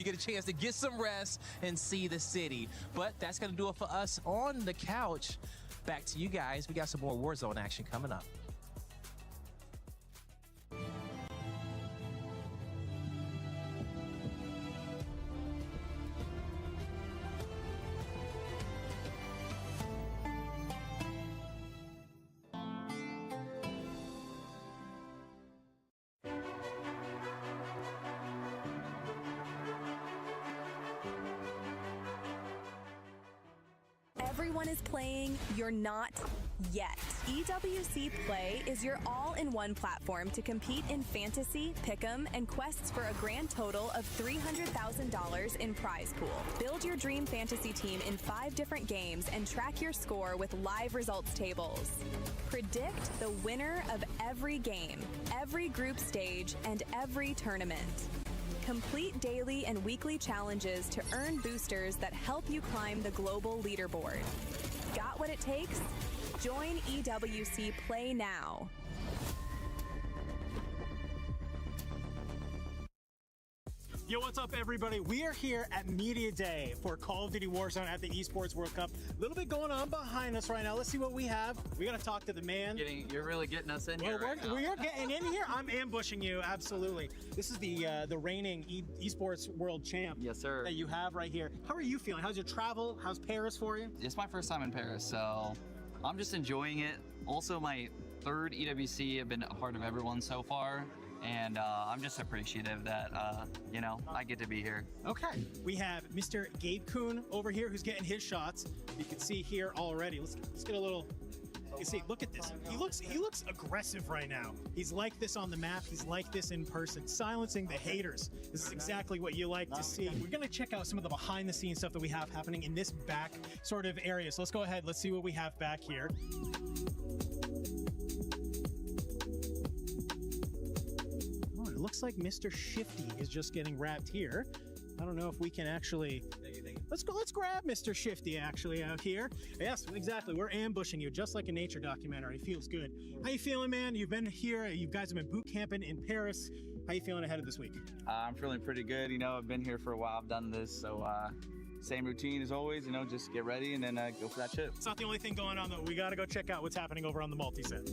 You get a chance to get some rest and see the city. But that's going to do it for us on the couch. Back to you guys. We got some more Warzone action coming up. Everyone is playing, you're not yet. EWC Play is your all-in-one platform to compete in fantasy, pick'em, and quests for a grand total of $300,000 in prize pool. Build your dream fantasy team in 5 different games and track your score with live results tables. Predict the winner of every game, every group stage, and every tournament. Complete daily and weekly challenges to earn boosters that help you climb the global leaderboard. Got what it takes? Join EWC Play now. Yo, what's up, everybody? We are here at Media Day for Call of Duty Warzone at the Esports World Cup. A little bit going on behind us right now. Let's see what we have. We got to talk to the man. You're really getting us in here right now. We are getting in here. I'm ambushing you, absolutely. This is the reigning Esports World Champ. Yes, sir. That you have right here. How are you feeling? How's your travel? How's Paris for you? It's my first time in Paris, so I'm just enjoying it. Also, my 3rd EWC. I've been a part of everyone so far. And I'm just appreciative that, you know, I get to be here. Okay. We have Mr. Gabe Kuhn over here who's getting his shots. You can see here already. Let's get a little... You can see, look at this. He looks aggressive right now. He's like this on the map. He's like this in person, silencing the haters. This is exactly what you like to see. We're going to check out some of the behind-the-scenes stuff that we have happening in this back sort of area. So let's go ahead. Let's see what we have back here. Looks like Mr. Shifty is just getting wrapped here. I don't know if we can actually... Let's grab Mr. Shifty actually out here. Yes, exactly. We're ambushing you just like a nature documentary. Feels good. How you feeling, man? You've been here. You guys have been boot camping in Paris. How you feeling ahead of this week? I'm feeling pretty good. You know, I've been here for a while. I've done this, so same routine as always. You know, just get ready and then go for that shit. It's not the only thing going on, though. We got to go check out what's happening over on the multi-set.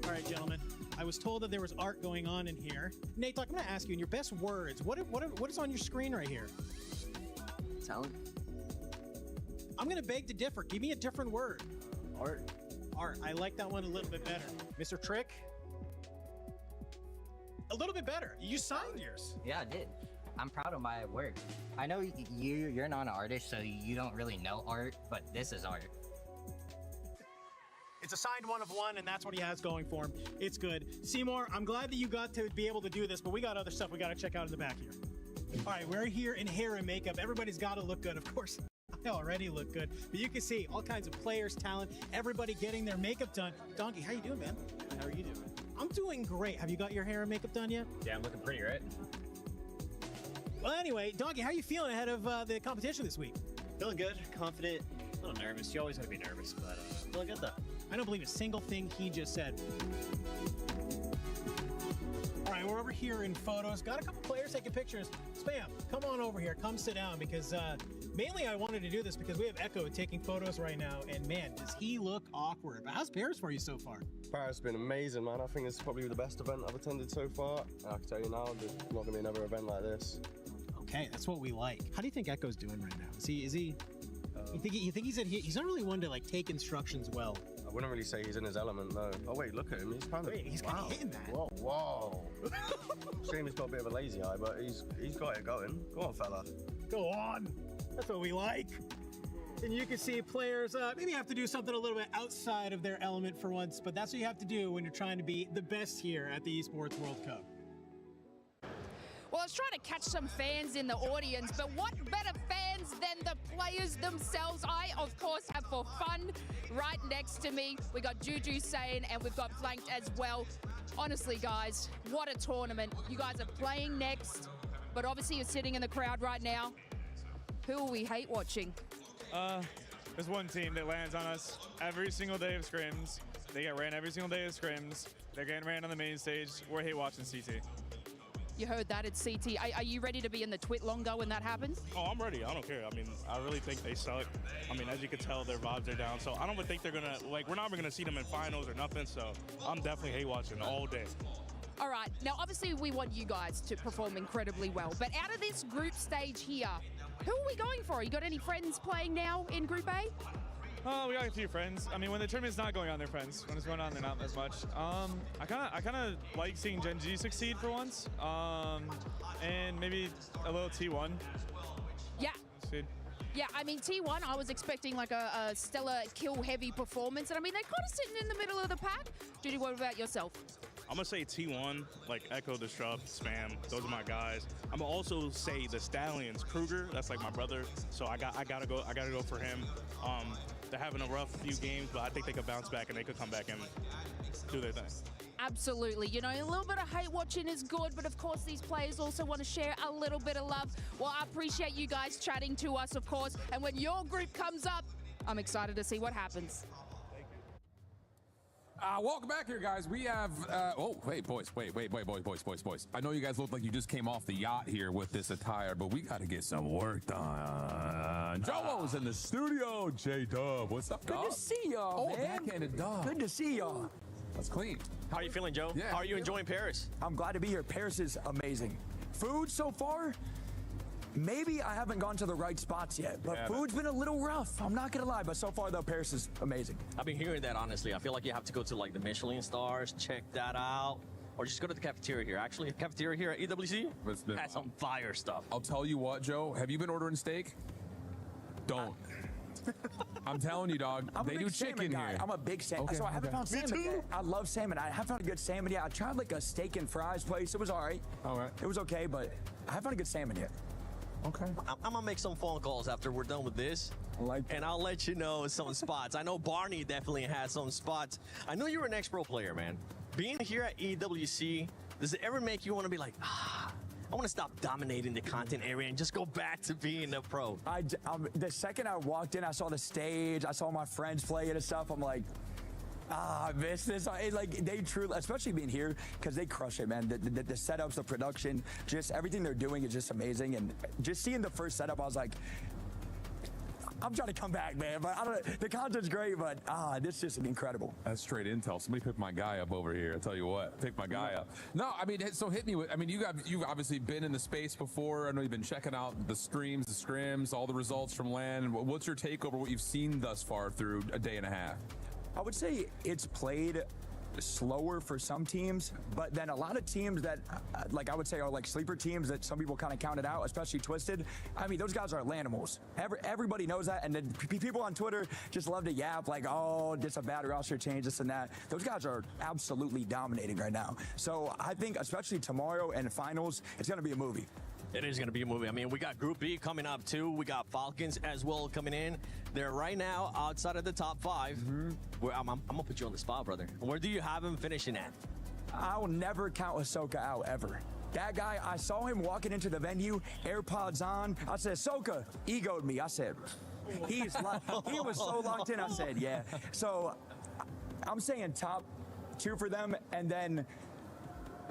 All right, gentlemen. I was told that there was art going on in here. Nate, I'm going to ask you in your best words, what is on your screen right here? Talent. I'm going to beg to differ. Give me a different word. Art. Art. I like that one a little bit better. Mr. Trick? A little bit better. You signed yours. Yeah, I did. I'm proud of my work. I know you're not an artist, so you don't really know art, but this is art. It's a signed 1 of 1, and that's what he has going for him. It's good. Seymour, I'm glad that you got to be able to do this, but we got other stuff we got to check out in the back here. All right, we're here in hair and makeup. Everybody's got to look good. Of course, I already look good, but you can see all kinds of players, talent, everybody getting their makeup done. Donkey, how you doing, man? How are you doing? I'm doing great. Have you got your hair and makeup done yet? Yeah, I'm looking pretty, right? Well, anyway, Donkey, how you feeling ahead of the competition this week? Feeling good, confident, a little nervous. You always gotta be nervous, but feeling good though. I don't believe a single thing he just said. All right, we're over here in photos. Got a couple players taking pictures. Spam, come on over here. Come sit down because mainly I wanted to do this because we have Echo taking photos right now. And man, does he look awkward. But how's Paris for you so far? Paris has been amazing, man. I think it's probably the best event I've attended so far. And I can tell you now, there's not going to be another event like this. Okay, that's what we like. How do you think Echo's doing right now? Is he? You think he's not really one to like take instructions well? I wouldn't really say he's in his element, no. Oh wait, look at him. He's kind of hitting that. Whoa. Shame he's got a bit of a lazy eye, but he's got it going. Go on, fella. Go on. That's what we like. And you can see players maybe have to do something a little bit outside of their element for once, but that's what you have to do when you're trying to be the best here at the Esports World Cup. Well, I was trying to catch some fans in the audience, but what better fans than the players themselves? I, of course, have for fun right next to me. We got Juju Sane and we've got Flanked as well. Honestly, guys, what a tournament. You guys are playing next, but obviously you're sitting in the crowd right now. Who will we hate watching? There's one team that lands on us every single day of scrims. They get ran every single day of scrims. They're getting ran on the main stage. We're hate watching CT. You heard that at CT. Are you ready to be in the twit longer when that happens? Oh, I'm ready. I don't care. I mean, I really think they suck. I mean, as you can tell, their vibes are down. So I don't even think they're going to, like, we're not even going to see them in finals or nothing. So I'm definitely hate watching all day. All right. Now, obviously, we want you guys to perform incredibly well. But out of this group stage here, who are we going for? You got any friends playing now in Group A? Oh, we got a few friends. I mean, when the tournament's not going on, they're friends. When it's going on, they're not as much. I kind of like seeing Gen G succeed for once, and maybe a little T1. Yeah. Succeed. Yeah, I mean, T1, I was expecting like a stellar kill-heavy performance, and I mean, they're kind of sitting in the middle of the pack. Judy, what about yourself? I'm gonna say T1, like Echo, Disrupt, Spam. Those are my guys. I'm gonna also say the Stallions, Kruger. That's like my brother, so I gotta go for him. They're having a rough few games, but I think they could bounce back and they could come back and do their thing. Absolutely. You know, a little bit of hate watching is good, but of course these players also want to share a little bit of love. Well, I appreciate you guys chatting to us, of course, and when your group comes up, I'm excited to see what happens. Welcome back here, guys. We have, oh, wait, boys. I know you guys look like you just came off the yacht here with this attire, but we got to get some work done. Joe's in the studio. J-Dub, what's up, dog? Good to see y'all, man. backhanded dog. Good to see y'all. That's clean. How are you feeling, Joe? Yeah, How are you enjoying Paris? I'm glad to be here. Paris is amazing. Food so far, maybe I haven't gone to the right spots yet, but food's been a little rough. I'm not gonna lie, but so far though, Paris is amazing. I've been hearing that, honestly. I feel like you have to go to like the Michelin stars, check that out, or just go to the cafeteria here. Actually, the cafeteria here at EWC has some fire stuff. I'll tell you what, Joe, have you been ordering steak? Don't. I'm telling you, dog. They do chicken here. I'm a big salmon. Okay, so I haven't found Me salmon too. yet. I love salmon. I haven't found a good salmon yet. I tried like a steak and fries place. It was all right. All right. It was okay, but I haven't found a good salmon yet. Okay. I'm gonna make some phone calls after we're done with this, and I'll let you know some spots. I know Barney definitely has some spots. I know you're an ex-pro player, man. Being here at EWC, does it ever make you want to be like, I want to stop dominating the content area and just go back to being a pro? The second I walked in, I saw the stage, I saw my friends play it and stuff. I'm like, I miss this. Like, they truly, especially being here, because they crush it, man. The setups, the production, just everything they're doing is just amazing. And just seeing the first setup, I was like, I'm trying to come back, man. But I don't. The content's great, but this is incredible. That's straight intel. Somebody pick my guy up over here. I tell you what, pick my guy up. No, I mean, so hit me with. I mean, you've obviously been in the space before. I know you've been checking out the streams, the scrims, all the results from LAN. What's your take over what you've seen thus far through a day and a half? I would say it's played slower for some teams, but then a lot of teams that, like I would say, are like sleeper teams that some people kind of counted out, especially Twisted. I mean, those guys are Lanimals. Everybody knows that, and then people on Twitter just love to yap like, oh, this a bad roster change, this and that. Those guys are absolutely dominating right now. So I think, especially tomorrow and finals, it's going to be a movie. It is going to be a movie. I mean, we got Group B coming up, too. We got Falcons as well coming in. They're right now outside of the top 5. I'm going to put you on the spot, brother. Where do you have him finishing at? I will never count Ahsoka out, ever. That guy, I saw him walking into the venue, AirPods on. I said, Ahsoka, egoed me. I said, he was so locked in. I said, yeah. So I'm saying top 2 for them, and then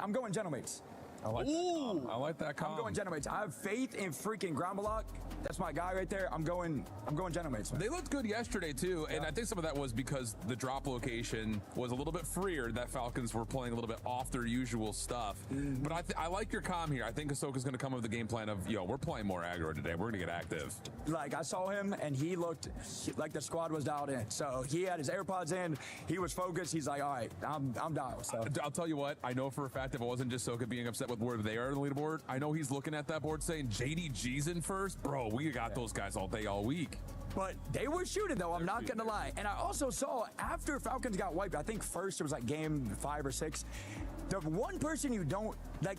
I'm going Gentlemates. I like that. I like that. I'm going Gentlemates. I have faith in freaking Grombalok. That's my guy right there. I'm going Gentlemates. They looked good yesterday too, and I think some of that was because the drop location was a little bit freer. That Falcons were playing a little bit off their usual stuff. But I like your comm here. I think Ahsoka's going to come with the game plan of, we're playing more aggro today. We're going to get active. Like, I saw him, and he looked like the squad was dialed in. So he had his AirPods in. He was focused. He's like, all right, I'm dialed. So I'll tell you what. I know for a fact if it wasn't just Ahsoka being upset with where they are in the leaderboard, I know he's looking at that board saying JDG's in first. Bro, we got those guys all day, all week. But they were shooting, though. I'm not going to lie. And I also saw after Falcons got wiped, I think first it was like game 5 or 6, the one person you don't like,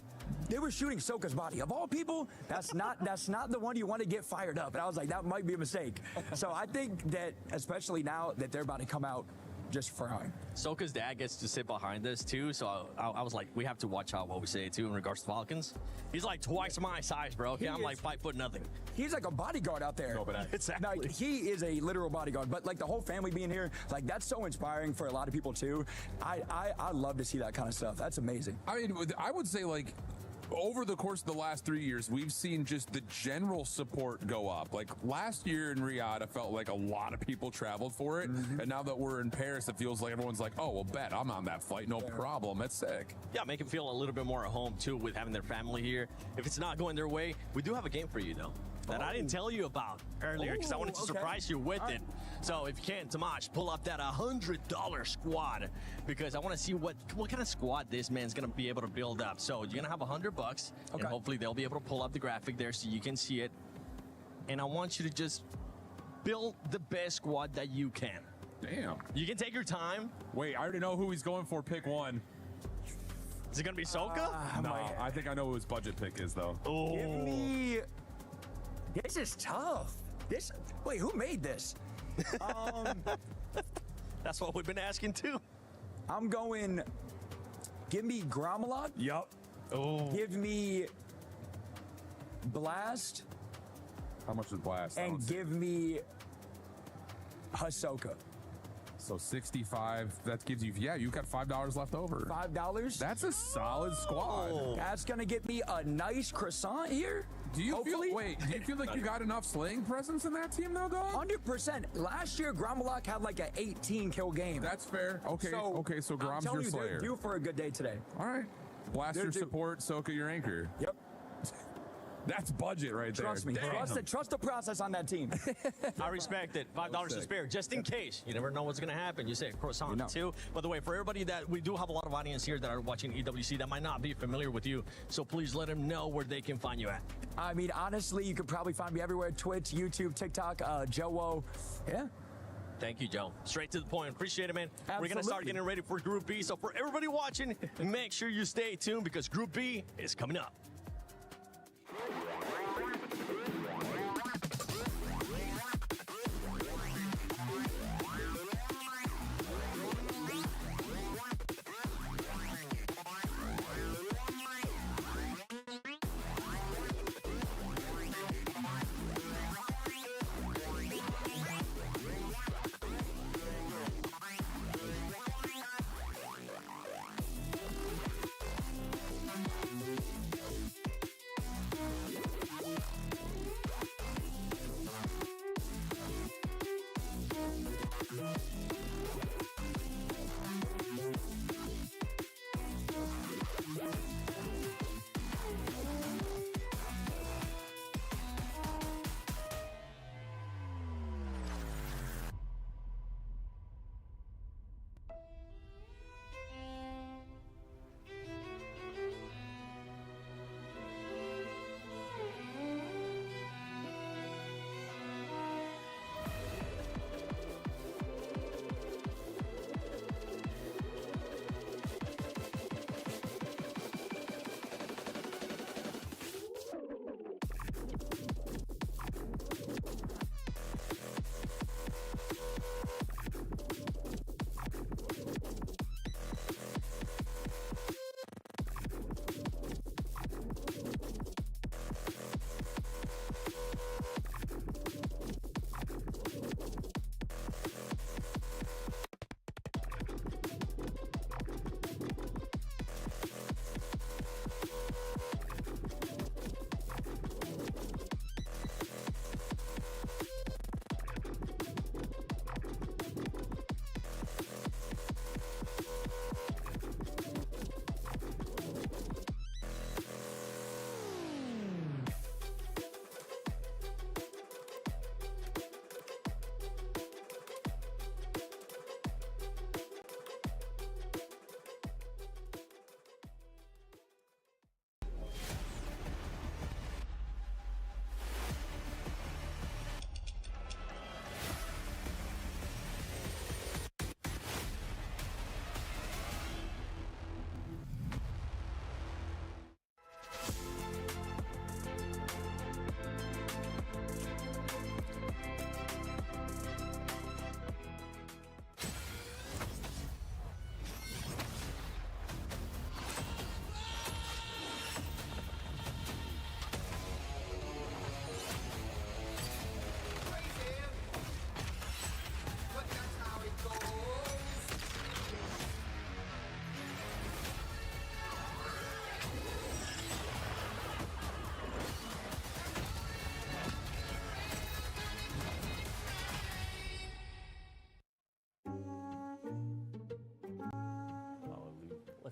they were shooting Ahsoka's body. Of all people, that's not the one you want to get fired up. And I was like, that might be a mistake. So I think that, especially now that they're about to come out just frying. Ahsoka's dad gets to sit behind us too, so I was like, we have to watch out what we say too in regards to Falcons. He's like twice my size, bro. Okay, I'm like 5'0". He's like a bodyguard out there. No, but exactly. Like, he is a literal bodyguard. But like the whole family being here, like that's so inspiring for a lot of people too. I love to see that kind of stuff. That's amazing. I mean, I would say like, over the course of the last 3 years, we've seen just the general support go up. Like last year in Riyadh, I felt like a lot of people traveled for it. And now that we're in Paris, it feels like everyone's like, oh, well, bet I'm on that flight. No problem. That's sick. Yeah, make them feel a little bit more at home, too, with having their family here. If it's not going their way, we do have a game for you, though, that I didn't tell you about earlier because I wanted to surprise you with it. So if you can, Tomash, pull up that $100 squad because I want to see what kind of squad this man's going to be able to build up. So you're going to have $100, and hopefully they'll be able to pull up the graphic there so you can see it. And I want you to just build the best squad that you can. Damn. You can take your time. Wait, I already know who he's going for. Pick one. Is it going to be Soka? No, I think I know who his budget pick is, though. Oh. Give me... This is tough. Wait, who made this? That's what we've been asking, too. I'm going... Give me Gromalot. Yup. Oh. Give me Blast. How much is Blast? And give me Hisoka. So 65, that gives you, yeah, you've got $5 left over. $5? That's a solid squad. That's going to get me a nice croissant here. Do you Hopefully. do you feel like you got enough slaying presence in that team, though, dog? 100%. Last year, Gromalok had like an 18-kill game. That's fair. Okay, so Grom's your slayer. They're due for a good day today. All right. Blast your support, Soka your anchor. Yep. That's budget right there. Trust me. Trust the process on that team. I respect it. $5 to spare, just in case. You never know what's going to happen. You say croissant, too. By the way, for everybody that we do have a lot of audience here that are watching EWC that might not be familiar with you, so please let them know where they can find you at. I mean, honestly, you could probably find me everywhere. Twitch, YouTube, TikTok, Joe. Yeah. Thank you, Joe. Straight to the point. Appreciate it, man. Absolutely. We're going to start getting ready for Group B. So for everybody watching, make sure you stay tuned because Group B is coming up.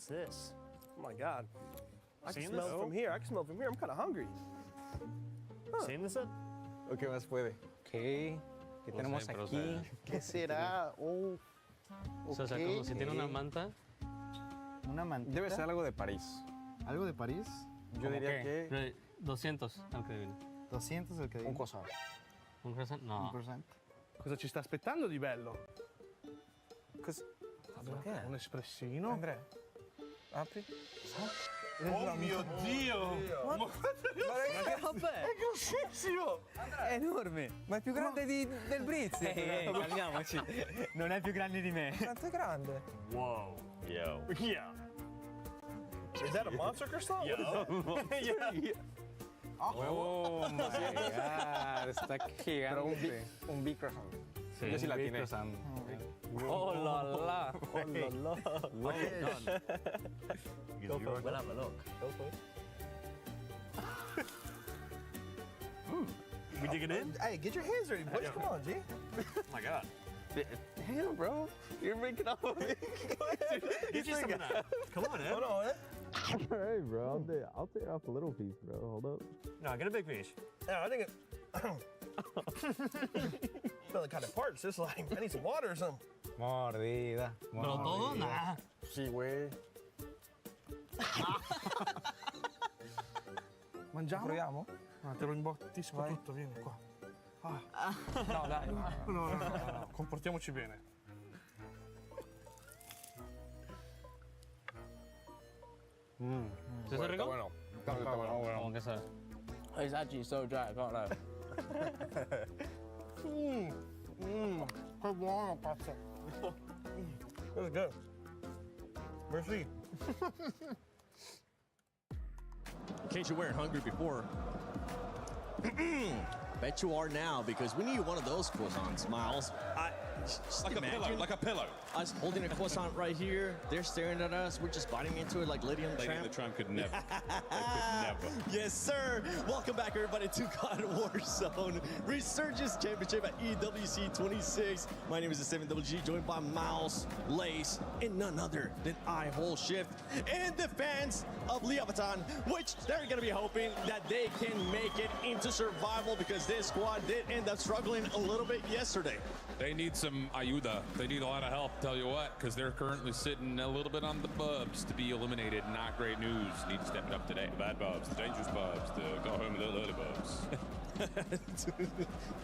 What's this? Oh my God. I can Seen smell this? it from here. I can smell it from here. I'm kind of hungry. ¿Seen this? ¿Qué más puede? ¿Qué tenemos aquí? ¿Qué será? Oh. O sea, como si tiene una manta. Una mantita. Debe ser algo de París. ¿Algo de París? Yo diría que 200 al que viene. 200 el que Un croissant. Un croissant? No. Un croissant. Cosa ci sta aspettando di bello? Perché? Un espressino. Andrea, apri. Oh mio Dio! Ma che roba è? È grossissimo! È enorme! Ma è più grande del Brizz! Calmiamoci. Non è più grande di me. Quanto è grande? Wow. Yo. Yeah. Is that a monster croissant? What is that? Yeah. Oh my God! Está gigante. Un big croissant. Sí, Yo sí la tiene. Oh la la. Oh la la. Well done. Go for it. We'll have a look. Go for it. We digging in? Hey, get your hands ready, boys. Come on, G. Oh my God. Damn, bro. You're making off with me. Get you some of that. Come on, man. Hold on, man. Hey, bro. I'll tear off a little piece, bro. Hold up. No, get a big piece. Yeah, I think it. Feeling kind of parched. It's like, I need some water or something. Mordida. Pero todo nada. Sí, güey. Mangiamo? Proviamo? No, te lo imbottisco tutto, vieni qua. No, dai. No. Comportiamoci bene. ¿Sí se rico? Bueno. Está bueno. ¿Cómo que sabe? It's actually so dry, I can't lie. Qué buono, pazzo. That was good. Merci. In case you weren't hungry before, bet you are now, because we need one of those croissants, Miles. Like a pillow, like a pillow. Us holding a croissant right here, they're staring at us, we're just biting into it like Lady and the Lady Tramp. and the Tramp could never. They could never. Yes, sir. Welcome back, everybody, to God Warzone Resurgence Championship at EWC 26. My name is the 7WG, joined by Miles, Lace, and none other than Whole Shift, and the fans of Leviathan, which they're going to be hoping that they can make it into survival, because this squad did end up struggling a little bit yesterday. They need some ayuda. They need a lot of help, tell you what, because they're currently sitting a little bit on the bubs to be eliminated. Not great news. Need to step it up today. The bad bubs, the dangerous bubs, the go home with the early bubs.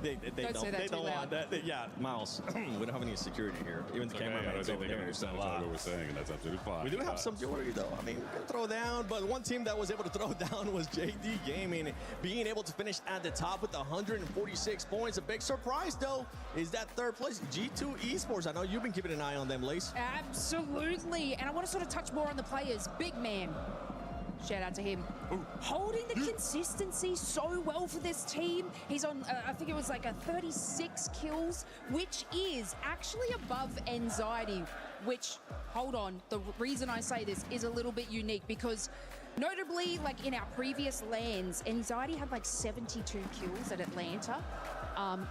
They don't want that. Yeah, Miles, we don't have any security here. Even the cameraman's over there. That's what we're saying, and that's absolutely fine. We do have some jewelry, though. I mean, we can throw down, but one team that was able to throw down was JD Gaming, being able to finish at the top with 146 points. A big surprise, though, is that third place, G2 Esports. I know you've been keeping an eye on them, Lace. Absolutely. And I want to sort of touch more on the players. Big man. Shout out to him. Holding the consistency so well for this team. He's on, I think it was like a 36 kills, which is actually above Anxiety, which, hold on, the reason I say this is a little bit unique, because notably, like in our previous LANs, Anxiety had like 72 kills at Atlanta.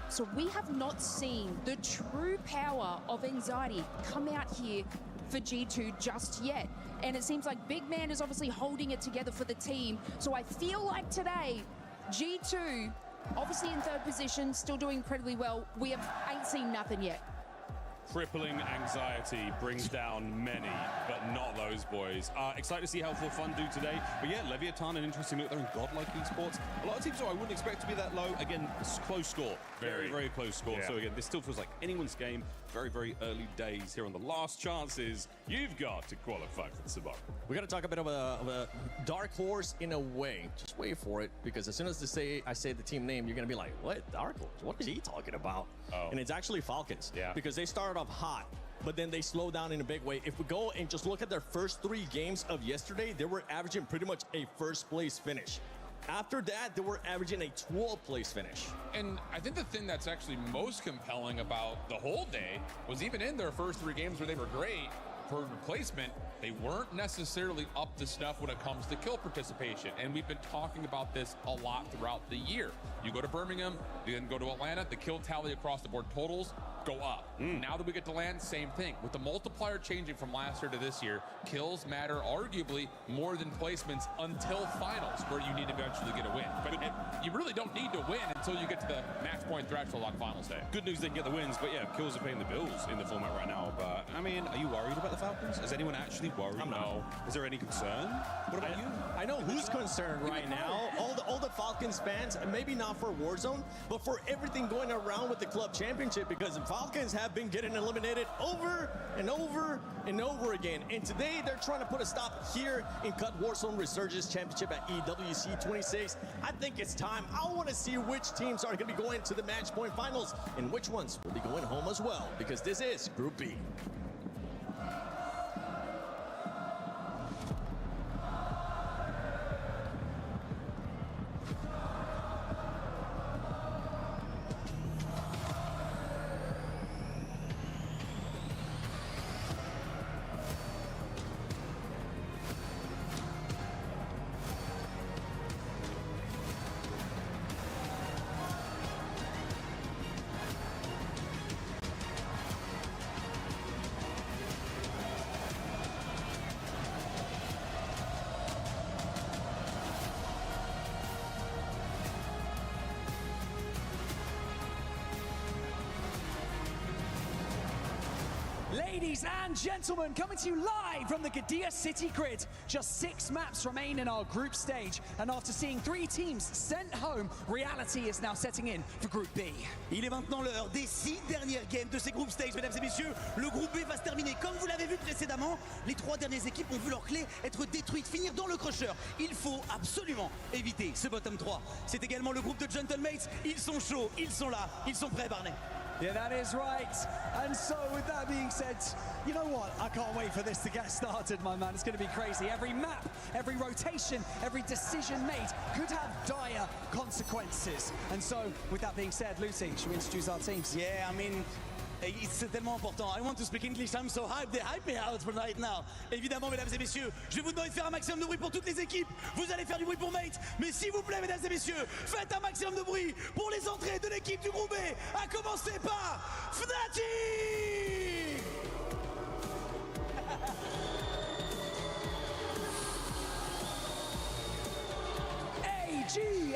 So we have not seen the true power of Anxiety come out here for G2 just yet. And it seems like Big Man is obviously holding it together for the team. So I feel like today, G2, obviously in third position, still doing incredibly well. We ain't seen nothing yet. Crippling Anxiety brings down many, but not those boys. Excited to see how Full Fun do today. But yeah, Leviathan, an interesting look. They're in godlike Esports. A lot of teams who I wouldn't expect to be that low. Again, it's close score. Very, very close score. Yeah. So again, this still feels like anyone's game. Very, very early days here on the last chances you've got to qualify for the Subaru. We got to talk a bit of a dark horse in a way. Just wait for it, because as soon as I say the team name, you're going to be like, what? Dark horse? What is he talking about? Oh. And it's actually Falcons. Yeah. Because they started off hot, but then they slowed down in a big way. If we go and just look at their first 3 games of yesterday, they were averaging pretty much a first place finish. After that, they were averaging a 12th place finish. And I think the thing that's actually most compelling about the whole day was even in their first 3 games where they were great, for replacement, they weren't necessarily up to snuff when it comes to kill participation. And we've been talking about this a lot throughout the year. You go to Birmingham, you then go to Atlanta, the kill tally across the board totals go up. Now that we get to land, same thing. With the multiplier changing from last year to this year, kills matter arguably more than placements until finals, where you need to eventually get a win. But you really don't need to win until you get to the match point threshold on finals day. Good news they can get the wins, but yeah, kills are paying the bills in the format right now. But I mean, are you worried about the Falcons? Is anyone actually worried? No. Is there any concern? What about you? I know who's concerned right now. All the Falcons fans, and maybe not for Warzone, but for everything going around with the club championship, because the Falcons have been getting eliminated over and over and over again. And today they're trying to put a stop here in Cut Warzone Resurgence Championship at EWC 26. I think it's time. I want to see which teams are going to be going to the match point finals and which ones will be going home as well, because this is Group B. Ladies and gentlemen, coming to you live from the Gadia City Grid. Just 6 maps remain in our group stage, and after seeing 3 teams sent home, reality is now setting in for Group B. Il est maintenant l'heure des 6 dernières games de ces group stage, mesdames et messieurs. Le groupe B va se terminer comme vous l'avez vu précédemment. Les 3 dernières équipes ont vu leurs clés être détruites, finir dans le crusher. Il faut absolument éviter ce bottom 3. C'est également le groupe de Gentlemates. Ils sont chauds, ils sont là, ils sont prêts, Barney. Yeah, that is right. And so with that being said, you know what? I can't wait for this to get started, my man. It's going to be crazy. Every map, every rotation, every decision made could have dire consequences. And so with that being said, Lucy, should we introduce our teams? Yeah, I mean, c'est tellement important. I want to speak English. I'm so hyped. They hype me out right now. Évidemment, mesdames et messieurs, je vais vous demander de faire un maximum de bruit pour toutes les équipes. Vous allez faire du bruit pour Mate. Mais s'il vous plaît, mesdames et messieurs, faites un maximum de bruit pour les entrées de l'équipe du groupe B. À commencer par Fnatic. AGAL.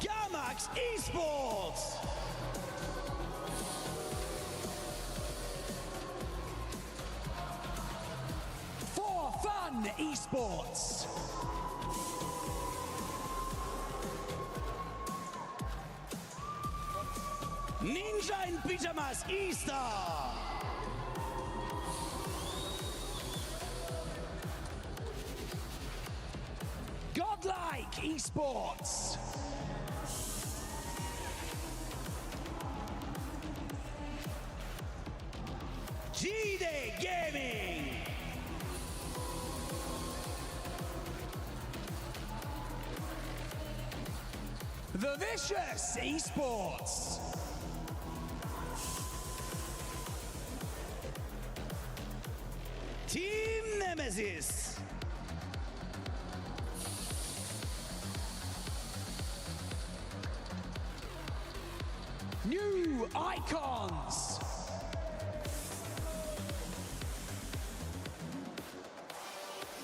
Gamax Esports. For Fun Esports. Ninja in Pyjamas E-Star. Godlike Esports. G-Day Gaming. The Vicious Esports. Team Nemesis. New Icons.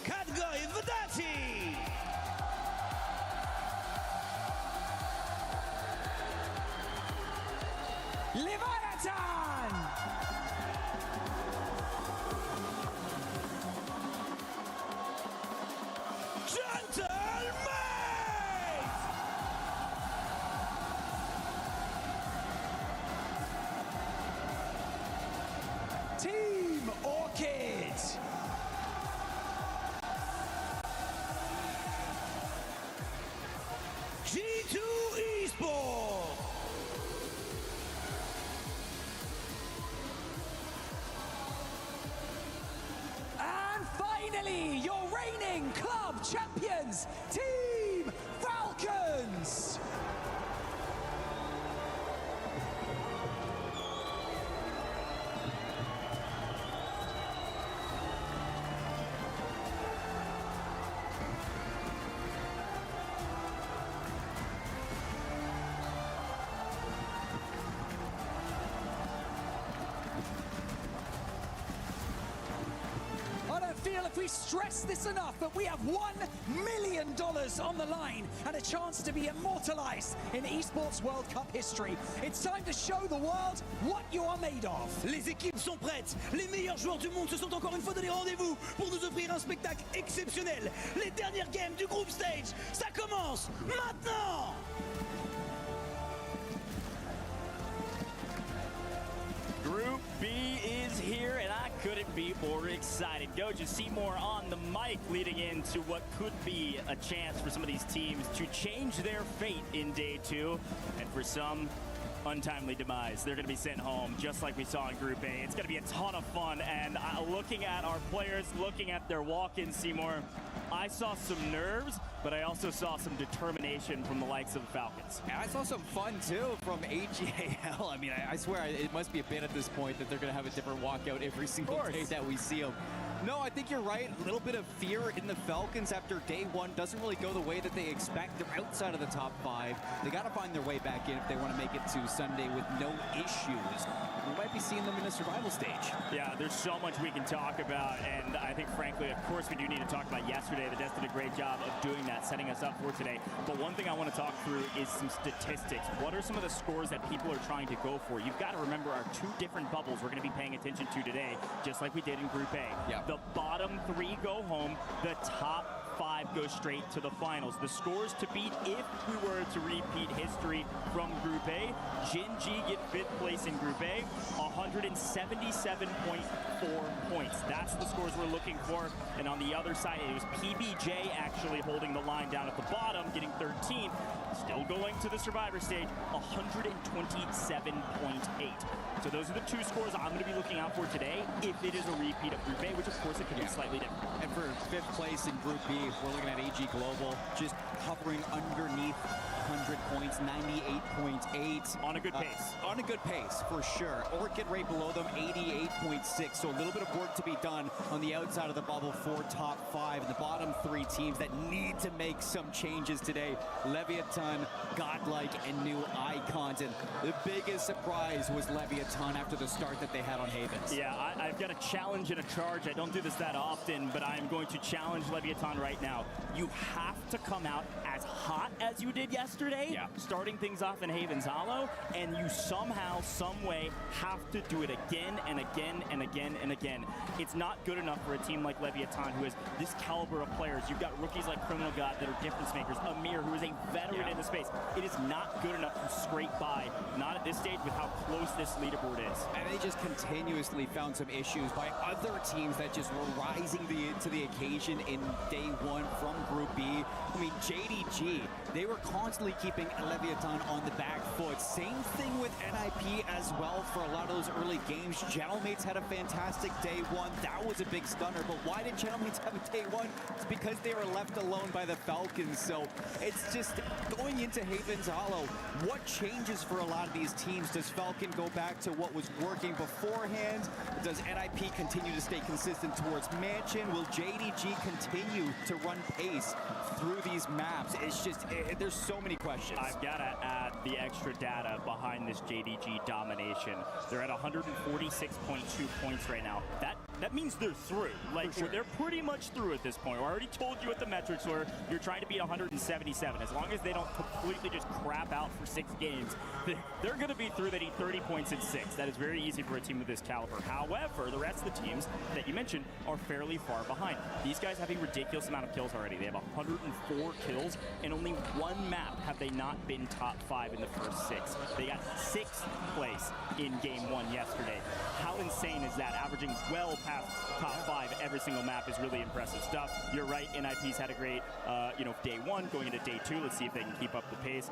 Catguy Vadati. Leviathan. Team Orchid. G2 Esports. And finally, your reigning club champions, Team Falcons. if we stress this enough, but we have $1 million on the line and a chance to be immortalized in Esports World Cup history. It's time to show the world what you are made of. Les équipes sont prêtes. Les meilleurs joueurs du monde se sont encore une fois donné rendez-vous pour nous offrir un spectacle exceptionnel. Les dernières games du group stage, ça commence maintenant. Group B is here, and I couldn't be more excited. Goja Seymour on the mic, leading into what could be a chance for some of these teams to change their fate in day 2, and for some, untimely demise. They're going to be sent home, just like we saw in Group A. It's going to be a ton of fun, and looking at our players, looking at their walk-in, Seymour, I saw some nerves, but I also saw some determination from the likes of the Falcons. And I saw some fun, too, from AGAL. I mean, I swear it must be a bit at this point that they're going to have a different walkout every single day that we see them. No, I think you're right. A little bit of fear in the Falcons after day 1 doesn't really go the way that they expect. They're outside of the top 5. They got to find their way back in if they want to make it to Sunday with no issues. We might be seeing them in a survival stage. Yeah, there's so much we can talk about, and I think, frankly, of course, we do need to talk about yesterday. The Dest did a great job of doing that, setting us up for today. But one thing I want to talk through is some statistics. What are some of the scores that people are trying to go for? You've got to remember our 2 different bubbles we're going to be paying attention to today, just like we did in Group A. Yeah. The bottom 3 go home, the top 5 go straight to the finals. The scores to beat if we were to repeat history from Group A. Gen G get 5th place in Group A, 177.4 points. That's the scores we're looking for. And on the other side, it was PBJ actually holding the line down at the bottom, getting 13th. Still going to the Survivor stage, 127.8. So those are the 2 scores I'm going to be looking out for today if it is a repeat of Group A, which of course it could be slightly different. And for 5th place in Group B, we're looking at AG Global just hovering underneath 100 points, 98.8. On a good pace. On a good pace, for sure. Orchid right below them, 88.6. So a little bit of work to be done on the outside of the bubble for top 5. And the bottom 3 teams that need to make some changes today. Leviathan, Godlike, and New Icons. And the biggest surprise was Leviathan after the start that they had on Havens. Yeah, I've got a challenge and a charge. I don't do this that often, but I am going to challenge Leviathan right now. You have to come out as hot as you did yesterday, starting things off in Havens Hollow, and you somehow, some way, have to do it again and again and again and again. It's not good enough for a team like Leviathan, who has this caliber of players. You've got rookies like Criminal God that are difference makers. Amir, who is a veteran in the space. It is not good enough to scrape by, not at this stage with how close this leaderboard is. And they just continuously found some issues by other teams that just were rising to the occasion in day 1 from Group B. I mean, JDG, they were constantly keeping Leviathan on the back foot. Same thing with NIP as well for a lot of those early games. Gentleman's had a fantastic day 1. That was a big stunner, but why did Gentleman's have a day 1? It's because they were left alone by the Falcons. So it's just going into Havens Hollow, what changes for a lot of these teams? Does Falcon go back to what was working beforehand? Does NIP continue to stay consistent towards Mansion? Will JDG continue to run pace through these maps? It's just, there's so many questions. I've got to add the extra data behind this JDG domination. They're at 146.2 points right now. That means they're through. Like, they're pretty much through at this point. I already told you what the metrics were. You're trying to beat 177. As long as they don't completely just crap out for 6 games, they're going to be through. They need 30 points in 6. That is very easy for a team of this caliber. However, the rest of the teams that you mentioned are fairly far behind. These guys have a ridiculous amount of kills already. They have 104 kills, and only 1 map have they not been top 5 in the first 6. They got 6th place in game 1 yesterday. How insane is that? Averaging well past top 5 every single map is really impressive stuff. You're right, NIP's had a great day 1, going into day 2. Let's see if they can keep up the pace.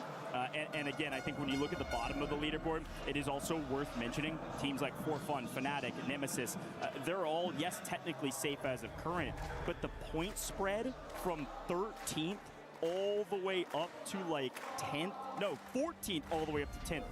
And again, I think when you look at the bottom of the leaderboard, it is also worth mentioning teams like For Fun, Fnatic, Nemesis. They're all, yes, technically safe as of current, but the point spread from 13th all the way up to like 10th, no, 14th all the way up to 10th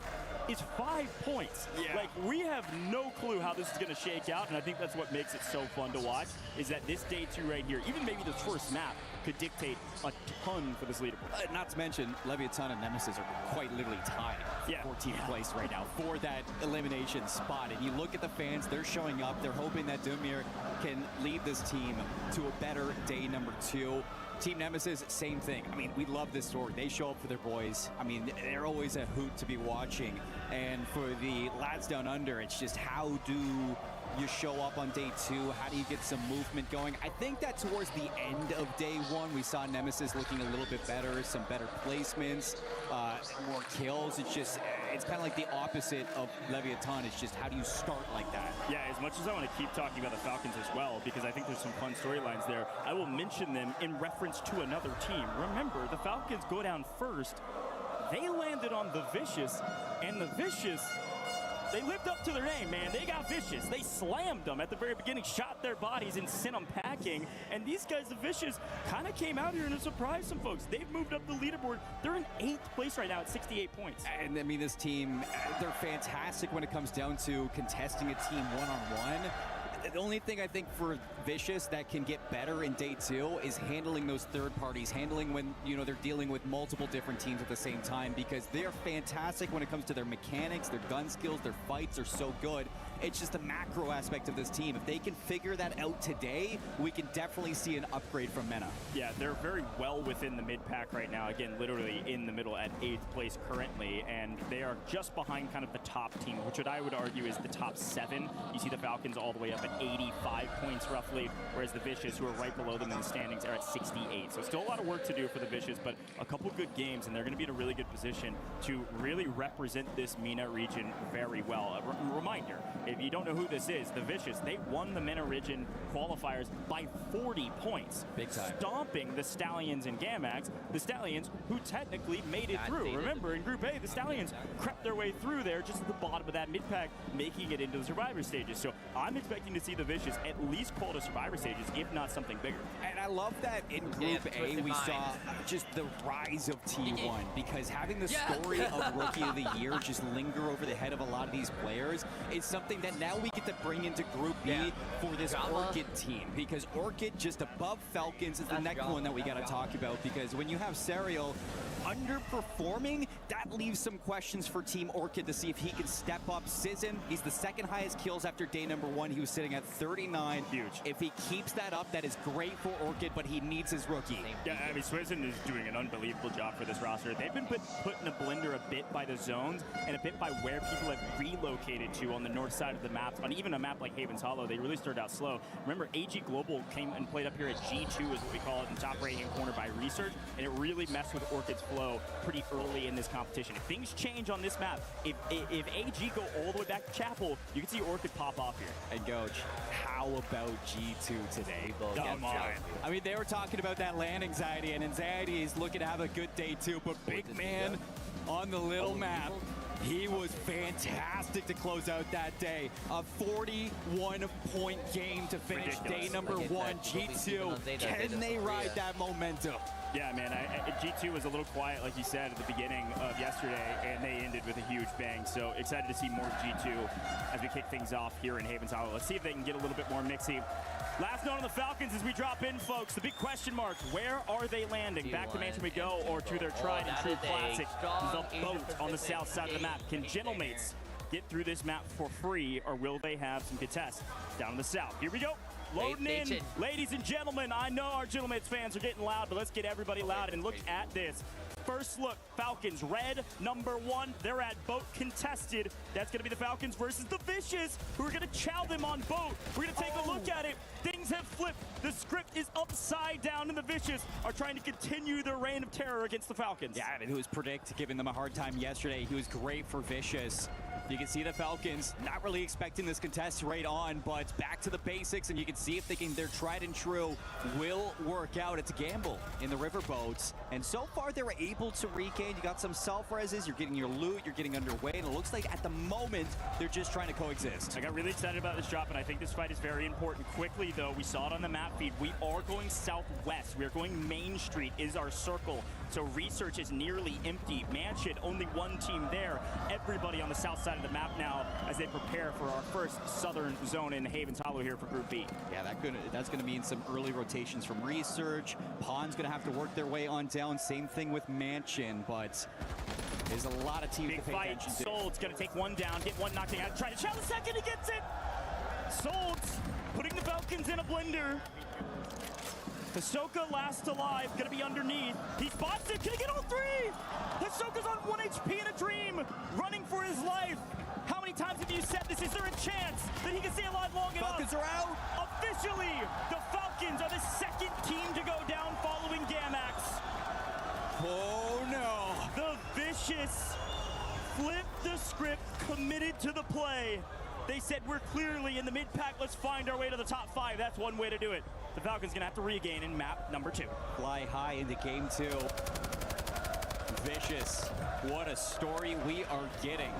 is 5 points. Yeah. Like, we have no clue how this is going to shake out, and I think that's what makes it so fun to watch, is that this day 2 right here, even maybe the first map, could dictate a ton for this leaderboard. Not to mention, Leviathan and Nemesis are quite literally tied 14th place right now for that elimination spot. And you look at the fans, they're showing up. They're hoping that Dumir can lead this team to a better day number 2. Team Nemesis, same thing. I mean, we love this story. They show up for their boys. I mean, they're always a hoot to be watching. And for the lads down under, it's just how do you show up on day 2? How do you get some movement going? I think that towards the end of day 1, we saw Nemesis looking a little bit better, some better placements, more kills. It's kind of like the opposite of Leviathan. It's just how do you start like that? Yeah, as much as I want to keep talking about the Falcons as well, because I think there's some fun storylines there, I will mention them in reference to another team. Remember, the Falcons go down first. They landed on the Vicious, and the Vicious, they lived up to their name, man. They got vicious. They slammed them at the very beginning, shot their bodies, and sent them packing. And these guys, the Vicious, kind of came out here and surprised some folks. They've moved up the leaderboard. They're in 8th place right now at 68 points. And I mean, this team, they're fantastic when it comes down to contesting a team one-on-one. The only thing I think for Vicious that can get better in day 2 is handling those third parties, handling when, you know, they're dealing with multiple different teams at the same time, because they're fantastic when it comes to their mechanics, their gun skills, their fights are so good. It's just the macro aspect of this team. If they can figure that out today, we can definitely see an upgrade from Mena. Yeah, they're very well within the mid-pack right now. Again, literally in the middle at 8th place currently, and they are just behind kind of the top team, which I would argue is the top 7. You see the Falcons all the way up at 85 points roughly, whereas the Vicious, who are right below them in the standings, are at 68. So still a lot of work to do for the Vicious, but a couple good games, and they're going to be in a really good position to really represent this MENA region very well. A reminder, if you don't know who this is, the Vicious, they won the MENA region qualifiers by 40 points. Big time. Stomping the Stallions and Gamax, the Stallions who technically made it through. Remember, in Group A, the Stallions crept their way through there just at the bottom of that mid-pack, making it into the Survivor stages. So I'm expecting to see the Vicious at least call to Survivor stages, if not something bigger. And I love that in Group A, we saw just the rise of T1, because having the story of Rookie of the Year just linger over the head of a lot of these players is something that now we get to bring into Group B for this Orchid team, because Orchid just above Falcons is the next one that we got to talk about, because when you have Serial underperforming, that leaves some questions for Team Orchid to see if he can step up. Sizzin, he's the 2nd highest kills after day number 1. He was sitting at 39. Huge. If he keeps that up, that is great for Orchid, but he needs his rookie. Yeah, I mean, Sizzin is doing an unbelievable job for this roster. They've been put in a blender a bit by the zones and a bit by where people have relocated to on the north side of the map. On even a map like Haven's Hollow, they really started out slow. Remember, AG Global came and played up here at G2 is what we call it, in top right-hand corner by Research, and it really messed with Orchid's flow pretty early in this competition. If things change on this map, if AG go all the way back to Chapel, you can see Orchid pop off here. And Goach, how about G2 today? Come on. I mean, they were talking about that land anxiety, and anxiety is looking to have a good day too, but big man on the little map, he was fantastic to close out that day. A 41-point game to finish day number 1. G2, can they ride that momentum? Yeah, man, G2 was a little quiet, like you said, at the beginning of yesterday, and they ended with a huge bang. So excited to see more G2 as we kick things off here in Haven's Hollow. Let's see if they can get a little bit more mixy. Last note on the Falcons as we drop in, folks. The big question mark, where are they landing? Back to Mansion we go, or to their tried and true classic, the boat on the south side of the map. Can Gentlemates get through this map for free, or will they have some contests down in the south? Here we go. Loading in, ladies and gentlemen. I know our Gentlemates fans are getting loud, but let's get everybody loud and look at this. First look, Falcons, red, number 1. They're at boat contested. That's going to be the Falcons versus the Vicious, who are going to chow them on boat. We're going to take a look at it. Things have flipped. The script is upside down, and the Vicious are trying to continue their reign of terror against the Falcons. Yeah, and who's Predict giving them a hard time yesterday. He was great for Vicious. You can see the Falcons not really expecting this contest right on, but back to the basics, and you can see if they can, their tried and true will work out. It's a gamble in the riverboats, and so far they were able to regain. You got some self-reses, you're getting your loot, you're getting underway, and it looks like at the moment they're just trying to coexist. I got really excited about this drop, and I think this fight is very important. Quickly, though, we saw it on the map feed. We are going southwest. We are going Main Street is our circle, so Research is nearly empty. Mansion, only one team there. Everybody on the south side of the map now as they prepare for our first southern zone in Haven's Hollow here for Group B. Yeah, that's gonna mean some early rotations from Research. Pawn's gonna have to work their way on down. Same thing with Mansion, but There's a lot of teams Big to pay fight. attention to. Sold's gonna take one down, get one knocked out, try to challenge the second, he gets it! Sold's putting the Falcons in a blender. Hisoka last alive, gonna be underneath. He spots it, can he get all three? Hisoka's on 1 HP in a dream, running for his life. How many times have you said this? Is there a chance that he can stay alive long enough? Falcons are out. Officially, the Falcons are the second team to go down following Gamax. Oh no. The Vicious flipped the script, committed to the play. They said, we're clearly in the mid-pack, let's find our way to the top 5. That's one way to do it. The Falcons gonna have to regain in map number 2. Fly high into game 2. Vicious, what a story we are getting.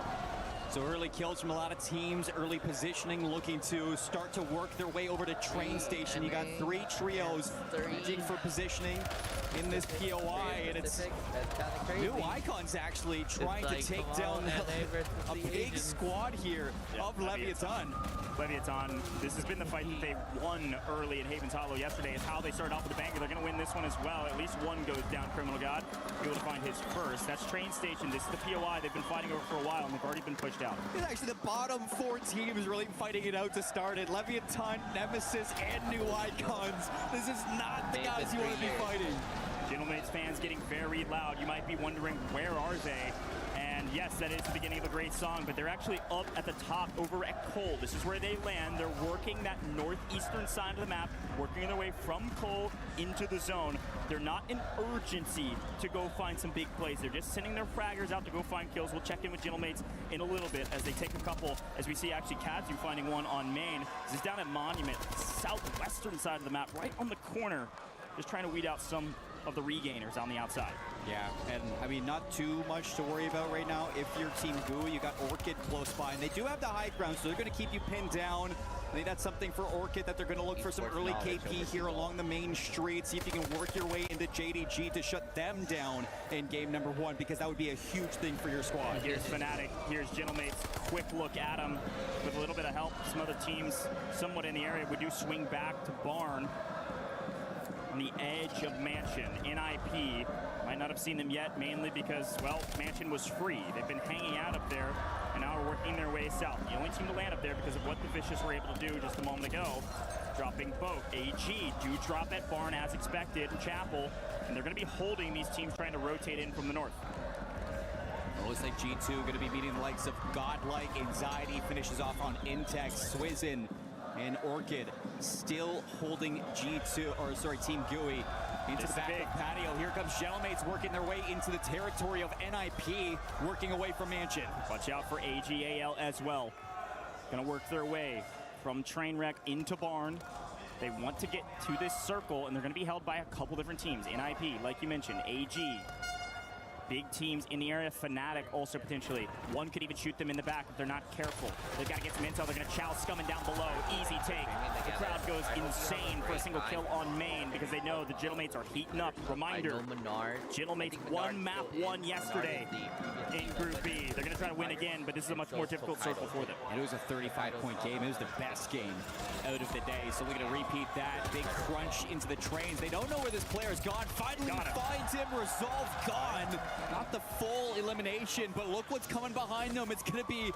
So early kills from a lot of teams, early positioning, looking to start to work their way over to train station. You got 3 trios fighting for positioning in this POI, and it's new icons actually trying to take down a big squad here of Leviathan. Leviathan, this has been the fight that they won early in Haven's Hollow yesterday. Is how they started off with the banger. They're going to win this one as well. At least one goes down, Criminal God. Be able to find his first. That's Train Station. This is the POI they've been fighting over for a while, and they've already been pushed out. It's actually the bottom 4 teams really fighting it out to start it. Leviathan, Nemesis, and new icons. This is not the guys you want to be fighting. Gentlemates fans getting very loud. You might be wondering, where are they? And yes, that is the beginning of a great song, but they're actually up at the top over at Cole. This is where they land. They're working that northeastern side of the map, working their way from Cole into the zone. They're not in urgency to go find some big plays. They're just sending their fraggers out to go find kills. We'll check in with Gentlemates in a little bit as they take a couple, as we see actually Kazu finding one on main. This is down at Monument, southwestern side of the map, right on the corner. Just trying to weed out some of the regainers on the outside. Yeah, and I mean, not too much to worry about right now. If you're Team GUI, you got Orchid close by, and they do have the high ground, so they're going to keep you pinned down. I think that's something for Orchid, that they're going to look for some early KP here along the main street, see if you can work your way into JDG to shut them down in game number 1, because that would be a huge thing for your squad. Here's Fnatic, here's Gentlemates. Quick look at him with a little bit of help. Some other teams somewhat in the area. We do swing back to Barn on the edge of Mansion. NIP might not have seen them yet, mainly because, well, Mansion was free. They've been hanging out up there, and now are working their way south. The only team to land up there because of what the Vicious were able to do just a moment ago. Dropping both. AG do drop at Barn as expected, Chapel, and they're going to be holding these teams trying to rotate in from the north. It looks like G2 going to be meeting the likes of Godlike. Anxiety finishes off on Intex. Swizzen and Orchid still holding Team GUI into the back of patio. Here comes Gentlemates working their way into the territory of NIP, working away from Mansion. Watch out for AGAL as well. Gonna work their way from Trainwreck into Barn. They want to get to this circle, and they're gonna be held by a couple different teams. NIP, like you mentioned, AG. Big teams in the area. Fnatic also potentially. One could even shoot them in the back if they're not careful. They've got to get some intel. They're going to chow Scumming down below. Easy take. The crowd goes insane for a single kill on main because they know the Gentlemates are heating up. Reminder, Gentlemates won map 1 yesterday in Group B. They're going to try to win again, but this is a much more difficult circle for them. And it was a 35-point game. It was the best game out of the day. So we're going to repeat that. Big crunch into the trains. They don't know where this player is gone. Finally finds him. Resolve gone. Not the full elimination, but look what's coming behind them. It's going to be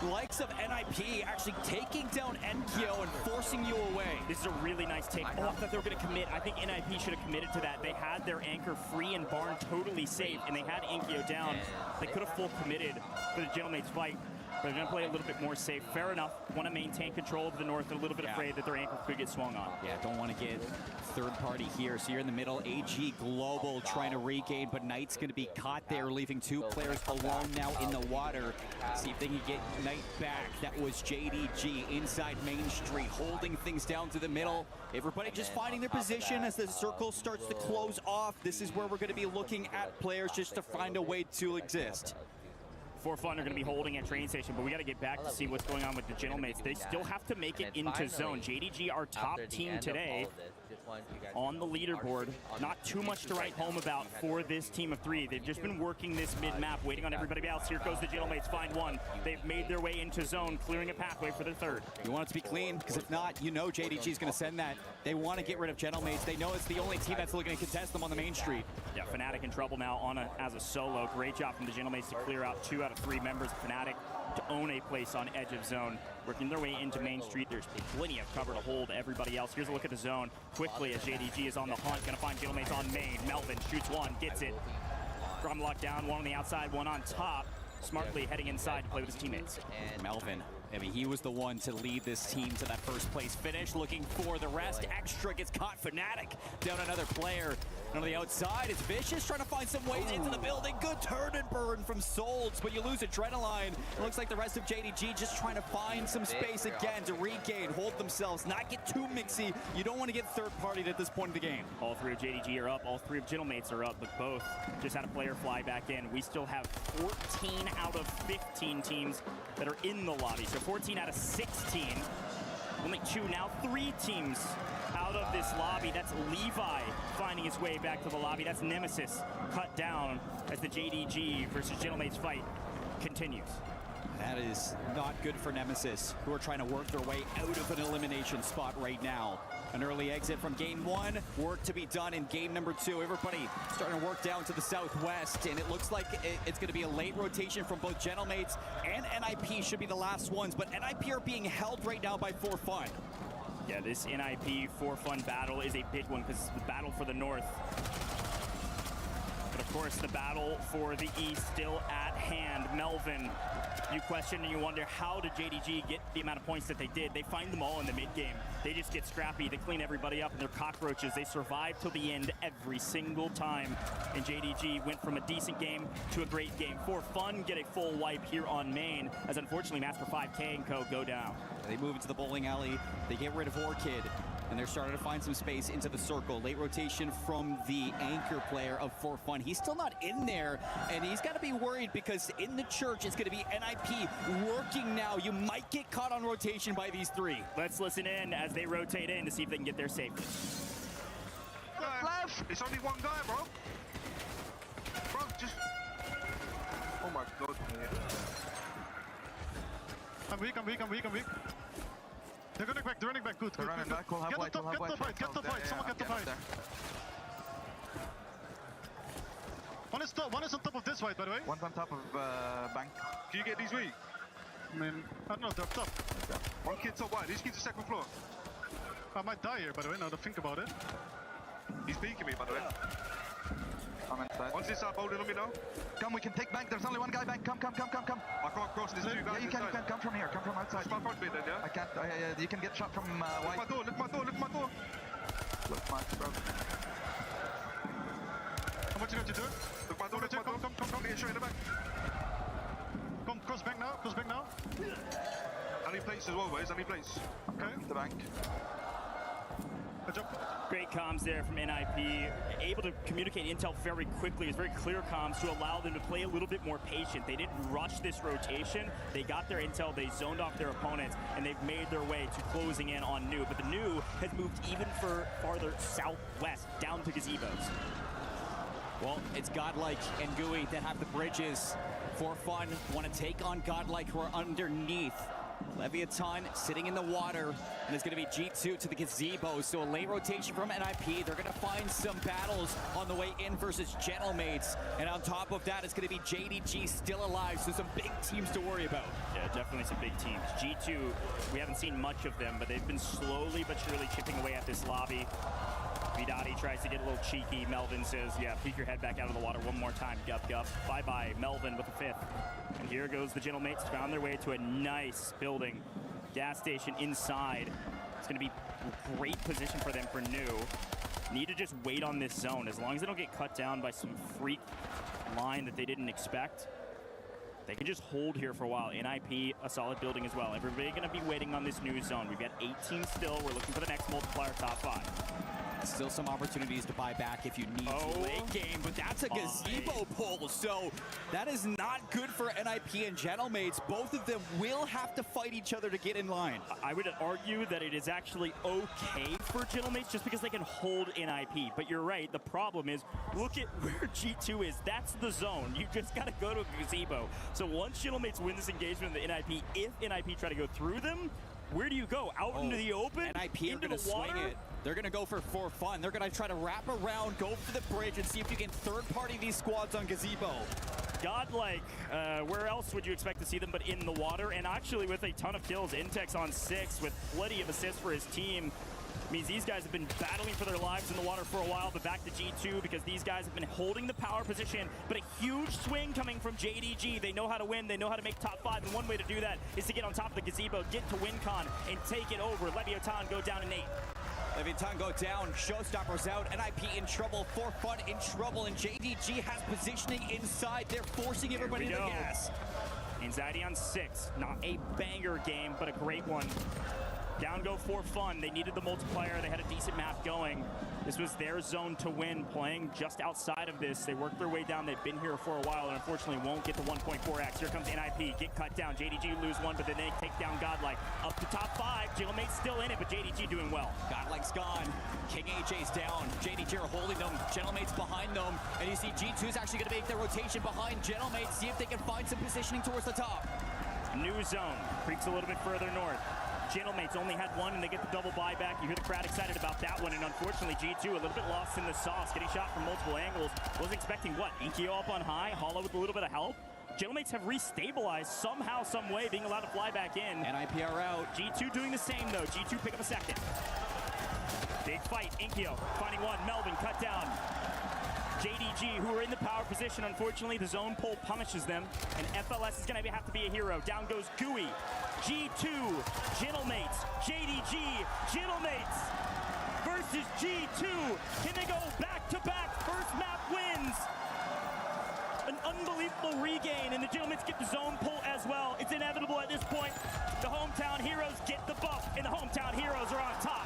likes of NIP actually taking down Enkyo and forcing you away. This is a really nice take. Oh, I thought they were going to commit. I think NIP should have committed to that. They had their anchor free and Barn totally safe, and they had Enkyo down. They could have full committed for the Gentlemates fight, but they're going to play a little bit more safe. Fair enough. Want to maintain control of the north. They're a little bit afraid that their anchor could get swung on. Yeah, don't want to get third party here. So you're in the middle. AG Global trying to regain, but Knight's going to be caught there, leaving 2 players alone now in the water. See if they can get Knight back. That was JDG inside Main Street, holding things down to the middle. Everybody just finding their position as the circle starts to close off. This is where we're going to be looking at players just to find a way to exist. For Fun are going to be holding at train station, but we got to get back to see what's going on with the Gentlemates. They still have to make it into zone. JDG, our top team today, on the leaderboard. Not too much to write home about for this team of 3. They've just been working this mid-map, waiting on everybody else. Here goes the Gentlemates, find one. They've made their way into zone, clearing a pathway for the 3rd. You want it to be clean, because if not, you know JDG is going to send that. They want to get rid of Gentlemates. They know it's the only team that's looking to contest them on the main street. Yeah, Fnatic in trouble now as a solo. Great job from the Gentlemates to clear out 2 out of 3 members of Fnatic to own a place on edge of zone. Working their way into main street. There's plenty of cover to hold everybody else. Here's a look at the zone quickly as JDG is on the hunt. Gonna find Gentlemates on main. Melvin shoots one, gets it. Drumlock down, one on the outside, one on top. Smartly heading inside to play with his teammates. Melvin, I mean, he was the one to lead this team to that first place finish. Looking for the rest. Extra gets caught. Fnatic down another player. And on the outside, it's Vicious trying to find some ways into the building. Good turn and burn from Solds, but you lose Adrenaline. It looks like the rest of JDG just trying to find some space again to regain, hold themselves, not get too mixy. You don't want to get third-partied at this point of the game. All 3 of JDG are up. All 3 of Gentlemates are up, but both just had a player fly back in. We still have 14 out of 15 teams that are in the lobby. So 14 out of 16. Only 2 now, 3 teams out of this lobby. That's Levi finding his way back to the lobby. That's Nemesis cut down as the JDG versus Gentlemates fight continues. That is not good for Nemesis, who are trying to work their way out of an elimination spot right now. An early exit from game 1, work to be done in game number 2. Everybody starting to work down to the southwest, and it looks like it's going to be a late rotation from both Gentlemates and NIP should be the last ones, but NIP are being held right now by For Fun. Yeah, this NIP For Fun battle is a big one because it's the battle for the north. But of course, the battle for the east still at hand. Melvin, you question and you wonder, how did JDG get the amount of points that they did? They find them all in the mid game. They just get scrappy. They clean everybody up, and they're cockroaches. They survive till the end every single time. And JDG went from a decent game to a great game. For Fun get a full wipe here on main, as unfortunately Master 5K and Co go down. They move into the bowling alley. They get rid of Orchid. And they're starting to find some space into the circle. Late rotation from the anchor player of For Fun. He's still not in there, and he's got to be worried because in the church, it's going to be NIP working now. You might get caught on rotation by these 3. Let's listen in as they rotate in to see if they can get there safely. Left! It's only one guy, bro. Bro, just... Oh my god. I'm weak. They're running back, good. They're running back, we'll have white, Get the fight, someone get the fight. One is on top of this white, by the way. One's on top of bank. Can you get these weak? I mean, I don't know, they're up top. One kid's top white, this kid's the second floor. I might die here, by the way, now to think about it. He's peeking me, by the way. I'm inside. Once this up, holding on me now. Come, we can take bank. There's only one guy bank. Come. I can't cross, there's 2 guys Yeah, you can come from here. Come from outside. It's my front bit then, yeah? I can't. You can get shot from white. Look my door. Look, Mark, bro. How much you got to do? Look my door. Come, get shot in the back. Come, cross back now. I need plates as well, boys, I need plates. Okay. The bank. Good job. Great comms there from NIP, able to communicate intel very quickly. It's very clear comms to allow them to play a little bit more patient. They didn't rush this rotation. They got their intel, they zoned off their opponents, and they've made their way to closing in on New. But the New has moved even farther southwest, down to gazebos. Well, it's Godlike and Gooey that have the bridges. For Fun want to take on Godlike, who are underneath. Leviathan sitting in the water, and it's going to be G2 to the gazebo. So a late rotation from NIP. They're going to find some battles on the way in versus Gentlemates. And on top of that, it's going to be JDG still alive. So some big teams to worry about. Yeah, definitely some big teams. G2, we haven't seen much of them, but they've been slowly but surely chipping away at this lobby. Vidati tries to get a little cheeky. Melvin says, yeah, peek your head back out of the water one more time, guff. Bye-bye, Melvin with the 5th. And here goes the Gentlemates, found their way to a nice building. Gas station inside. It's gonna be a great position for them for New. Need to just wait on this zone. As long as they don't get cut down by some freak line that they didn't expect, they can just hold here for a while. NIP, a solid building as well. Everybody gonna be waiting on this new zone. We've got 8 teams still. We're looking for the next multiplier top 5. Still some opportunities to buy back if you need to late game, but that's a gazebo pull, so that is not good for NIP and Gentlemates. Both of them will have to fight each other to get in line. I would argue that it is actually okay for Gentlemates just because they can hold NIP. But you're right, the problem is, look at where G2 is. That's the zone. You just got to go to a gazebo. So once Gentlemates win this engagement in the NIP, if NIP try to go through them, where do you go? Out into the open? NIP are going to swing it. They're going to go for fun. They're going to try to wrap around, go for the bridge, and see if you can third-party these squads on gazebo. Godlike, where else would you expect to see them but in the water? And actually with a ton of kills, Intex on 6 with plenty of assists for his team. Means these guys have been battling for their lives in the water for a while, but back to G2 because these guys have been holding the power position, but a huge swing coming from JDG. They know how to win, they know how to make top 5, and one way to do that is to get on top of the gazebo, get to WinCon, and take it over. Leviathan go down in 8. Leviathan go down, Showstoppers out, NIP in trouble, For Fun in trouble, and JDG has positioning inside. They're forcing everybody to the gas. Anxiety on 6, not a banger game, but a great one. Down go For Fun. They needed the multiplier. They had a decent map going. This was their zone to win, playing just outside of this. They worked their way down. They've been here for a while and unfortunately won't get the 1.4x. Here comes NIP. Get cut down. JDG lose one, but then they take down Godlike. Up to top 5. Gentlemate's still in it, but JDG doing well. Godlike's gone. King AJ's down. JDG are holding them. Gentlemate's behind them. And you see G2 is actually going to make their rotation behind Gentlemates. See if they can find some positioning towards the top. New zone. Creeps a little bit further north. Gentlemates only had one and they get the double buyback. You hear the crowd excited about that one, and unfortunately G2 a little bit lost in the sauce, getting shot from multiple angles. Wasn't expecting what? Inkyo up on high, Hollow with a little bit of help. Gentlemates have restabilized somehow, some way, being allowed to fly back in. NIP are out. G2 doing the same though. G2 pick up a second. Big fight, Inkyo finding one, Melvin cut down. JDG, who are in the power position, unfortunately the zone pull punishes them, and FLS is going to have to be a hero. Down goes Gooey. G2, Gentlemates, JDG, Gentlemates versus G2. Can they go back-to-back? First map wins. An unbelievable regain, and the Gentlemates get the zone pull as well. It's inevitable at this point. The hometown heroes get the buff, and the hometown heroes are on top.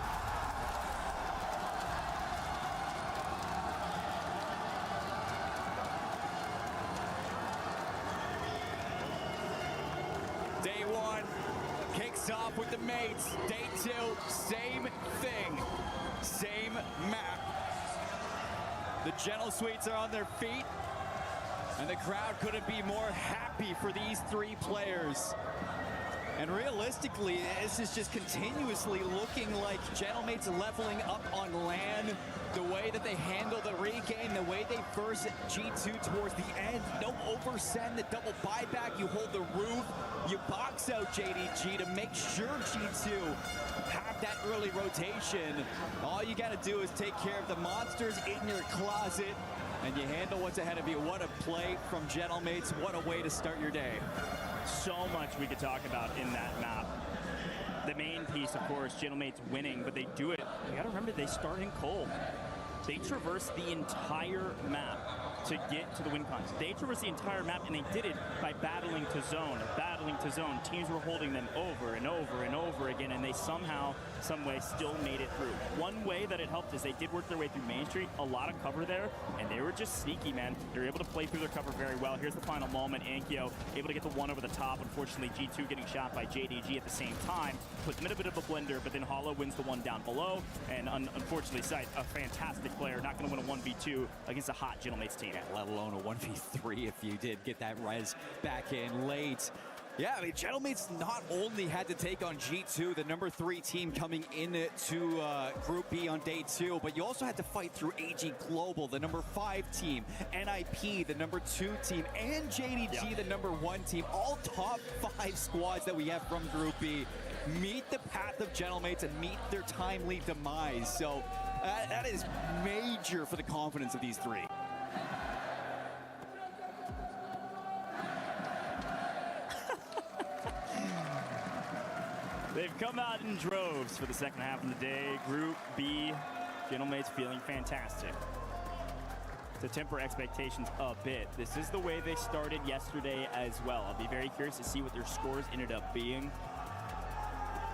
Day 1 kicks off with the mates. Day 2, same thing. Same map. The Gentle Suites are on their feet, and the crowd couldn't be more happy for these 3 players. And realistically, this is just continuously looking like Gentlemates leveling up on land. The way that they handle the regain, the way they first G2 towards the end. Don't oversend the double buyback. You hold the roof. You box out JDG to make sure G2 have that early rotation. All you got to do is take care of the monsters in your closet, and you handle what's ahead of you. What a play from Gentlemates. What a way to start your day. So much we could talk about in that map. The main piece, of course, Gentlemates winning, but they do it. You gotta remember, they start in cold. They traverse the entire map to get to the win cons. They traversed the entire map, and they did it by battling to zone, battling to zone. Teams were holding them over and over and over again, and they somehow, some way, still made it through. One way that it helped is they did work their way through Main Street, a lot of cover there, and they were just sneaky, man. They were able to play through their cover very well. Here's the final moment. Ankyo able to get the one over the top. Unfortunately, G2 getting shot by JDG at the same time. Put them in a bit of a blender, but then Hollow wins the one down below, and unfortunately, Sight, a fantastic player, not going to win a 1v2 against a hot Gentlemates team. Let alone a 1v3 if you did get that res back in late. Yeah, I mean, Gentlemates not only had to take on G2, the number 3 team coming into Group B on day 2, but you also had to fight through AG Global, the number 5 team, NIP, the number 2 team, and JDG, the number 1 team. All top 5 squads that we have from Group B meet the path of Gentlemates and meet their timely demise. So that is major for the confidence of these 3. They've come out in droves for the second half of the day. Group B, Gentlemates feeling fantastic. To temper expectations a bit, this is the way they started yesterday as well. I'll be very curious to see what their scores ended up being.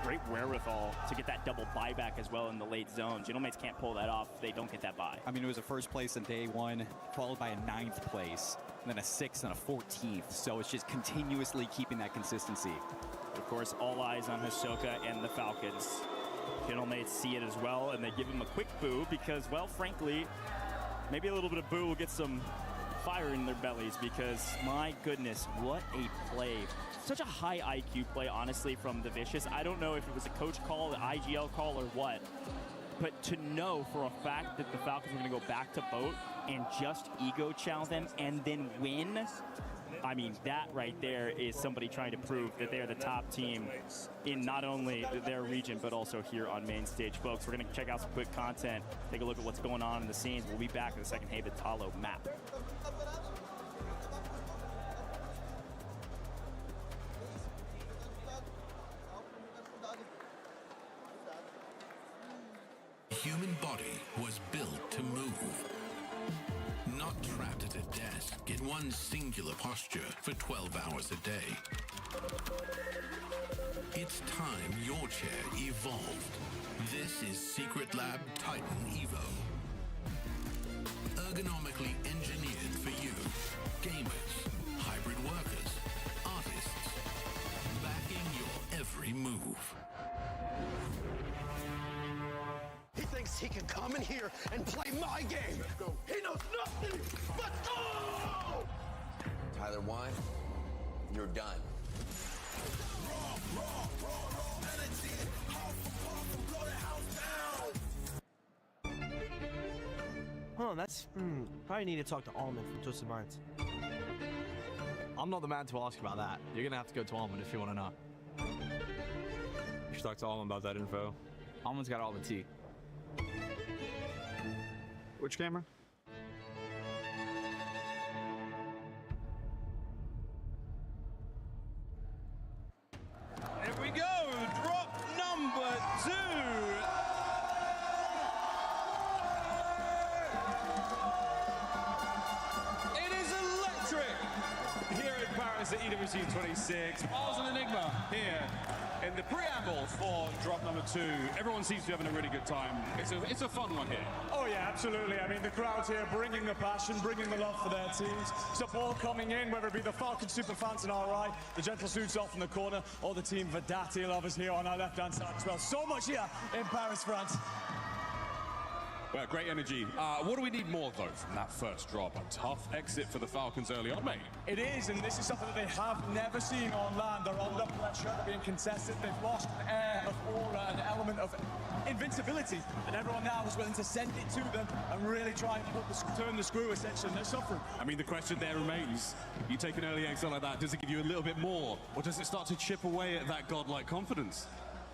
Great wherewithal to get that double buyback as well in the late zone. Gentlemates can't pull that off if they don't get that buy. I mean, it was a first place in day 1, followed by a 9th place. and then a 6th and a 14th. So it's just continuously keeping that consistency. Of course, all eyes on Hisoka and the Falcons. Kennelmates see it as well, and they give him a quick boo because, well, frankly, maybe a little bit of boo will get some fire in their bellies because, my goodness, what a play. Such a high IQ play, honestly, from the Vicious. I don't know if it was a coach call, an IGL call, or what, but to know for a fact that the Falcons were going to go back to boat and just ego challenge them and then win, I mean, that right there is somebody trying to prove that they're the top team in not only their region, but also here on main stage. Folks, we're going to check out some quick content, take a look at what's going on in the scenes. We'll be back with the second Haven Talo map. The human body was built to move. Not trapped at a desk in one singular posture for 12 hours a day. It's time your chair evolved. This is Secret Lab Titan EVO. Ergonomically engineered for you, gamers, hybrid workers, artists, backing your every move. He thinks he can come in here and play my game. He knows nothing but go! Tyler 1, you're done. Huh, that's... probably need to talk to Almond from Twisted Minds. I'm not the man to ask about that. You're gonna have to go to Almond if you want to know. You should talk to Almond about that info. Almond's got all the tea. Which camera? Here we go, drop number 2. It is electric here in Paris at EWC 26. WARZONE Enigma here in the preamble for drop number 2. Everyone seems to be having a really good time. It's a fun one here. Oh yeah, absolutely. I mean, the crowd's here bringing the passion, bringing the love for their teams. Support coming in, whether it be the Falcon super fans on our right, the Gentle Suits off in the corner, or the team Verdati lovers here on our left-hand side as well. So much here in Paris, France. Well, great energy. What do we need more, though, from that first drop? A tough exit for the Falcons early on, mate. It is, and this is something that they have never seen on land. They're under pressure, they're being contested, they've lost an air of aura, an element of invincibility, and everyone now is willing to send it to them and really try and turn the screw, essentially, and they're suffering. I mean, the question there remains, you take an early exit like that, does it give you a little bit more, or does it start to chip away at that godlike confidence?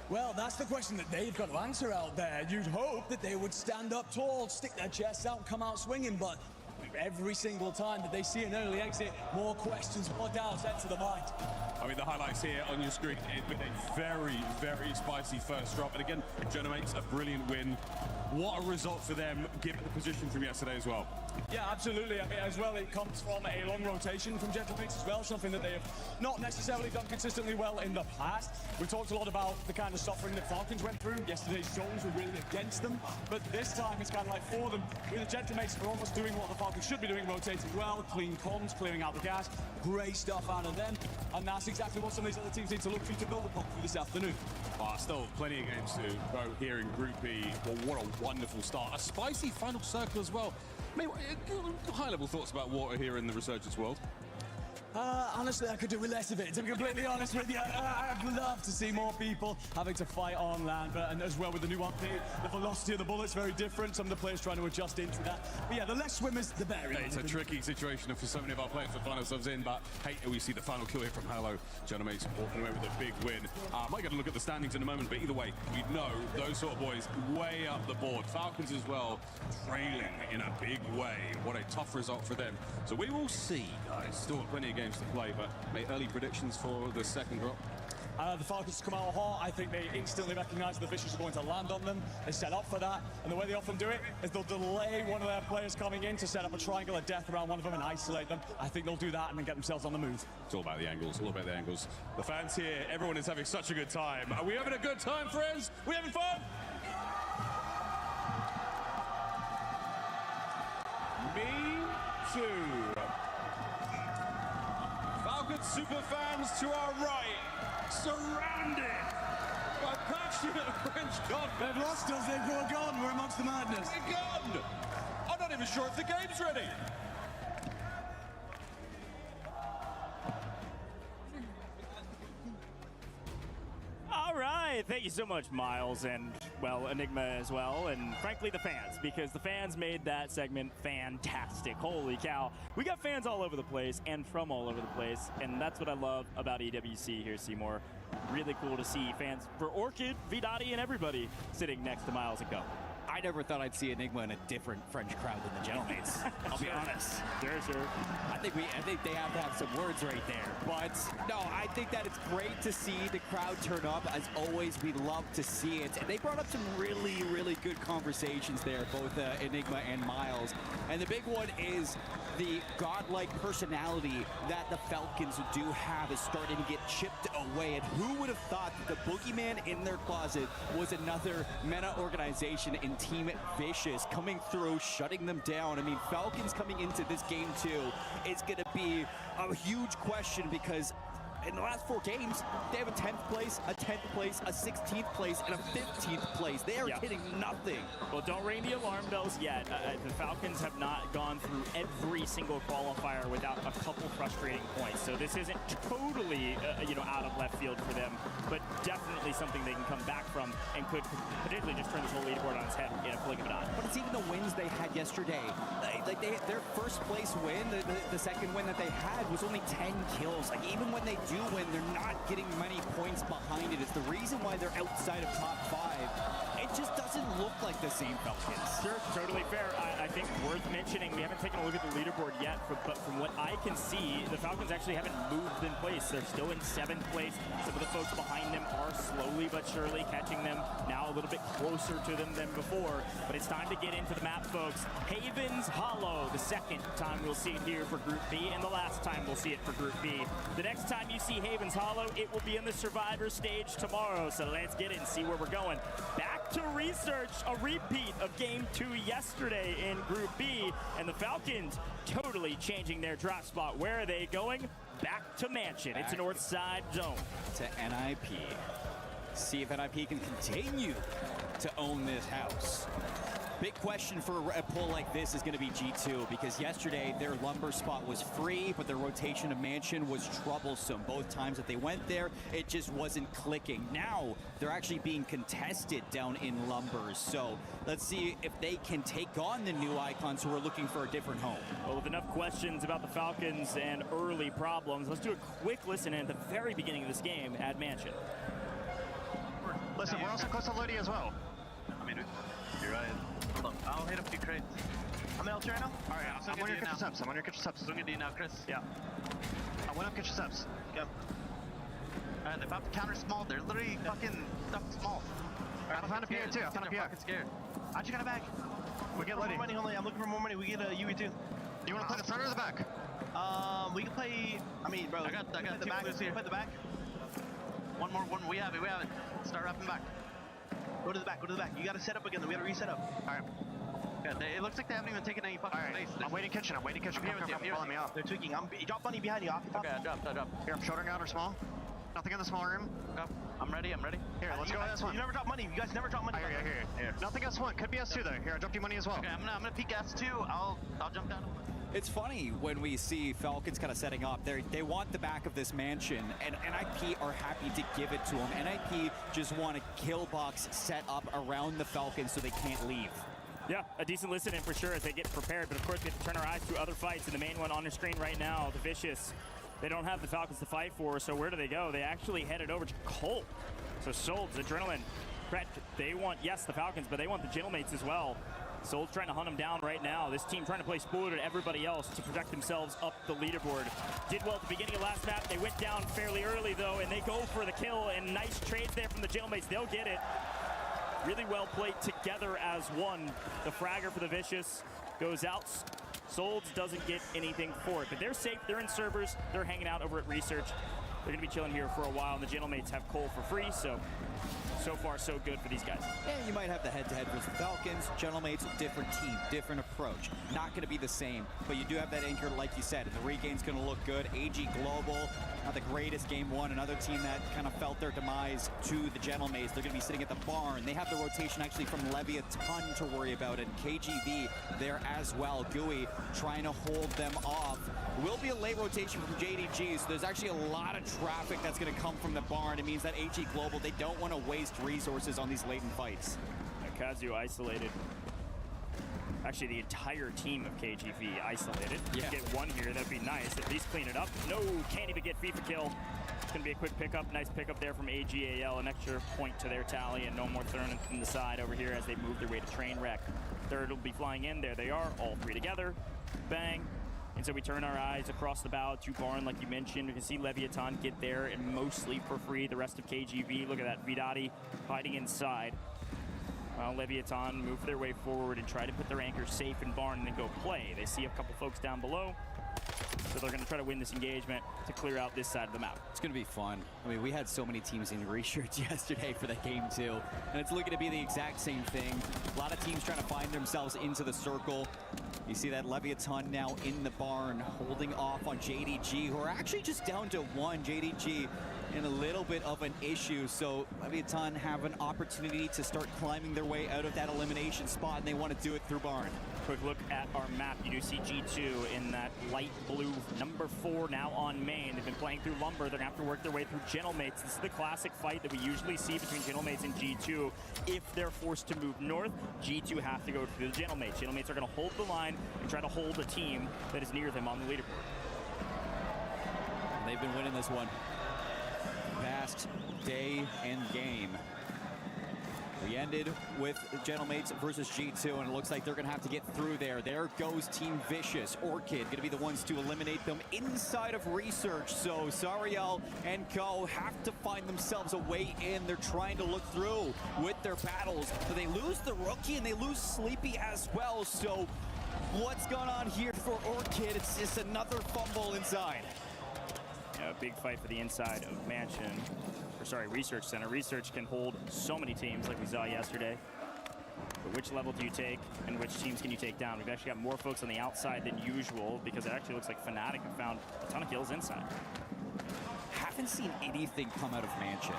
Well, that's the question that they've got to answer out there. You'd hope that they would stand up tall, stick their chests out, and come out swinging, but every single time that they see an early exit, more questions, more doubts enter the mind. I mean, the highlights here on your screen, it's been a very, very spicy first drop. And again, Genomates, a brilliant win. What a result for them, given the position from yesterday as well. Yeah, absolutely. I mean, as well, it comes from a long rotation from Gentlemates as well, something that they have not necessarily done consistently well in the past. We talked a lot about the kind of suffering that Falcons went through. Yesterday's zones were really against them, but this time it's kind of like for them. With the Gentlemates, they're almost doing what the Falcons should be doing, rotating well, clean comms, clearing out the gas, great stuff out of them, and that's exactly what some of these other teams need to look to build upon for this afternoon. Still plenty of games to go here in Group B. Well, what a wonderful start. A spicy final circle as well. I mean, high-level thoughts about water here in the Resurgence world? Honestly, I could do with less of it, to be completely honest with you. I'd love to see more people having to fight on land, and as well with the new update, the velocity of the bullet's very different. Some of the players trying to adjust into that. But yeah, the less swimmers, the better. It's a tricky situation for so many of our players to find ourselves in, but hey, we see the final kill here from Halo. Genomates walking away with a big win. Might get a look at the standings in a moment, but either way, we know those sort of boys way up the board. Falcons as well, trailing in a big way. What a tough result for them. So we will see, guys. Still plenty of games to play, but make early predictions for the second drop. The Falcons come out hot. I think they instantly recognise the Vicious are going to land on them. They set up for that, and the way they often do it is they'll delay one of their players coming in to set up a triangle of death around one of them and isolate them. I think they'll do that and then get themselves on the move. It's all about the angles, all about the angles. The fans here, everyone is having such a good time. Are we having a good time, friends? We having fun? Me too. super fans to our right, surrounded by passionate French God. They've lost us, they're gone, we're amongst the madness. They're gone! I'm not even sure if the game's ready. All right, thank you so much, Miles, and, well, Enigma as well, and frankly, the fans, because the fans made that segment fantastic. Holy cow. We got fans all over the place and from all over the place, and that's what I love about EWC here, Seymour. Really cool to see fans for Orchid, Vidati, and everybody sitting next to Miles and Co. I never thought I'd see Enigma in a different French crowd than the Gentleman's. I'll be honest. Sure. I think they have to have some words right there. But no, I think that it's great to see the crowd turn up. As always, we love to see it. And they brought up some really, really good conversations there, both Enigma and Miles. And the big one is the godlike personality that the Falcons do have is starting to get chipped away. And who would have thought that the boogeyman in their closet was another meta organization in Team Vicious coming through, shutting them down. I mean, Falcons coming into this game too is going to be a huge question because in the last 4 games, they have a 10th place, a 10th place, a 16th place, and a 15th place. They are hitting nothing. Well, don't ring the alarm bells yet. The Falcons have not gone through every single qualifier without a couple frustrating points. So this isn't totally, out of left field for them, but definitely something they can come back from and could potentially just turn this whole leaderboard on its head in a blink of an eye. But it's even the wins they had yesterday. Their first place win, the second win that they had was only 10 kills. Like, even when they do win, they're not getting many points behind it. It's the reason why they're outside of top 5. It just doesn't look like the same Falcons. Sure, totally fair. I think worth mentioning, we haven't taken a look at the leaderboard yet, but from what I can see, the Falcons actually haven't moved in place. They're still in 7th place. Some of the folks behind them are slowly but surely catching them, now a little bit closer to them than before. But it's time to get into the map, folks. Havens Hollow, the second time we'll see it here for Group B, and the last time we'll see it for Group B. The next time you see Havens Hollow, it will be in the Survivor stage tomorrow. So let's get it and see where we're going. Back to Research, a repeat of Game 2 yesterday in Group B, and the Falcons totally changing their drop spot. Where are they going? Back to Mansion. It's a north side zone. To NIP. See if NIP can continue to own this house. Big question for a pull like this is going to be G2 because yesterday their lumber spot was free, but their rotation of Mansion was troublesome. Both times that they went there, it just wasn't clicking. Now they're actually being contested down in lumbers. So let's see if they can take on the new Icons who are looking for a different home. Well, with enough questions about the Falcons and early problems, let's do a quick listen in at the very beginning of this game at Mansion. Listen, we're also close to Lodi as well. I mean, you're right. Hold on. I'll hit up the crate. I'm in LT right now? Alright, I'm on your kitchen steps. I'm on your kitchen steps. Swing it to you now, Chris. Yeah. I went up kitchen steps. Yep. Alright, they're about to counter small. They're literally fucking stuck small. Alright, I found a PA too. I found a PA. Fucking scared. I just got a bag. We get Lodi. Money only. I'm looking for more money. We get a UE too. You want to play the front or the back? We can play. I mean, bro. I got the back. Here. Play the back. One more. We have it. We have it. Start wrapping back. Go to the back. Go to the back. You got to set up again. We got to reset up. All right. Yeah, it looks like they haven't even taken any fucking space. I'm waiting kitchen. I'm waiting kitchen. Come follow me up. They're tweaking. Drop money behind you. Okay, I dropped. Here, I'm shouldering out or small. Nothing in the small room. Okay. I'm ready. Here, let's go S1. You never drop money. You guys never drop money. Here. Nothing S1. Could be S2 though. Here, I dropped you money as well. Okay, I'm gonna peek S2. I'll jump down. It's funny when we see Falcons kind of setting up. They want the back of this Mansion, and NIP are happy to give it to them. NIP just want a kill box set up around the Falcons so they can't leave. Yeah, a decent listen in for sure as they get prepared, but of course we have to turn our eyes to other fights, and the main one on your screen right now, the Vicious. They don't have the Falcons to fight for, so where do they go? They actually headed over to Colt. So Solds, Adrenaline, Brett, they want, yes, the Falcons, but they want the Gentleman's as well. Sol's trying to hunt him down right now. This team trying to play spoiler to everybody else to protect themselves up the leaderboard. Did well at the beginning of last map. They went down fairly early though, and they go for the kill, and nice trades there from the Jailmates. They'll get it. Really well played together as one. The fragger for the Vicious goes out. Solds doesn't get anything for it, but they're safe. They're in servers. They're hanging out over at Research. They're gonna be chilling here for a while, and the Jailmates have coal for free, so so far so good for these guys. And you might have the head-to-head versus the Falcons. Gentlemates, different team, different approach. Not going to be the same, but you do have that anchor, like you said, and the regain's going to look good. AG Global, not the greatest game one. Another team that kind of felt their demise to the Gentlemates. They're going to be sitting at the barn. They have the rotation actually from Levy a ton to worry about, and KGV there as well. Gooey trying to hold them off. Will be a late rotation from JDG, so there's actually a lot of traffic that's going to come from the barn. It means that AG Global, they don't want to waste resources on these latent fights. Kazu isolated. Actually, the entire team of KGV isolated. Yeah. Get one here, that'd be nice. At least clean it up. No, can't even get FIFA kill. It's gonna be a quick pickup. Nice pickup there from AGAL. An extra point to their tally, and no more thrown from the side over here as they move their way to train wreck. Third will be flying in. There they are, all three together. Bang. And so we turn our eyes across the bow to barn, like you mentioned. We can see Leviathan get there, and mostly for free. The rest of KGV, look at that, Vidati hiding inside. Leviathan move their way forward and try to put their anchor safe in barn and then go play. They see a couple folks down below, so they're going to try to win this engagement to clear out this side of the map. It's going to be fun. I mean, we had so many teams in research yesterday for that game too, and it's looking to be the exact same thing. A lot of teams trying to find themselves into the circle. You see that Leviathan now in the barn, holding off on JDG, who are actually just down to one. JDG in a little bit of an issue, so Leviathan have an opportunity to start climbing their way out of that elimination spot, and they want to do it through barn. Quick look at our map. You do see G2 in that light blue, number 4 now on main. They've been playing through Lumber. They're going to have to work their way through Gentlemates. This is the classic fight that we usually see between Gentlemates and G2. If they're forced to move north, G2 have to go through the Gentlemates. Gentlemates are going to hold the line and try to hold a team that is near them on the leaderboard. They've been winning this one. Past day and game. We ended with Gentlemates versus G2, and it looks like they're going to have to get through there. There goes Team Vicious. Orchid going to be the ones to eliminate them inside of Research. So Zariel and Co have to find themselves a way in. They're trying to look through with their battles, but they lose the rookie and they lose Sleepy as well. So what's going on here for Orchid? It's just another fumble inside. Yeah, a big fight for the inside of Mansion. Research Center. Research can hold so many teams like we saw yesterday. But which level do you take and which teams can you take down? We've actually got more folks on the outside than usual because it actually looks like Fnatic have found a ton of kills inside. Haven't seen anything come out of Mansion.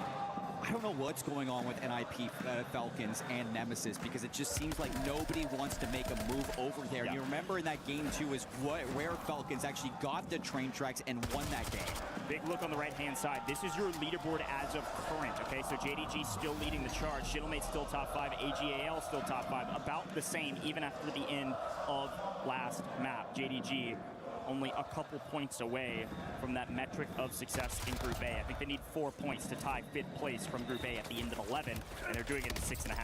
I don't know what's going on with NIP Falcons and Nemesis because it just seems like nobody wants to make a move over there. You remember in that game too is where Falcons actually got the train tracks and won that game. Big look on the right-hand side. This is your leaderboard as of current, okay? So JDG still leading the charge. Gentlemates still top 5. AGAL still top 5. About the same even after the end of last map. JDG only a couple points away from that metric of success in Group A. I think they need 4 points to tie 5th place from Group A at the end of 11, and they're doing it in 6.5.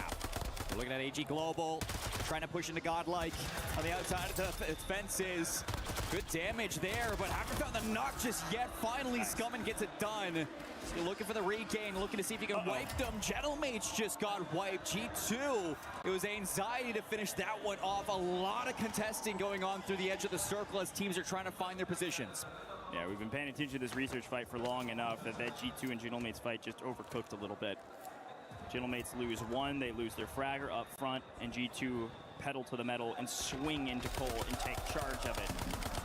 We're looking at AG Global, trying to push into Godlike on the outside of the fences. Good damage there, but haven't found the knock just yet. Finally, Scummin gets it done. Still looking for the regain, looking to see if he can wipe them. Gentlemates just got wiped. G2, it was anxiety to finish that one off. A lot of contesting going on through the edge of the circle as teams are trying to find their positions. Yeah, we've been paying attention to this research fight for long enough that G2 and Gentlemates fight just overcooked a little bit. Gentlemates lose one, they lose their fragger up front, and G2 pedal to the metal and swing into Cole and take charge of it.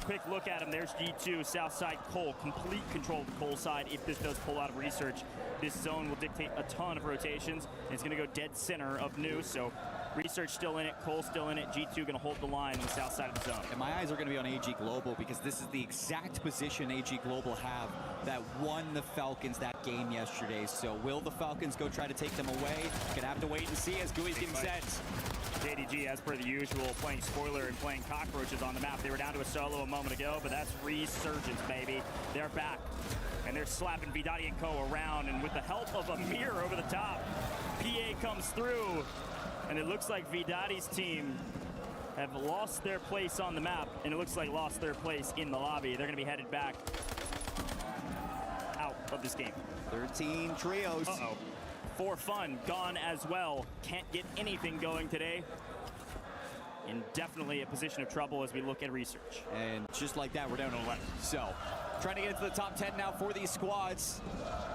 Quick look at him, there's G2, south side Cole, complete control of the Cole side. If this does pull out of Research, this zone will dictate a ton of rotations. It's gonna go dead center of New, so Research still in it, Cole still in it, G2 gonna hold the line on the south side of the zone. And my eyes are gonna be on AG Global because this is the exact position AG Global have that won the Falcons that game yesterday. So will the Falcons go try to take them away? Gonna have to wait and see as Gooey's getting sent. JDG, as per the usual, playing spoiler and playing cockroaches on the map. They were down to a solo a moment ago, but that's Resurgence, baby. They're back, and they're slapping Vidati and Co. around, and with the help of a mirror over the top, PA comes through, and it looks like Vidati's team have lost their place on the map, and it looks like lost their place in the lobby. They're going to be headed back out of this game. 13 trios. Uh-oh. For fun, gone as well. Can't get anything going today. And definitely a position of trouble as we look at Research. And just like that, we're down to 11. So trying to get into the top 10 now for these squads.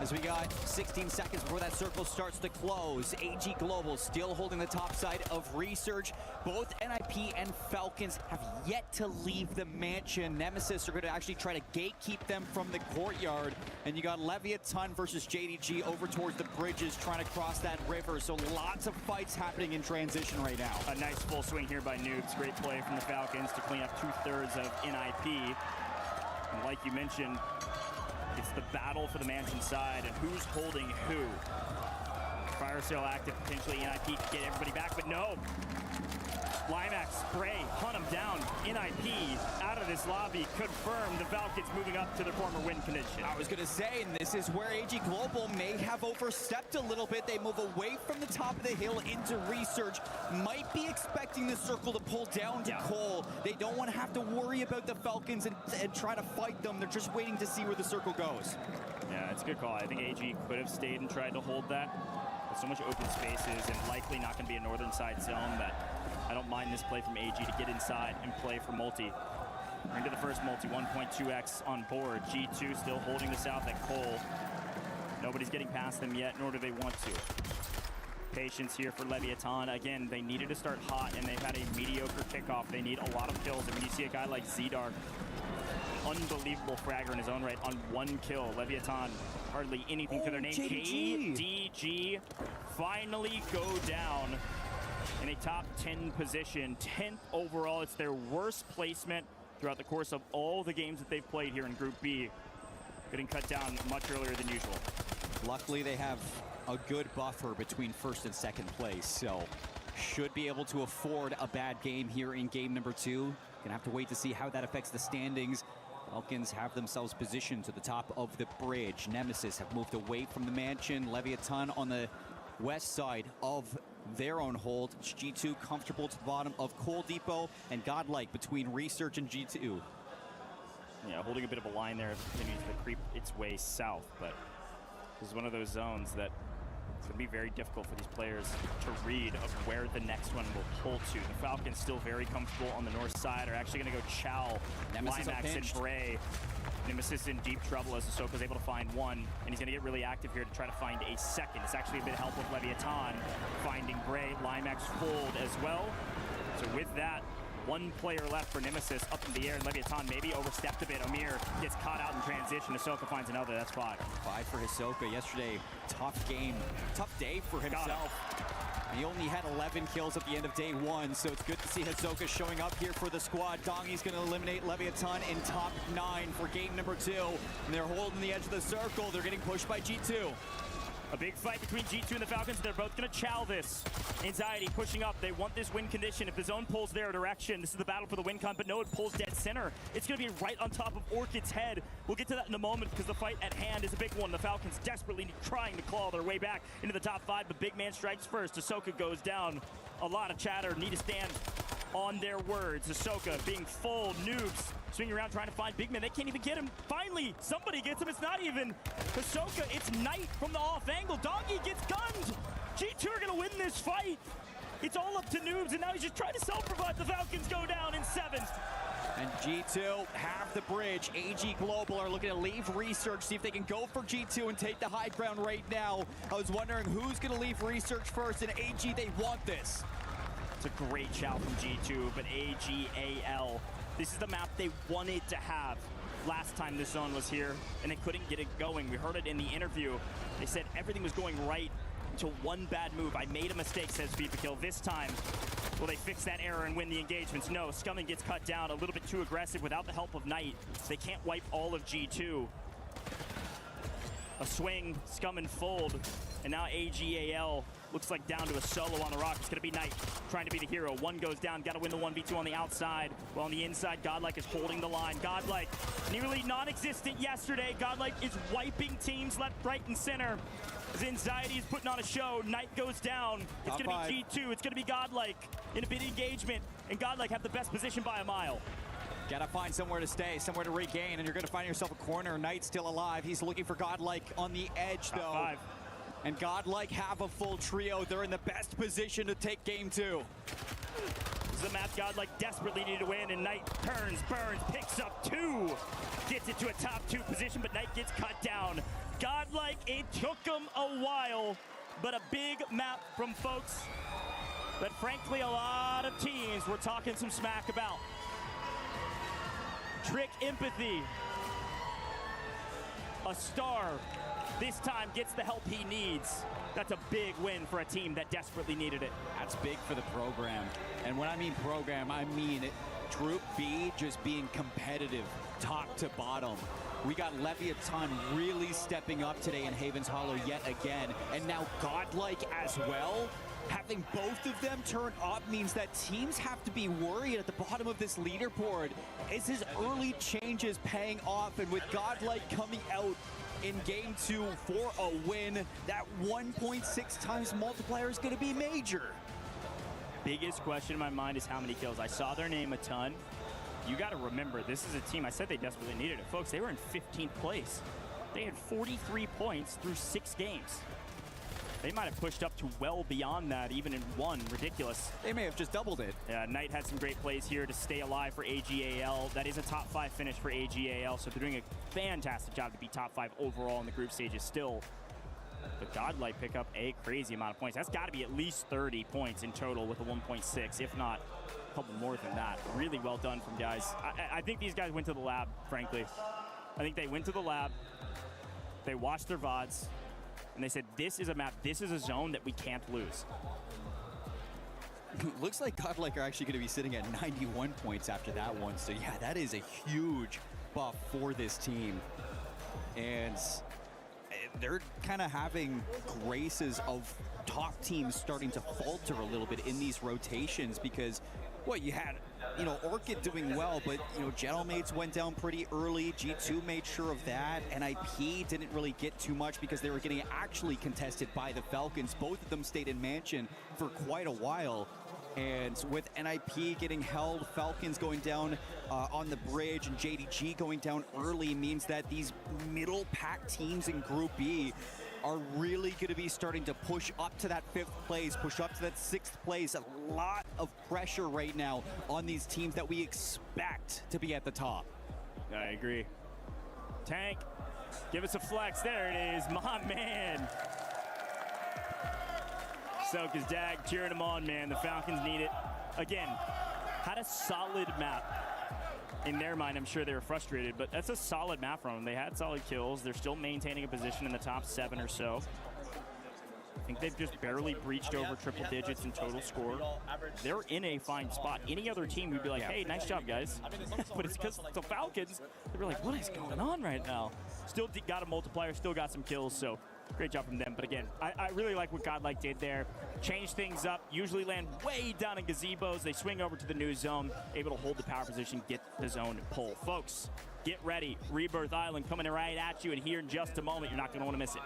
As we got 16 seconds before that circle starts to close. AG Global still holding the top side of Research. Both NIP and Falcons have yet to leave the mansion. Nemesis are going to actually try to gatekeep them from the courtyard. And you got Leviathan versus JDG over towards the bridges trying to cross that river. So lots of fights happening in transition right now. A nice full swing here by Noobs. Great play from the Falcons to clean up 2/3 of NIP. And like you mentioned, it's the battle for the mansion side and who's holding who. Fire sale active, potentially NIP to get everybody back, but no. Limax, spray, hunt him down. NIP out of this lobby, confirmed the Falcons moving up to their former win condition. I was going to say, and this is where AG Global may have overstepped a little bit. They move away from the top of the hill into Research. Might be expecting the circle to pull down to Cole. They don't want to have to worry about the Falcons and try to fight them. They're just waiting to see where the circle goes. Yeah, it's a good call. I think AG could have stayed and tried to hold that. With so much open spaces and likely not going to be a northern side zone that I don't mind this play from AG to get inside and play for multi. Into the first multi, 1.2x on board. G2 still holding the south at Cole. Nobody's getting past them yet, nor do they want to. Patience here for Leviathan. Again, they needed to start hot, and they've had a mediocre kickoff. They need a lot of kills, and when you see a guy like Z-Dark, unbelievable fragger in his own right on 1 kill. Leviathan, hardly anything to their name. JDG finally go down in a top 10 position, 10th overall. It's their worst placement throughout the course of all the games that they've played here in Group B. Getting cut down much earlier than usual. Luckily, they have a good buffer between first and second place, so should be able to afford a bad game here in game number 2. Gonna have to wait to see how that affects the standings. Falcons have themselves positioned to the top of the bridge. Nemesis have moved away from the mansion. Leviathan on the west side of their own hold. G2 comfortable to the bottom of Coal Depot, and Godlike between Research and G2. Yeah, holding a bit of a line there as it continues to creep its way south, but this is one of those zones that it's going to be very difficult for these players to read of where the next one will pull to. The Falcons still very comfortable on the north side, are actually going to go chow Limax and Bray. Nemesis in deep trouble as Ahsoka's able to find one, and he's going to get really active here to try to find a second. It's actually a bit of help with Leviathan finding Bray. Limax fold as well. So with that, 1 player left for Nemesis up in the air, and Leviathan maybe overstepped a bit. Amir gets caught out in transition. Ahsoka finds another. That's 5. 5 for Ahsoka. Yesterday, tough game, tough day for himself. He only had 11 kills at the end of day 1, so it's good to see Hisoka showing up here for the squad. Dongi's going to eliminate Leviathan in top 9 for game number 2. And they're holding the edge of the circle. They're getting pushed by G2. A big fight between G2 and the Falcons. They're both going to chow this. Anxiety pushing up. They want this win condition. If the zone pulls their direction, this is the battle for the win con, but no, it pulls dead center. It's going to be right on top of Orchid's head. We'll get to that in a moment because the fight at hand is a big one. The Falcons desperately trying to claw their way back into the top 5, but big man strikes first. Ahsoka goes down. A lot of chatter. Need to stand on their words. Ahsoka being full. Noobs swinging around trying to find big man. They can't even get him. Finally, somebody gets him. It's not even Ahsoka. It's Knight from the off angle. Doggy gets gunned. G2 are going to win this fight. It's all up to Noobs, and now he's just trying to self-provide. The Falcons go down in 7th. And G2 have the bridge. AG Global are looking to leave Research, see if they can go for G2 and take the high ground right now. I was wondering who's going to leave Research first, and AG, they want this. It's a great shout from G2, but AGAL, this is the map they wanted to have last time this zone was here, and they couldn't get it going. We heard it in the interview. They said everything was going right until one bad move. I made a mistake, says FIFA This time, will they fix that error and win the engagements? No, Scumming gets cut down a little bit too aggressive without the help of Knight. They can't wipe all of G2. A swing, Scumming fold, and now AGAL looks like down to a solo on the rock. It's going to be Knight trying to be the hero. One goes down, got to win the 1v2 on the outside. While on the inside, Godlike is holding the line. Godlike, nearly non-existent yesterday. Godlike is wiping teams left, right, and center. His anxiety is putting on a show. Knight goes down. It's going to be G2. It's going to be Godlike in a big engagement. And Godlike have the best position by a mile. Gotta find somewhere to stay, somewhere to regain, and you're gonna find yourself a corner. Knight's still alive. He's looking for Godlike on the edge, though. 5. And Godlike have a full trio. They're in the best position to take game 2. This is a match Godlike desperately needed to win, and Knight turns, burns, picks up 2. Gets it to a top 2 position, but Knight gets cut down. Godlike, it took them a while, but a big map from folks that frankly a lot of teams were talking some smack about. Trick Empathy, a star, this time gets the help he needs. That's a big win for a team that desperately needed it. That's big for the program. And when I mean program, I mean Group B just being competitive, top to bottom. We got Leviathan really stepping up today in Havens Hollow yet again. And now Godlike as well. Having both of them turn up means that teams have to be worried at the bottom of this leaderboard. Is his early changes paying off? And with Godlike coming out in game 2 for a win, that 1.6 times multiplier is going to be major. Biggest question in my mind is how many kills. I saw their name a ton. You got to remember, this is a team, I said they desperately needed it. Folks, they were in 15th place. They had 43 points through 6 games. They might have pushed up to well beyond that, even in 1. Ridiculous. They may have just doubled it. Yeah, Knight had some great plays here to stay alive for AGAL. That is a top 5 finish for AGAL, so they're doing a fantastic job to be top 5 overall in the group stages still. But Godlike pick up a crazy amount of points. That's got to be at least 30 points in total with a 1.6, if not a couple more than that. Really well done from guys. I think these guys went to the lab, frankly. I think they went to the lab, they watched their VODs, and they said, this is a map, this is a zone that we can't lose. Looks like Godlike are actually going to be sitting at 91 points after that one. So yeah, that is a huge buff for this team. And they're kind of having graces of top teams starting to falter a little bit in these rotations because, well, you had, Orchid doing well, but, Gentlemates went down pretty early. G2 made sure of that. NIP didn't really get too much because they were getting actually contested by the Falcons. Both of them stayed in Mansion for quite a while. And with NIP getting held, Falcons going down on the bridge, and JDG going down early means that these middle pack teams in Group B are really going to be starting to push up to that 5th place, push up to that 6th place. A lot of pressure right now on these teams that we expect to be at the top. I agree. Tank, give us a flex. There it is, my man. Soka's Dag cheering him on, man. The Falcons need it. Again, had a solid map. In their mind, I'm sure they were frustrated, but that's a solid map from them. They had solid kills. They're still maintaining a position in the top 7 or so. I think they've just barely breached over triple digits in total score. They're in a fine spot. Any other team would be like, hey, nice job, guys. But it's because the Falcons, they were like, what is going on right now? Still got a multiplier, still got some kills, so great job from them. But again, I really like what Godlike did there. Change things up, usually land way down in gazebos. They swing over to the new zone, able to hold the power position, get the zone and pull. Folks, get ready. Rebirth Island coming right at you, and here in just a moment, you're not going to want to miss it.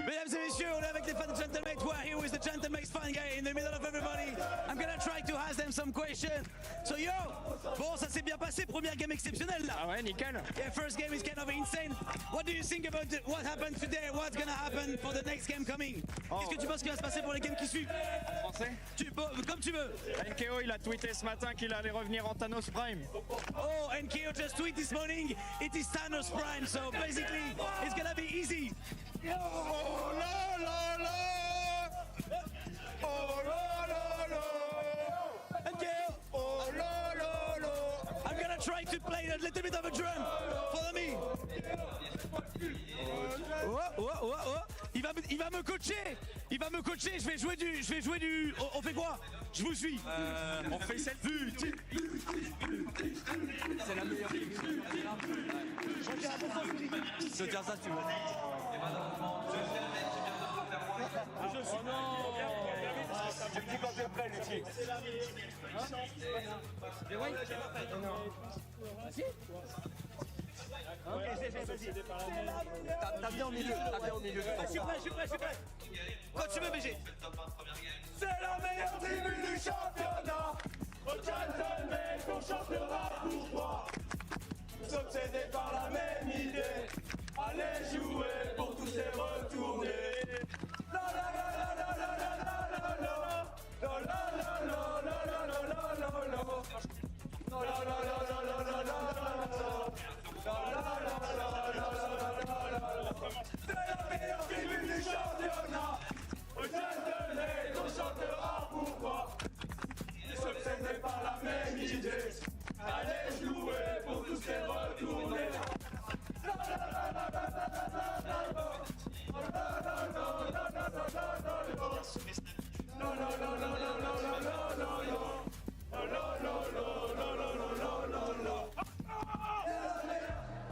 Mesdames et messieurs, on est avec les fans de Gentlemates. We're here with the Gentlemates fan guy in the middle of everybody. I'm gonna try to ask them some questions. So yo, bon, ça s'est bien passé, première game exceptionnelle là. Ah ouais, nickel. Yeah, first game is kind of insane. What do you think about what happened today? What's gonna happen for the next game coming? Qu'est-ce que tu penses qui va se passer pour les games qui suivent? En français? Comme tu veux. NKO, il a tweeté ce matin qu'il allait revenir en Thanos Prime. Oh, NKO just tweeted this morning. It is Thanos Prime, so basically it's gonna be easy. Oh la la la! Oh la la la! NKO! Oh la la la! I'm gonna try to play a little bit of a drum. Follow me. Whoa, whoa, whoa! il va me coacher. Il va me coacher. Je vais jouer du. On fait quoi? Je vous suis. On fait cette vue. C'est la meilleure. Je tiens ça, tu veux. Oh non. Tu me dis quand t'es prêt, Lucie. Ok, vas-y. T'as bien au milieu. Je suis prêt. Quand tu veux, BG. C'est la meilleure tribune du championnat. Au Gentleman qu'on chantera pour toi. Obsédés par la même idée. Allez jouer pour tous et retourner. La la la la la la la la la. La la la la la la la la la. La la la la la la la la. C'est la meilleure tribune du championnat. Au Gentleman qu'on chantera pour toi. Obsédés par la même idée. Allez jouer pour tous et retourner.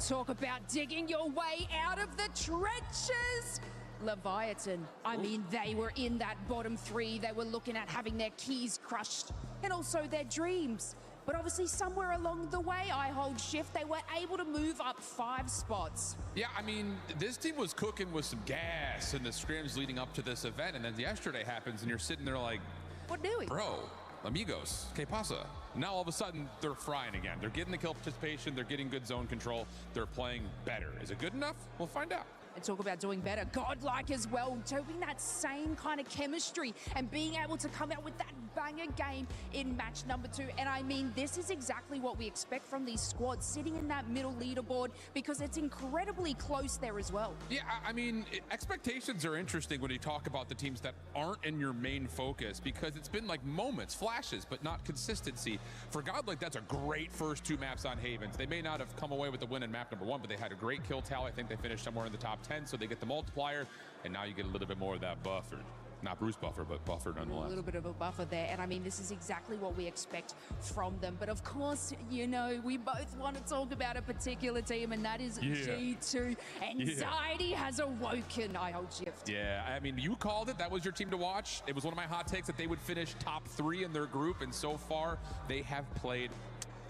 Talk about digging your way out of the trenches. Leviathan, I mean, they were in that bottom three. They were looking at having their keys crushed and also their dreams. But obviously somewhere along the way, I hold shift, they were able to move up 5 spots. Yeah, I mean, this team was cooking with some gas in the scrims leading up to this event, and then yesterday happens, and you're sitting there like, what do we? Bro, amigos, que pasa? Now all of a sudden, they're frying again. They're getting the kill participation, they're getting good zone control, they're playing better. Is it good enough? We'll find out. And talk about doing better, godlike as well, showing that same kind of chemistry and being able to come out with that banger game in match number 2. And I mean, this is exactly what we expect from these squads, sitting in that middle leaderboard, because it's incredibly close there as well. Yeah, I mean, expectations are interesting when you talk about the teams that aren't in your main focus, because it's been like moments, flashes, but not consistency. For Godlike, that's a great first 2 maps on Havens. They may not have come away with the win in map number 1, but they had a great kill tally. I think they finished somewhere in the top 10, so they get the multiplier, and now you get a little bit more of that buffer. Not Bruce buffer, but buffer nonetheless. A little bit of a buffer there, and I mean, this is exactly what we expect from them. But of course, you know, we both want to talk about a particular team, and that is G2. Anxiety has awoken, I hold shift. Yeah, I mean, you called it. That was your team to watch. It was one of my hot takes that they would finish top 3 in their group, and so far, they have played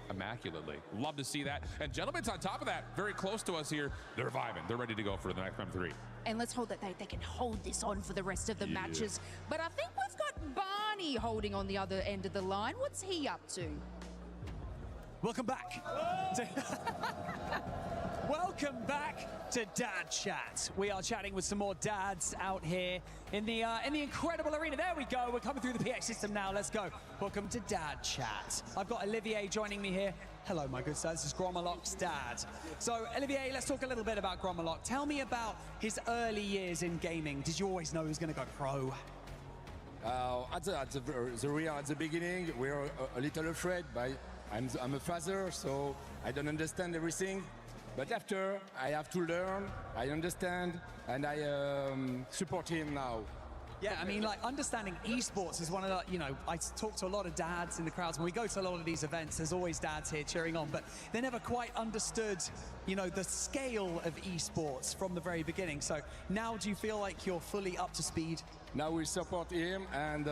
immaculately. Love to see that. And Gentleman's on top of that, very close to us here. They're vibing. They're ready to go for the next time 3. And let's hope that they can hold this on for the rest of the matches. But I think we've got Barney holding on the other end of the line. What's he up to? Welcome back. Welcome back to Dad Chat. We are chatting with some more dads out here in the incredible arena. There we go. We're coming through the PX system now. Let's go. Welcome to Dad Chat. I've got Olivier joining me here. Hello, my good sir. This is Gromalok's dad. So, Olivier, let's talk a little bit about Gromalok. Tell me about his early years in gaming. Did you always know he was going to go pro? At the beginning, we were a little afraid. I'm a father, so I don't understand everything. But after, I have to learn, I understand, and I support him now. Yeah, I mean, like, understanding esports is one of the, you know, I talk to a lot of dads in the crowds. When we go to a lot of these events, there's always dads here cheering on, but they never quite understood, you know, the scale of esports from the very beginning. So now do you feel like you're fully up to speed? Now we support him, and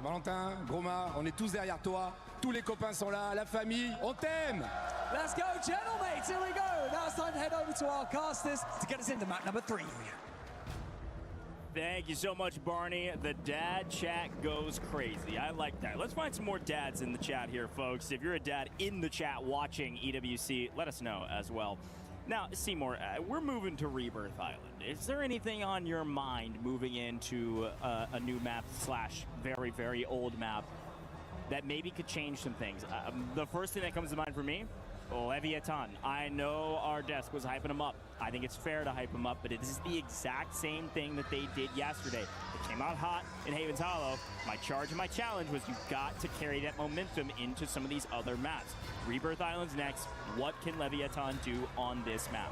Valentin, Groma, on est tous derrière toi. Tous les copains sont là, la famille, on t'aime! Let's go, gentlemen, here we go. Now it's time to head over to our casters to get us into map number 3. Thank you so much, Barney. The dad chat goes crazy. I like that. Let's find some more dads in the chat here, folks. If you're a dad in the chat watching EWC, let us know as well. Now, Seymour, we're moving to Rebirth Island. Is there anything on your mind moving into a new map / very, very old map that maybe could change some things? The first thing that comes to mind for me, Leviathan. I know our desk was hyping him up. I think it's fair to hype him up, but it is the exact same thing that they did yesterday. It came out hot in Havens Hollow. My charge and my challenge was you've got to carry that momentum into some of these other maps. Rebirth Island's next. What can Leviathan do on this map?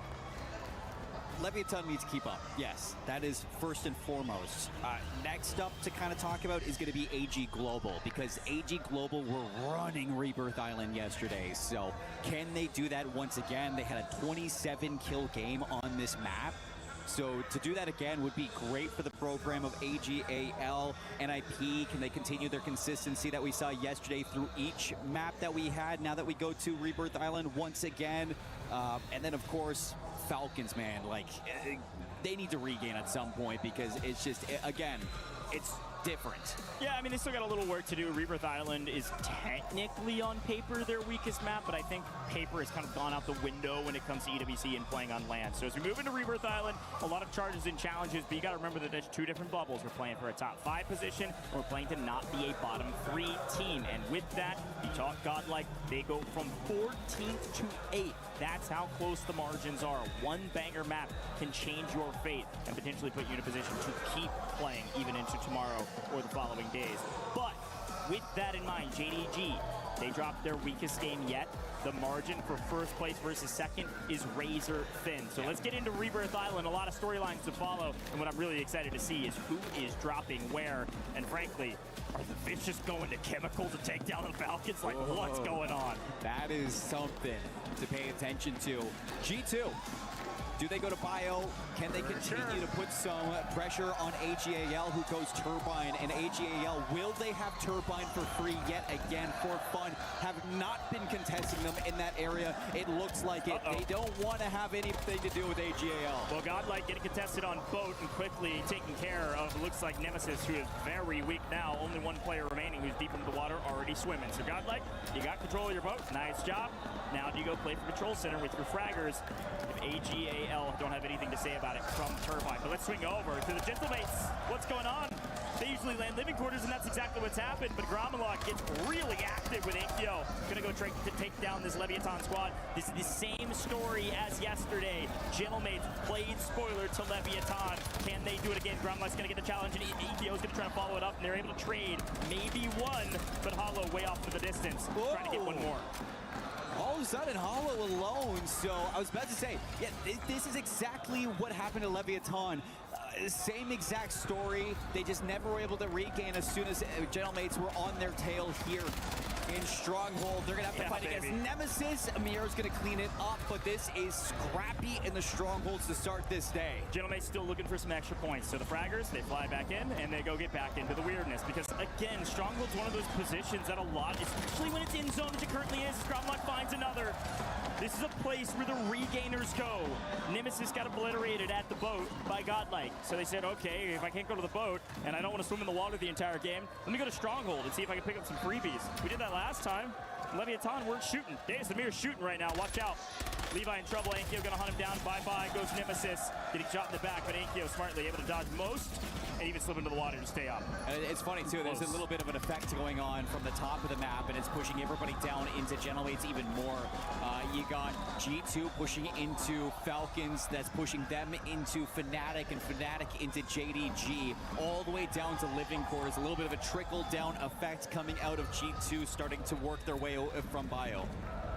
Leviathan needs to keep up. Yes, that is first and foremost. Next up to kind of talk about is going to be AG Global, because AG Global were running Rebirth Island yesterday. So can they do that once again? They had a 27 kill game on this map. So to do that again would be great for the program of AGAL, NIP. Can they continue their consistency that we saw yesterday through each map that we had now that we go to Rebirth Island once again? And then, of course, Falcons, man, like, they need to regain at some point, because it's just, again, it's different. Yeah, I mean, they still got a little work to do. Rebirth Island is technically on paper their weakest map, but I think paper has kind of gone out the window when it comes to EWC and playing on land. So as we move into Rebirth Island, a lot of charges and challenges, but you got to remember that there's two different bubbles. We're playing for a top 5 position, and we're playing to not be a bottom 3 team. And with that, you talk godlike, they go from 14th to 8th. That's how close the margins are. One banger map can change your fate and potentially put you in a position to keep playing even into tomorrow or the following days. But with that in mind, JDG, they dropped their weakest game yet. The margin for first place versus second is razor thin. So let's get into Rebirth Island. A lot of storylines to follow, and what I'm really excited to see is who is dropping where. And frankly, are the fish just going to chemical to take down the Falcons? Like, what's going on? That is something to pay attention to. G2. Do they go to bio? Can they continue to put some pressure on AGAL, who goes Turbine? And AGAL, will they have Turbine for free yet again for fun? Have not been contesting them in that area. It looks like it. They don't want to have anything to do with AGAL. Well, Godlike getting contested on boat and quickly taken care of. Looks like Nemesis, who is very weak now. Only one player remaining who's deep into the water, already swimming. So Godlike, you got control of your boat. Nice job. Now do you go play for Control Center with your fraggers? If AGAL don't have anything to say about it from Turbine. But let's swing over to the Gentlemates. What's going on? They usually land living quarters, and that's exactly what's happened. But Gromelot gets really active with Inkyo. Gonna go try to take down this Leviathan squad. This is the same story as yesterday. Gentlemates played spoiler to Leviathan. Can they do it again? Gromelot's gonna get the challenge, and Inkyo's gonna try to follow it up, and they're able to trade maybe one, but Hollow way off to the distance. Whoa. Trying to get one more. All of a sudden, Hollow alone. So I was about to say, yeah, this is exactly what happened to Leviathan. Same exact story. They just never were able to regain as soon as Gentlemates were on their tail here in Stronghold. They're going to have to fight against Nemesis. Amir's going to clean it up, but this is scrappy in the Strongholds to start this day. Gentlemates still looking for some extra points. So the fraggers, they fly back in, and they go get back into the weirdness. Because, again, Stronghold's one of those positions that a lot, especially when it's in zone, which it currently is, Gromelot finds another. This is a place where the regainers go. Nemesis got obliterated at the boat by Godlike. So they said, okay, if I can't go to the boat and I don't want to swim in the water the entire game, let me go to Stronghold and see if I can pick up some freebies. We did that last time. Leviathan weren't shooting. Amir's shooting right now. Watch out. Levi in trouble. Ankyo gonna hunt him down. Bye-bye goes Nemesis. Getting shot in the back, but Ankyo smartly able to dodge most and even slip into the water to stay up. And it's funny, too. There's a little bit of an effect going on from the top of the map, and it's pushing everybody down into Gentlemates even more. You got G2 pushing into Falcons. That's pushing them into Fnatic, and Fnatic into JDG. All the way down to Living Quarters. A little bit of a trickle-down effect coming out of G2, starting to work their way from bio.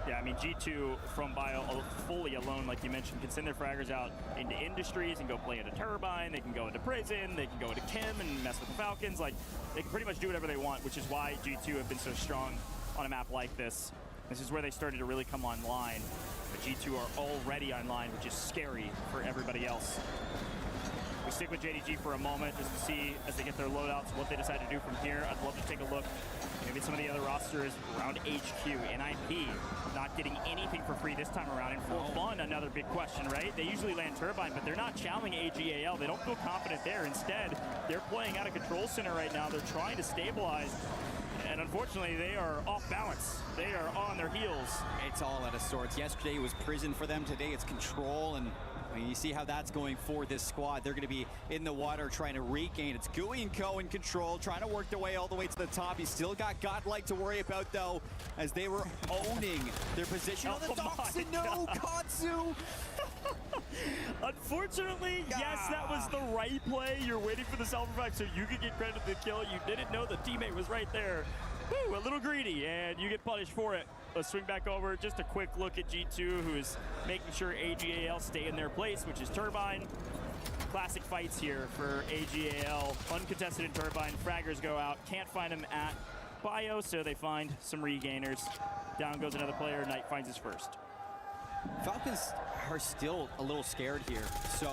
Yeah, I mean, G2 from bio fully alone, like you mentioned, can send their fraggers out into industries and go play into Turbine. They can go into prison. They can go into Kim and mess with the Falcons. Like, they can pretty much do whatever they want, which is why G2 have been so strong on a map like this. This is where they started to really come online. But G2 are already online, which is scary for everybody else. We stick with JDG for a moment just to see, as they get their loadouts, what they decide to do from here. I'd love to take a look. Maybe some of the other rosters around HQ, NIP, not getting anything for free this time around. And for fun, another big question, right? They usually land Turbine, but they're not challenging AGAL. They don't feel confident there. Instead, they're playing out of Control Center right now. They're trying to stabilize. And unfortunately, they are off balance. They are on their heels. It's all out of sorts. Yesterday was prison for them. Today it's Control, and you see how that's going for this squad. They're going to be in the water trying to regain. It's Gooey and Co in Control, trying to work their way all the way to the top. He's still got Godlike to worry about, though, as they were owning their position on the docks. And no, Katsu! Unfortunately, yes, that was the right play. You're waiting for the self-revive so you could get credit for the kill. You didn't know the teammate was right there. Woo, a little greedy, and you get punished for it. Let's swing back over. Just a quick look at G2, who is making sure AGAL stay in their place, which is Turbine. Classic fights here for AGAL. Uncontested in Turbine. Fraggers go out. Can't find him at Bio, so they find some regainers. Down goes another player. Knight finds his first. Falcons are still a little scared here, so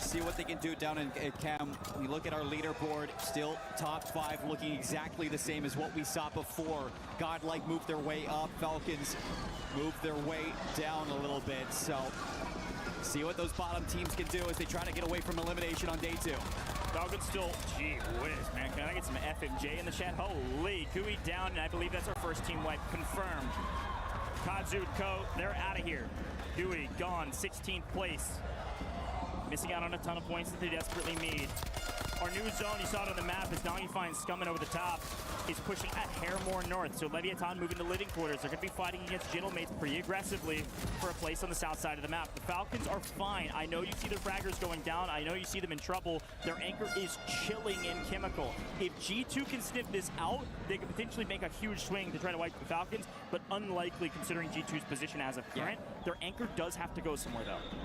see what they can do down in Chem. We look at our leaderboard, still top 5, looking exactly the same as what we saw before. Godlike moved their way up, Falcons moved their way down a little bit, so see what those bottom teams can do as they try to get away from elimination on day 2. Falcons still, gee whiz, man. Can I get some FMJ in the chat? Holy, Kui down, and I believe that's our first team wipe confirmed. Kazu and Co, they're out of here. Dewey gone, 16th place. Missing out on a ton of points that they desperately need. Our new zone, you saw it on the map, is Dongy finds Scumming over the top. He's pushing a hair more north, so Leviathan moving to living quarters. They're going to be fighting against Gentlemates pretty aggressively for a place on the south side of the map. The Falcons are fine. I know you see their fraggers going down. I know you see them in trouble. Their anchor is chilling in Chemical. If G2 can sniff this out, they could potentially make a huge swing to try to wipe the Falcons, but unlikely considering G2's position as of current. Yeah. Their anchor does have to go somewhere, though.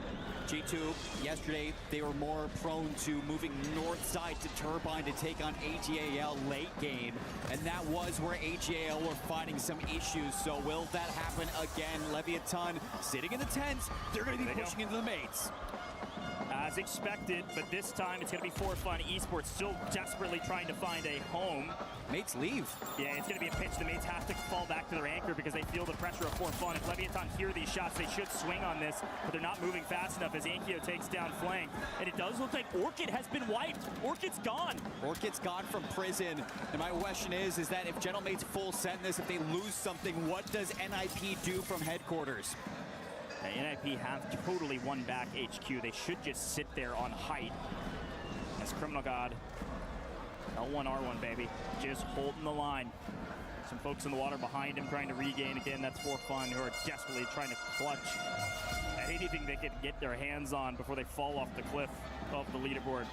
G2, yesterday, they were more prone to moving north side to Turbine to take on AGAL late game. And that was where AGAL were finding some issues. So will that happen again? Leviathan sitting in the tents. They're going to be pushing into the mates. As expected, but this time it's going to be for fun. Esports still desperately trying to find a home. Mates leave. Yeah, it's going to be a pitch. The mates have to fall back to their anchor because they feel the pressure of for fun. If Leviathan hear these shots, they should swing on this, but they're not moving fast enough as Ankyo takes down flank. And it does look like Orchid has been wiped. Orchid's gone. Orchid's gone from prison. And my question is that if Gentlemates full send this, if they lose something, what does NIP do from headquarters? NIP have totally won back HQ. They should just sit there on height. As Criminal God, L1R1, baby, just holding the line. Some folks in the water behind him trying to regain. Again, that's for fun, who are desperately trying to clutch at anything they can get their hands on before they fall off the cliff of the leaderboard.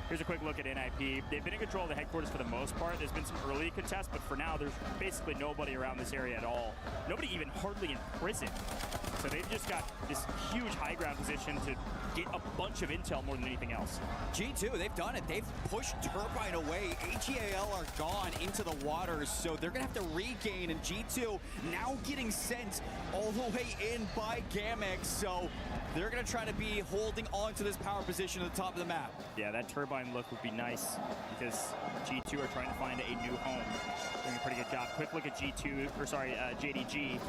Here's a quick look at NIP. They've been in control of the headquarters for the most part. There's been some early contests, but for now, there's basically nobody around this area at all. Nobody even hardly in prison. So they've just got this huge high ground position to get a bunch of intel more than anything else. G2, they've done it. They've pushed Turbine away. AGAL are gone into the waters, so they're going to have to regain. And G2 now getting sent all the way in by Gamex, so they're going to try to be holding on to this power position at the top of the map. Yeah, that Turbine look would be nice because G2 are trying to find a new home. Doing a pretty good job. Quick look at JDG.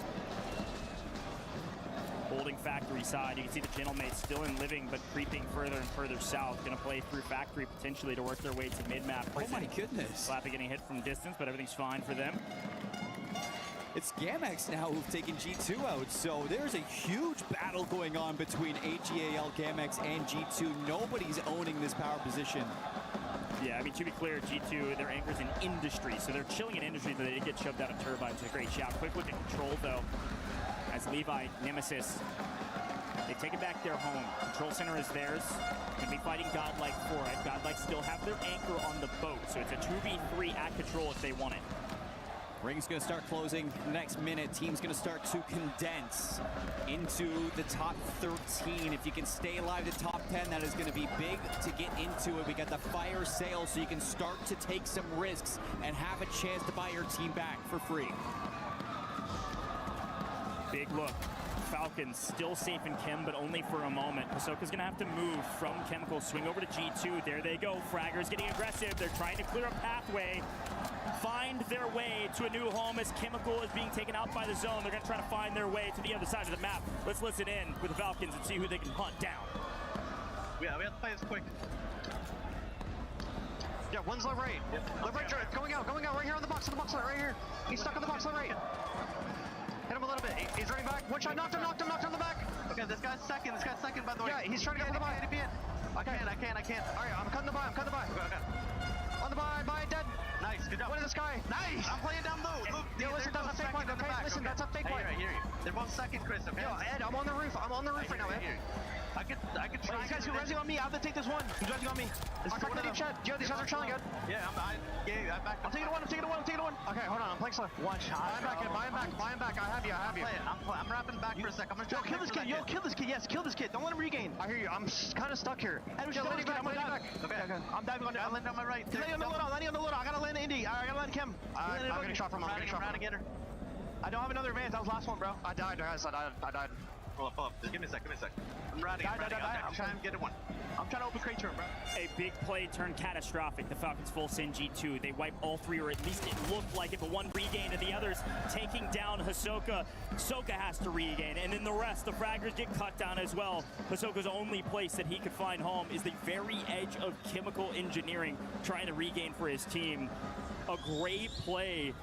Holding factory side. You can see the Gentlemates still in living, but creeping further and further south. Going to play through factory potentially to work their way to mid-map. Oh my goodness. Slappy getting hit from distance, but everything's fine for them. It's Gamex now who've taken G2 out, so there's a huge battle going on between AGAL, Gamex, and G2. Nobody's owning this power position. Yeah, I mean, to be clear, G2, their anchor's in industry, so they're chilling in industry, but they did get shoved out of turbines. A great shot. Quick look at control, though, as Levi, Nemesis, they take it back their home. Control center is theirs. Gonna be fighting Godlike for it. Godlike still have their anchor on the boat, so it's a 2v3 at control if they want it. Ring's going to start closing next minute. Team's going to start to condense into the top 13. If you can stay alive to top 10, that is going to be big to get into it. We got the fire sale, so you can start to take some risks and have a chance to buy your team back for free. Big look. Falcons still safe in Chem, but only for a moment. Hisoka's going to have to move from Chemical, swing over to G2. There they go. Fraggers getting aggressive. They're trying to clear a pathway, find their way to a new home as Chemical is being taken out by the zone. They're going to try to find their way to the other side of the map. Let's listen in with the Falcons and see who they can hunt down. Yeah, we have to play this quick. Yeah, one's left right. Left right, going out right here on the box right here. He's stuck on the box left right. Hit him a little bit. He's running back. One shot, knocked him on the back. Okay, this guy's second, by the way. Yeah, he's trying to get for the buy. I can't. All right, I'm cutting the buy. Okay. On the buy, dead. Nice, good job. What is this guy? Nice! I'm playing down low. Look, yo, listen, that's a fake point, okay? Listen, that's a fake point. I hear you. They're both second, Chris, okay? Yo, Ed, I'm on the roof. I'm on the roof right now, Ed. I could try. These guys who are resing on me, I have to take this one. Who's resing on me? I'm cracking the deep shot. Yo, these guys are chilling good. Yeah, I'm back. I'm taking a one. Okay, hold on. I'm playing slow. Watch. Buy him back. I have you. I'm wrapping back for a sec. I'm gonna try kill this kid. Kill this kid. Yes, kill this kid. Don't let him regain. I hear you. I'm kind of stuck here. I'm landing back. Okay. I'm diving on. I landed on my right. Landing on the loadout. I gotta land Indy. I gotta land Kim. I'm getting shot from him. I don't have another advance. That was the last one, bro. I died, guys. I died. Pull up. Just give me a sec. I'm riding. I'm trying to get one. I'm trying to open crate to him, bro. A big play turned catastrophic. The Falcons full send G2. They wipe all three, or at least it looked like it, but one regain and the others taking down Hisoka. Hisoka has to regain, and then the rest, the fraggers get cut down as well. Hisoka's only place that he could find home is the very edge of chemical engineering, trying to regain for his team. A great play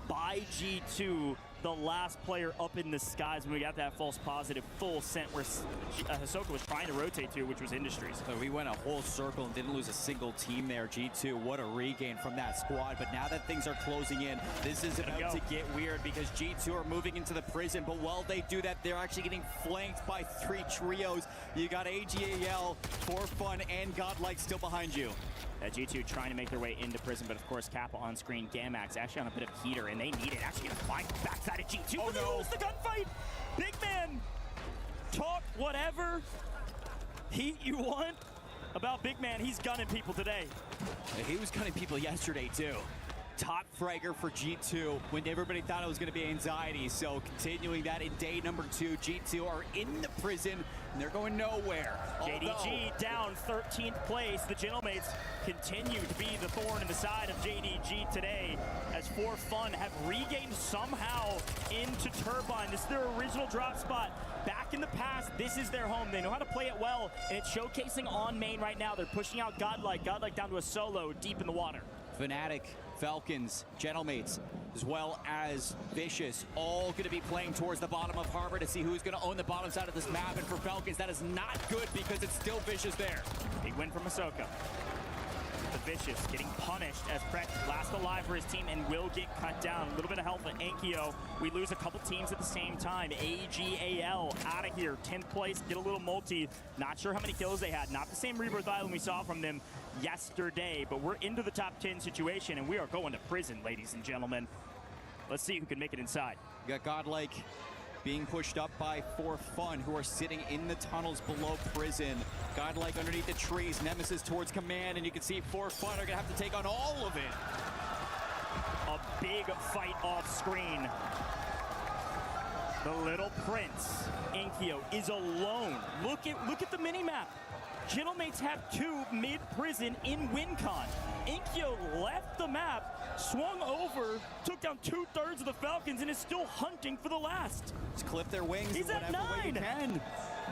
by G2, the last player up in the skies when we got that false positive full scent where Hisoka was trying to rotate to, which was Industries. So we went a whole circle and didn't lose a single team there. G2, what a regain from that squad. But now that things are closing in, this is about to get weird because G2 are moving into the prison. But while they do that, they're actually getting flanked by three trios. You got AGAL, For Fun, and Godlike still behind you. G2 trying to make their way into prison, but of course Kappa on screen. Gamax actually on a bit of heater, and they need it. Actually gonna find backside of G2, but they lose the gunfight. Big man, talk whatever heat you want about Big man. He's gunning people today. He was gunning people yesterday too. Top fragger for G2 when everybody thought it was going to be anxiety. So continuing that in day number 2, G2 are in the prison and they're going nowhere. JDG down 13th place. The Gentlemates continue to be the thorn in the side of JDG today as For Fun have regained somehow into Turbine. This is their original drop spot. Back in the past, this is their home. They know how to play it well, and it's showcasing on main right now. They're pushing out Godlike down to a solo deep in the water. Fnatic, Falcons, Gentlemates, as well as Vicious, all going to be playing towards the bottom of Harbor to see who's going to own the bottom side of this map. And for Falcons, that is not good because it's still Vicious there. Big win from Hisoka. The Vicious getting punished as Pret last alive for his team and will get cut down. A little bit of help at Enkyo. We lose a couple teams at the same time. AGAL out of here, 10th place, get a little multi. Not sure how many kills they had. Not the same Rebirth Island we saw from them yesterday, but we're into the top 10 situation and we are going to prison, ladies and gentlemen. Let's see who can make it inside. You got Godlike being pushed up by For Fun, who are sitting in the tunnels below prison. Godlike underneath the trees, Nemesis towards command, and you can see For Fun are gonna have to take on all of it. A big fight off screen. The Little Prince, Enkyo, is alone. Look at the mini-map. Gentlemates have 2 mid-prison in WinCon. Enkyo left the map, swung over, took down 2/3 of the Falcons, and is still hunting for the last. Just clip their wings. He's at 9.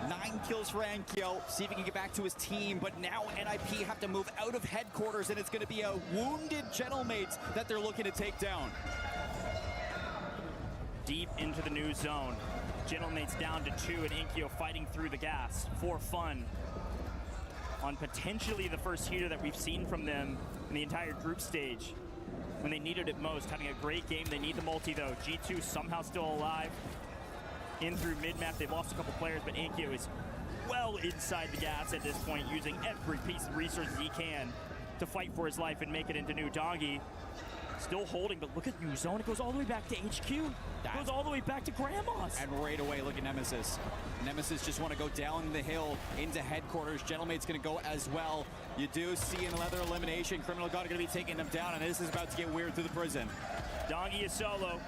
9 kills for Enkyo. See if he can get back to his team. But now NIP have to move out of headquarters, and it's going to be a wounded Gentlemates that they're looking to take down. Deep into the new zone. Gentlemates down to 2, and Enkyo fighting through the gas. For Fun on potentially the first heater that we've seen from them in the entire group stage when they needed it most. Having a great game. They need the multi though. G2 somehow still alive. In through mid-map, they've lost a couple players, but Enkyo is well inside the gas at this point, using every piece of resources he can to fight for his life and make it into new doggy. Still holding, but look at new zone. It goes all the way back to HQ. It goes all the way back to Grandma's. And right away, look at Nemesis. Nemesis just want to go down the hill into headquarters. Gentlemate's going to go as well. You do see another elimination. Criminal God are going to be taking them down, and this is about to get weird through the prison. Dongi is solo.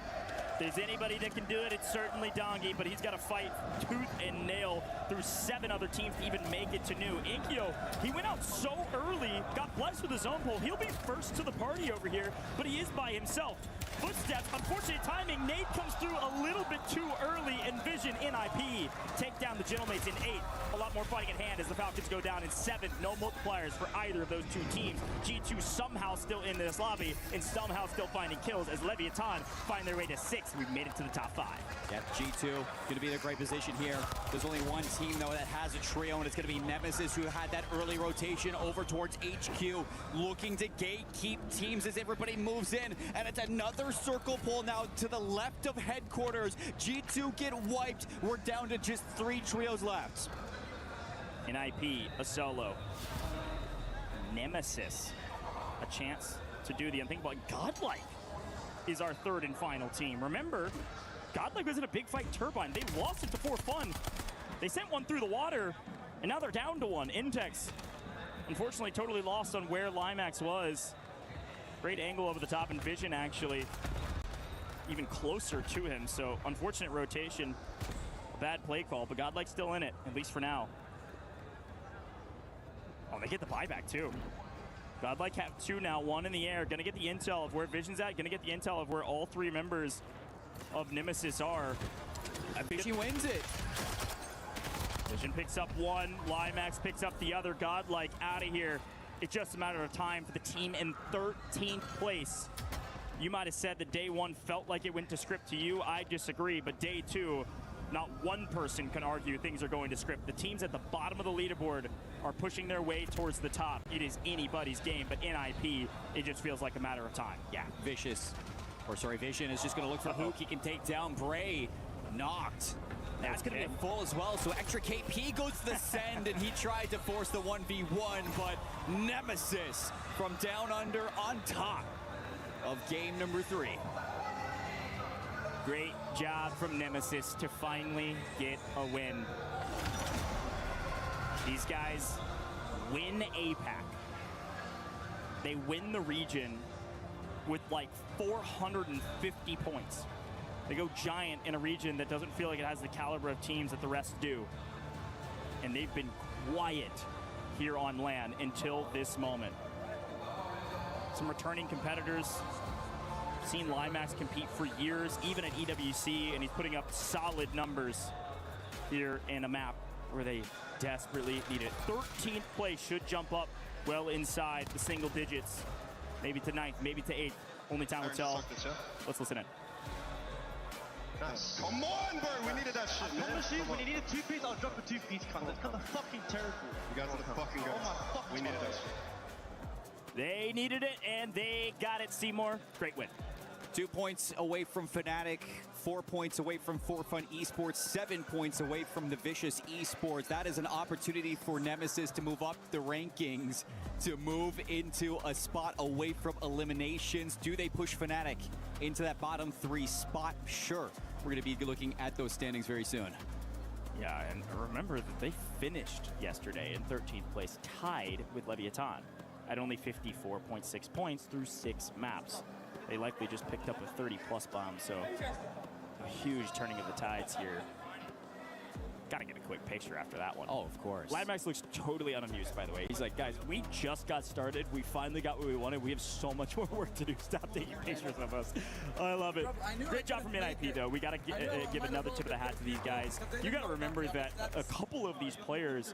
If there's anybody that can do it, it's certainly Dongi, but he's got to fight tooth and nail through 7 other teams to even make it to new. Enkyo, he went out so early, got blessed with his own pull. He'll be first to the party over here, but he is by himself. Footsteps, unfortunate timing. Nade comes through a little bit too early, and Vision NIP take down the Gentlemates in 8. A lot more fighting at hand as the Falcons go down in 7. No multipliers for either of those 2 teams. G2 somehow still in this lobby and somehow still finding kills as Leviathan find their way to 6. We've made it to the top 5. Yeah, G2 going to be in a great position here. There's only one team, though, that has a trio, and it's going to be Nemesis, who had that early rotation over towards HQ, looking to gatekeep teams as everybody moves in, and it's another circle pull now to the left of headquarters. G2 get wiped. We're down to just 3 trios left. in IP, a solo. Nemesis, a chance to do the unthinkable. Godlike is our third and final team. Remember, Godlike was in a big fight Turbine. They lost it to For Fun. They sent one through the water, and now they're down to one. Intex, unfortunately, totally lost on where Limax was. Great angle over the top, and Vision actually even closer to him. So unfortunate rotation, a bad play call, but Godlike's still in it, at least for now. Oh, they get the buyback too. Godlike have two now, one in the air. Gonna get the intel of where Vision's at, gonna get the intel of where all three members of Nemesis are. Vision wins it. Vision picks up one, Limax picks up the other. Godlike out of here. It's just a matter of time for the team in 13th place. You might have said that day one felt like it went to script to you. I disagree, but day two, not one person can argue things are going to script. The teams at the bottom of the leaderboard are pushing their way towards the top. It is anybody's game, but in IP, it just feels like a matter of time. Yeah, Vision is just going to look for Hook. He can take down Bray. Knocked. That's going to be full as well, so extra KP goes to the send, and he tried to force the 1v1, but Nemesis from down under on top of game number 3. Great job from Nemesis to finally get a win. These guys win APAC. They win the region with like 450 points. They go giant in a region that doesn't feel like it has the caliber of teams that the rest do. And they've been quiet here on LAN until this moment. Some returning competitors. Seen Limax compete for years, even at EWC, and he's putting up solid numbers here in a map where they desperately need it. 13th place should jump up well inside the single digits. Maybe to 9th, maybe to 8th. Only time will tell. Let's listen in. Nice. Come on, bro. We needed that shit, man. When you needed 2 piece, I'll drop a 2 piece. That's kind of fucking terrible. You guys are the fucking guys. Oh my fucking we needed that shit. They needed it, and they got it, Seymour. Great win. 2 points away from Fnatic, 4 points away from For Fun Esports, 7 points away from the Vicious Esports. That is an opportunity for Nemesis to move up the rankings, to move into a spot away from eliminations. Do they push Fnatic into that bottom 3 spot? Sure. We're going to be looking at those standings very soon. Yeah, and remember that they finished yesterday in 13th place, tied with Leviathan at only 54.6 points through 6 maps. They likely just picked up a 30-plus bomb, so a huge turning of the tides here. Gotta get a quick picture after that one. Oh, of course. Limax looks totally unamused, by the way. He's like, guys, we just got started. We finally got what we wanted. We have so much more work to do. Stop taking pictures of us. I love it. Great job from NIP, though. We gotta give another tip of the hat to these guys. You gotta remember that a couple of these players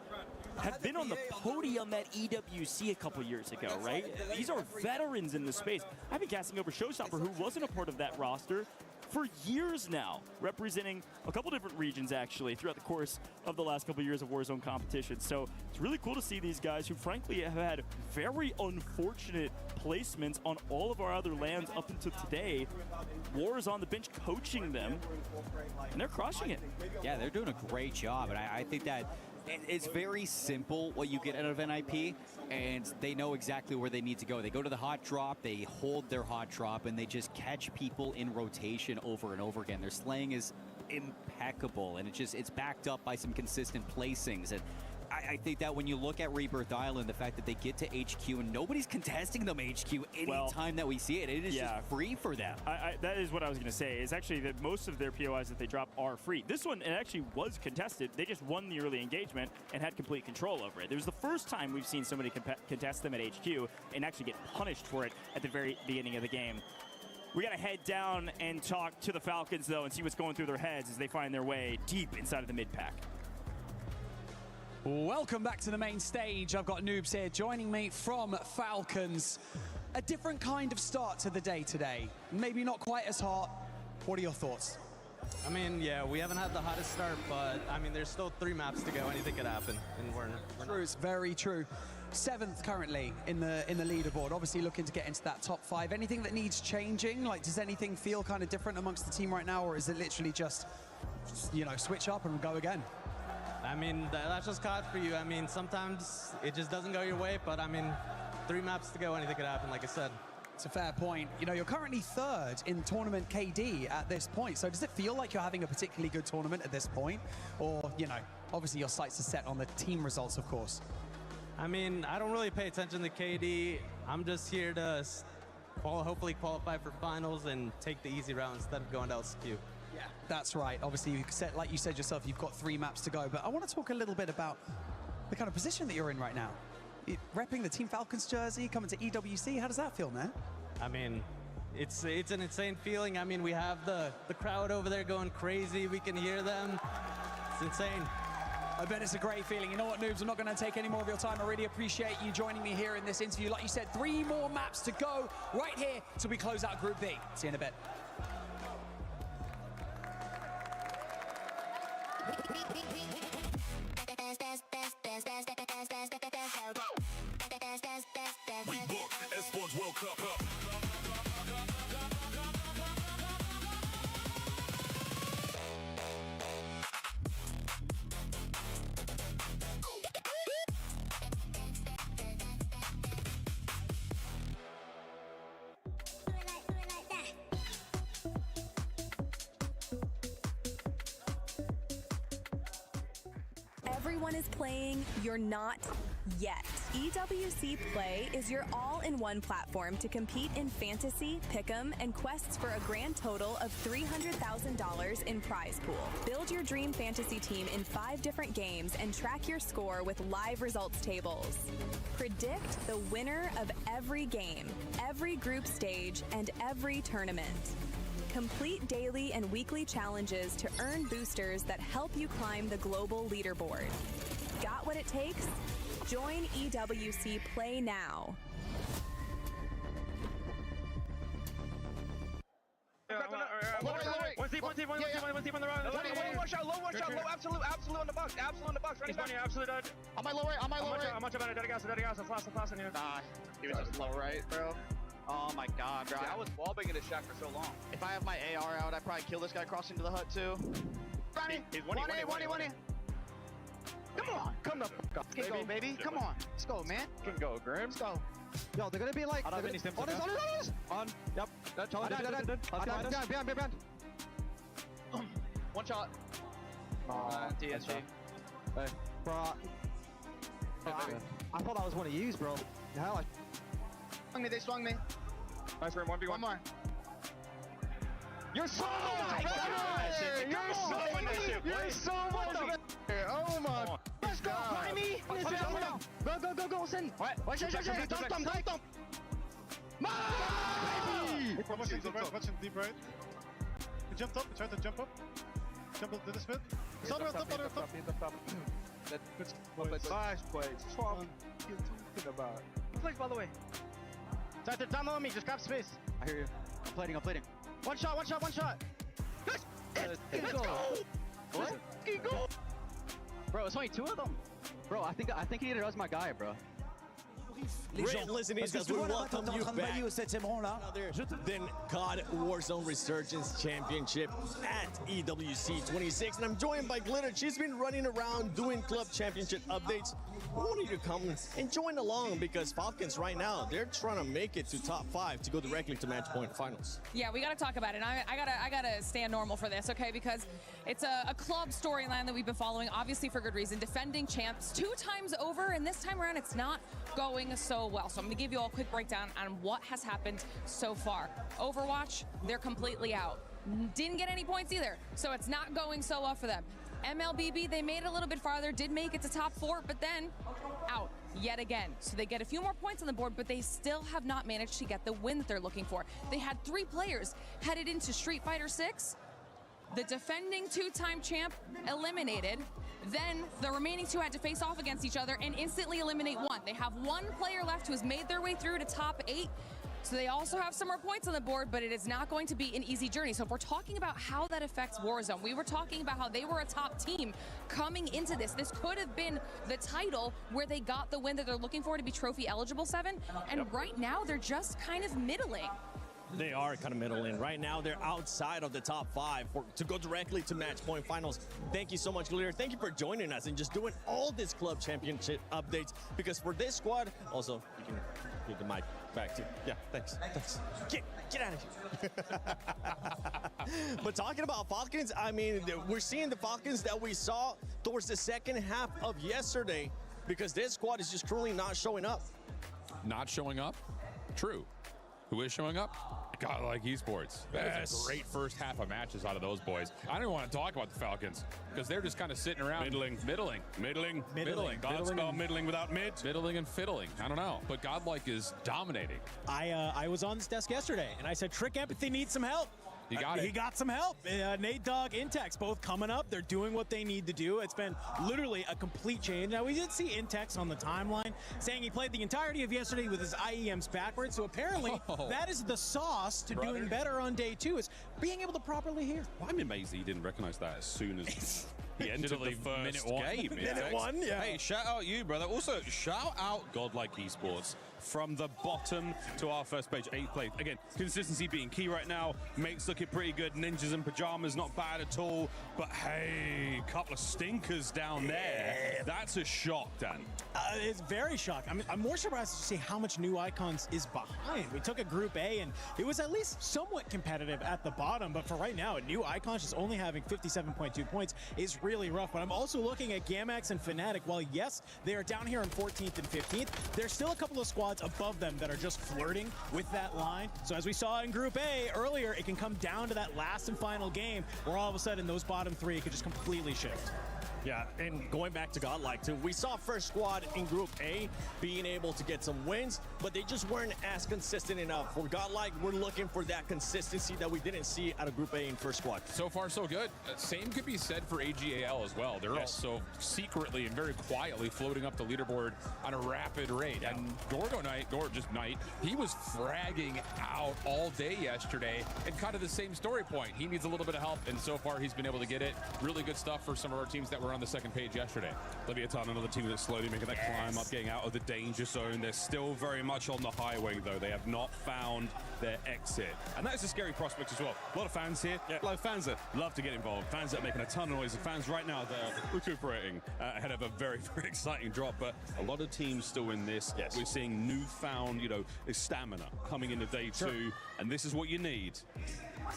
have been on the podium at EWC a couple years ago, right? These are veterans in the space. I've been casting over Showstopper, who wasn't a part of that roster for years now, representing a couple different regions, actually, throughout the course of the last couple years of Warzone competition. So it's really cool to see these guys who, frankly, have had very unfortunate placements on all of our other lands up until today. War is on the bench coaching them, and they're crushing it. Yeah, they're doing a great job, and I think that it's very simple what you get out of NIP, and they know exactly where they need to go. They go to the hot drop, they hold their hot drop, and they just catch people in rotation over and over again. Their slaying is impeccable, and it's backed up by some consistent placings. And I think that when you look at Rebirth Island, the fact that they get to HQ and nobody's contesting them HQ anytime that we see it, it is just free for them. That is what I was going to say, is actually that most of their POIs that they drop are free. This one, it actually was contested. They just won the early engagement and had complete control over it. It was the first time we've seen somebody contest them at HQ and actually get punished for it at the very beginning of the game. We got to head down and talk to the Falcons, though, and see what's going through their heads as they find their way deep inside of the mid-pack. Welcome back to the main stage. I've got Noobs here joining me from Falcons. A different kind of start to the day today. Maybe not quite as hot. What are your thoughts? I mean, yeah, we haven't had the hottest start, but I mean, there's still 3 maps to go. Anything could happen, and we're true. It's very true. 7th currently in the leaderboard. Obviously looking to get into that top 5. Anything that needs changing? Like, does anything feel kind of different amongst the team right now, or is it literally just, you know, switch up and go again? I mean, that's just cards for you. I mean, sometimes it just doesn't go your way, but I mean, 3 maps to go, anything could happen, like I said. It's a fair point. You know, you're currently 3rd in tournament KD at this point. So does it feel like you're having a particularly good tournament at this point? Or, you know, obviously your sights are set on the team results, of course. I mean, I don't really pay attention to KD. I'm just here to hopefully qualify for finals and take the easy route instead of going to LCQ. Yeah, that's right. Obviously, like you said yourself, you've got 3 maps to go. But I want to talk a little bit about the kind of position that you're in right now. Repping the Team Falcons jersey, coming to EWC, how does that feel, man? I mean, it's an insane feeling. I mean, we have the crowd over there going crazy. We can hear them. It's insane. I bet it's a great feeling. You know what, Noobs? I'm not going to take any more of your time. I really appreciate you joining me here in this interview. Like you said, 3 more maps to go right here till we close out Group B. See you in a bit. We book Esports World Cup up. Everyone is playing, you're not yet. EWC Play is your all-in-one platform to compete in fantasy, pick'em, and quests for a grand total of $300,000 in prize pool. Build your dream fantasy team in 5 different games and track your score with live results tables. Predict the winner of every game, every group stage, and every tournament. Complete daily and weekly challenges to earn boosters that help you climb the global leaderboard. Got what it takes? Join EWC Play now. One deep on the right. Low shot, absolute on the box, running back. Absolute dead. On my low right. I'm much about it, dead gas, it's last in here. Nah, He was just low right, bro. Oh my god, bro. I was wallbanging this shack for so long. If I have my AR out, I'd probably kill this guy crossing to the hut too. He's 1-A. Come on, come the fuck up, Let's go, baby. Come on. Let's go, man. Can go, Grim. Let's go. Yo, they're gonna be like... On this. On. Yep. Behind. One shot. TSG. Hey, bro. I thought that was one of yous, bro. The hell, They swung me. Nice room, 1v1. One more. You're so much better! You're so much better! Oh my god! Let's go, Jaime! Go, send! Watch out, dump! Watching deep right. He jumped up, he tried to jump up. Jump up to this mid. It's on the top. Nice plays. That's what I'm talking about. Flex, by the way. Down on me, just grab space. I hear you. I'm plating. One shot. Let's go! What? Go! Bro, it's only 2 of them. Bro, I think he was my guy, bro. Great listening, guys. We welcome you back. Another Then God Warzone Resurgence Championship at EWC 26. And I'm joined by Glitter. She's been running around doing club championship updates. I wanted you to come and join along because Falcons right now, they're trying to make it to top 5 to go directly to match point finals. Yeah, we got to talk about it. And I gotta stand normal for this, okay? Because it's a club storyline that we've been following, obviously for good reason. Defending champs 2 times over, and this time around it's not going so well. So I'm gonna give you all a quick breakdown on what has happened so far. Overwatch, they're completely out. Didn't get any points either, so it's not going so well for them. MLBB, they made it a little bit farther, did make it to top 4, but then out yet again. So they get a few more points on the board, but they still have not managed to get the win that they're looking for. They had 3 players headed into Street Fighter 6. The defending 2-time champ eliminated. Then the remaining 2 had to face off against each other and instantly eliminate 1. They have 1 player left who has made their way through to top 8. So they also have some more points on the board, but it is not going to be an easy journey. So if we're talking about how that affects Warzone, we were talking about how they were a top team coming into this. This could have been the title where they got the win that they're looking for to be trophy eligible 7. And right now they're just kind of middling. They are kind of middling. Right now, they're outside of the top 5 to go directly to match point finals. Thank you so much, Glitter. Thank you for joining us and just doing all this club championship updates, because for this squad, also, you can give the mic back to, yeah, thanks. Get out of here. But talking about Falcons, I mean, we're seeing the Falcons that we saw towards the second half of yesterday, because this squad is just currently not showing up. Not showing up? True. Who is showing up? God, like Esports. That is a great first half of matches out of those boys. I don't even want to talk about the Falcons because they're just kind of sitting around. Middling. God spell middling without mid. Middling and fiddling. I don't know. But Godlike is dominating. I was on this desk yesterday, and I said, Trick Empathy needs some help. He got it. He got some help. Nate Dogg, Intex, both coming up. They're doing what they need to do. It's been literally a complete change. Now, we did see Intex on the timeline saying he played the entirety of yesterday with his IEMs backwards. So apparently, that is the sauce to doing better on day 2, is being able to properly hear. Well, I'm amazed that he didn't recognize that as soon as he entered the first game. Minute 1, yeah. Hey, shout out you, brother. Also, shout out Godlike Esports. From the bottom to our first page, 8th place. Again, consistency being key right now. Mate's looking pretty good. Ninjas and Pajamas, not bad at all. But hey, a couple of stinkers down there. That's a shock, Dan. It's very shocking. I'm more surprised to see how much New Icons is behind. We took a Group A, and it was at least somewhat competitive at the bottom. But for right now, New Icons just only having 57.2 points is really rough. But I'm also looking at Gamax and Fnatic. While, yes, they are down here in 14th and 15th, there's still a couple of squads above them that are just flirting with that line. So as we saw in Group A earlier, it can come down to that last and final game where all of a sudden those bottom 3 could just completely shift. Yeah, and going back to Godlike too, we saw first squad in Group A being able to get some wins, but they just weren't as consistent enough. For Godlike, we're looking for that consistency that we didn't see out of Group A in first squad. So far, so good. Same could be said for AGAL as well. They're also secretly and very quietly floating up the leaderboard on a rapid rate. Yeah. And Gorgo Knight, he was fragging out all day yesterday, and kind of the same story point. He needs a little bit of help, and so far he's been able to get it. Really good stuff for some of our teams that were on the second page yesterday. Leviathan, another team that's slowly making that climb up, getting out of the danger zone. They're still very much on the highway, though. They have not found their exit. And that is a scary prospect as well. A lot of fans here. A lot of fans that love to get involved. Fans that are making a ton of noise. And fans right now that are recuperating ahead of a very, very exciting drop. But a lot of teams still in this. We're seeing newfound, stamina coming into day 2. And this is what you need.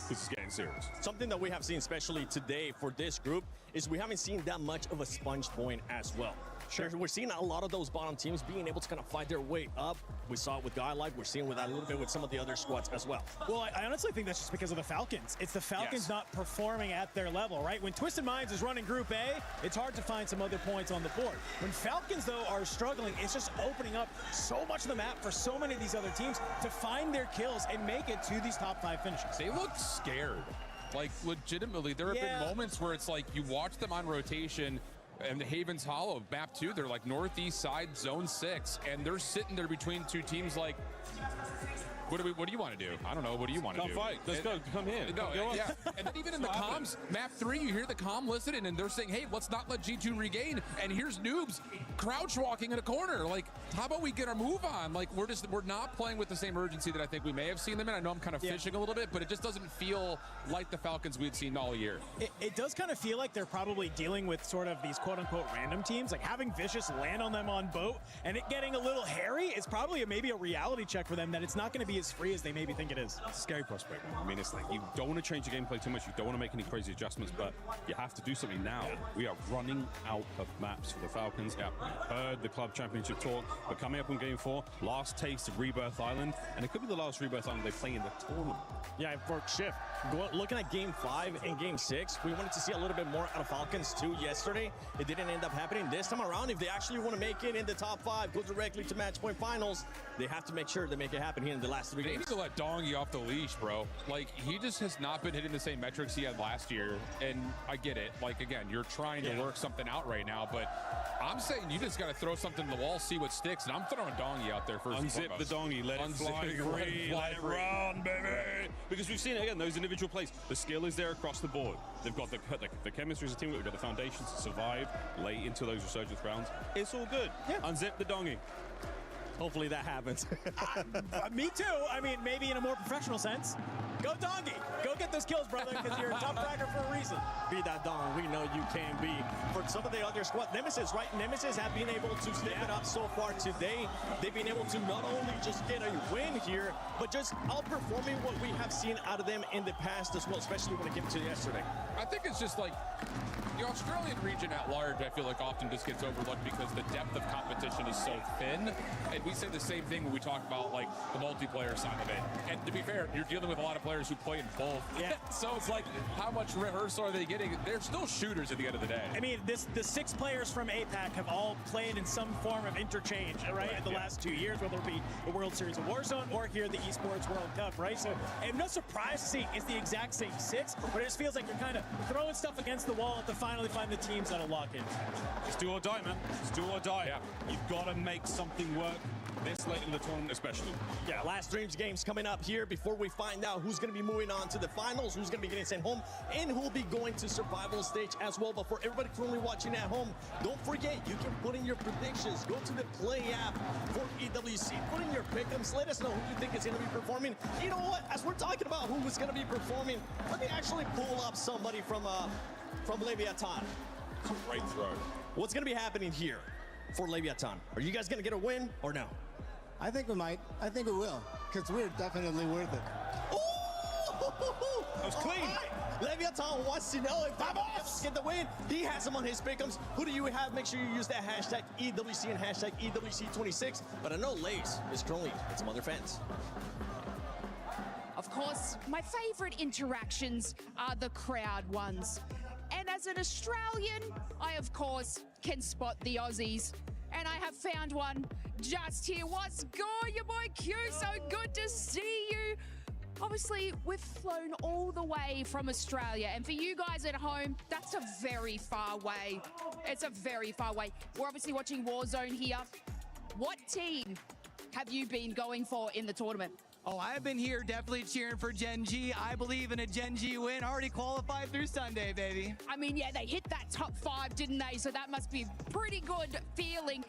This is getting serious. Something that we have seen, especially today for this group, is we haven't seen that much of a sponge point as well. We're seeing a lot of those bottom teams being able to kind of fight their way up. We saw it with Godlike. We're seeing with that a little bit with some of the other squads as well. Well, I honestly think that's just because of the Falcons. It's the Falcons not performing at their level, right? When Twisted Minds is running Group A, it's hard to find some other points on the board. When Falcons, though, are struggling, it's just opening up so much of the map for so many of these other teams to find their kills and make it to these top 5 finishes. They look scared. Like, legitimately, there have been moments where it's like you watch them on rotation, and the Havens Hollow, map 2, they're like northeast side, zone 6, and they're sitting there between 2 teams like, what do you want to do? I don't know. What do you want to do? Come fight. Let's go. Come here. No, yeah. And then even in the comms, map 3, you hear the comm listening, and they're saying, hey, let's not let G2 regain. And here's Noobs crouch walking in a corner. Like, how about we get our move on? Like, we're not playing with the same urgency that I think we may have seen them in. I know I'm kind of fishing a little bit, but it just doesn't feel like the Falcons we'd seen all year. It does kind of feel like they're probably dealing with sort of these quote-unquote random teams. Like, having Vicious land on them on boat and it getting a little hairy is probably maybe a reality check for them that it's not going to be as free as they maybe think it is. It's a scary prospect, man. I mean, it's like you don't want to change your gameplay too much. You don't want to make any crazy adjustments, but you have to do something now. We are running out of maps for the Falcons. Yeah, we heard the club championship talk, but coming up on game 4, last taste of Rebirth Island, and it could be the last Rebirth Island they play in the tournament. Yeah, for Shift, looking at game 5 and game 6, we wanted to see a little bit more out of Falcons too yesterday. It didn't end up happening this time around. If they actually want to make it in the top 5, go directly to match point finals, they have to make sure they make it happen here in the last 3 games. They need to let Dongy off the leash, bro. Like, he just has not been hitting the same metrics he had last year, and I get it. Like, again, you're trying to work something out right now, but I'm saying you just got to throw something to the wall, see what sticks, and I'm throwing Dongy out there first. Unzip the Dongy, let it fly free, let it run, baby! Because we've seen it again, those individual plays. The skill is there across the board. They've got the chemistry as a team, we've got the foundations to survive late into those resurgence rounds. It's all good. Unzip the Dongy. Hopefully that happens. Me too. I mean, maybe in a more professional sense. Go Dongy. Go get those kills, brother, because you're a top fragger for a reason. Be that Don. We know you can be. For some of the other squad, Nemesis, right? Nemesis have been able to step it up so far today. They've been able to not only just get a win here, but just outperforming what we have seen out of them in the past as well, especially when it came to yesterday. I think it's just like the Australian region at large, I feel like often just gets overlooked because the depth of competition is so thin. And we say the same thing when we talk about like the multiplayer side of it. And to be fair, you're dealing with a lot of players who play in both. Yeah. So it's like, how much rehearsal are they getting? They're still shooters at the end of the day. I mean, the 6 players from APAC have all played in some form of interchange, right? In the last 2 years, whether it be the World Series of Warzone or here the Esports World Cup, right? So I'm not surprised to see it's the exact same 6, but it just feels like you're kind of throwing stuff against the wall to finally find the teams that'll lock in. It's do or die, man. It's do or die. Yeah. You've got to make something work this late in the tournament especially. Yeah, last Dreams games coming up here before we find out who's going to be moving on to the finals, who's going to be getting sent home, and who will be going to survival stage as well. But for everybody currently watching at home, don't forget, you can put in your predictions. Go to the Play app for EWC. Put in your pick'ems. Let us know who you think is going to be performing. You know what? As we're talking about who is going to be performing, let me actually pull up somebody from Leviathan. Great throw. What's going to be happening here for Leviathan? Are you guys going to get a win or no? I think we might. I think we will, because we're definitely worth it. That was clean. Right. Leviathan wants to know if Vamos get the win. He has him on his pick'ems. Who do you have? Make sure you use that hashtag EWC and hashtag EWC26. But I know Lace is currently with some other fans. Of course, my favorite interactions are the crowd ones. And as an Australian, I of course can spot the Aussies. And I have found one just here. What's good, your boy Q? So good to see you. Obviously, we've flown all the way from Australia. And for you guys at home, that's a very far way. It's a very far way. We're obviously watching Warzone here. What team have you been going for in the tournament? Oh, I've been here definitely cheering for Gen G. I believe in a Gen G win. Already qualified through Sunday, baby. I mean, yeah, they hit that top 5, didn't they? So that must be a pretty good feeling.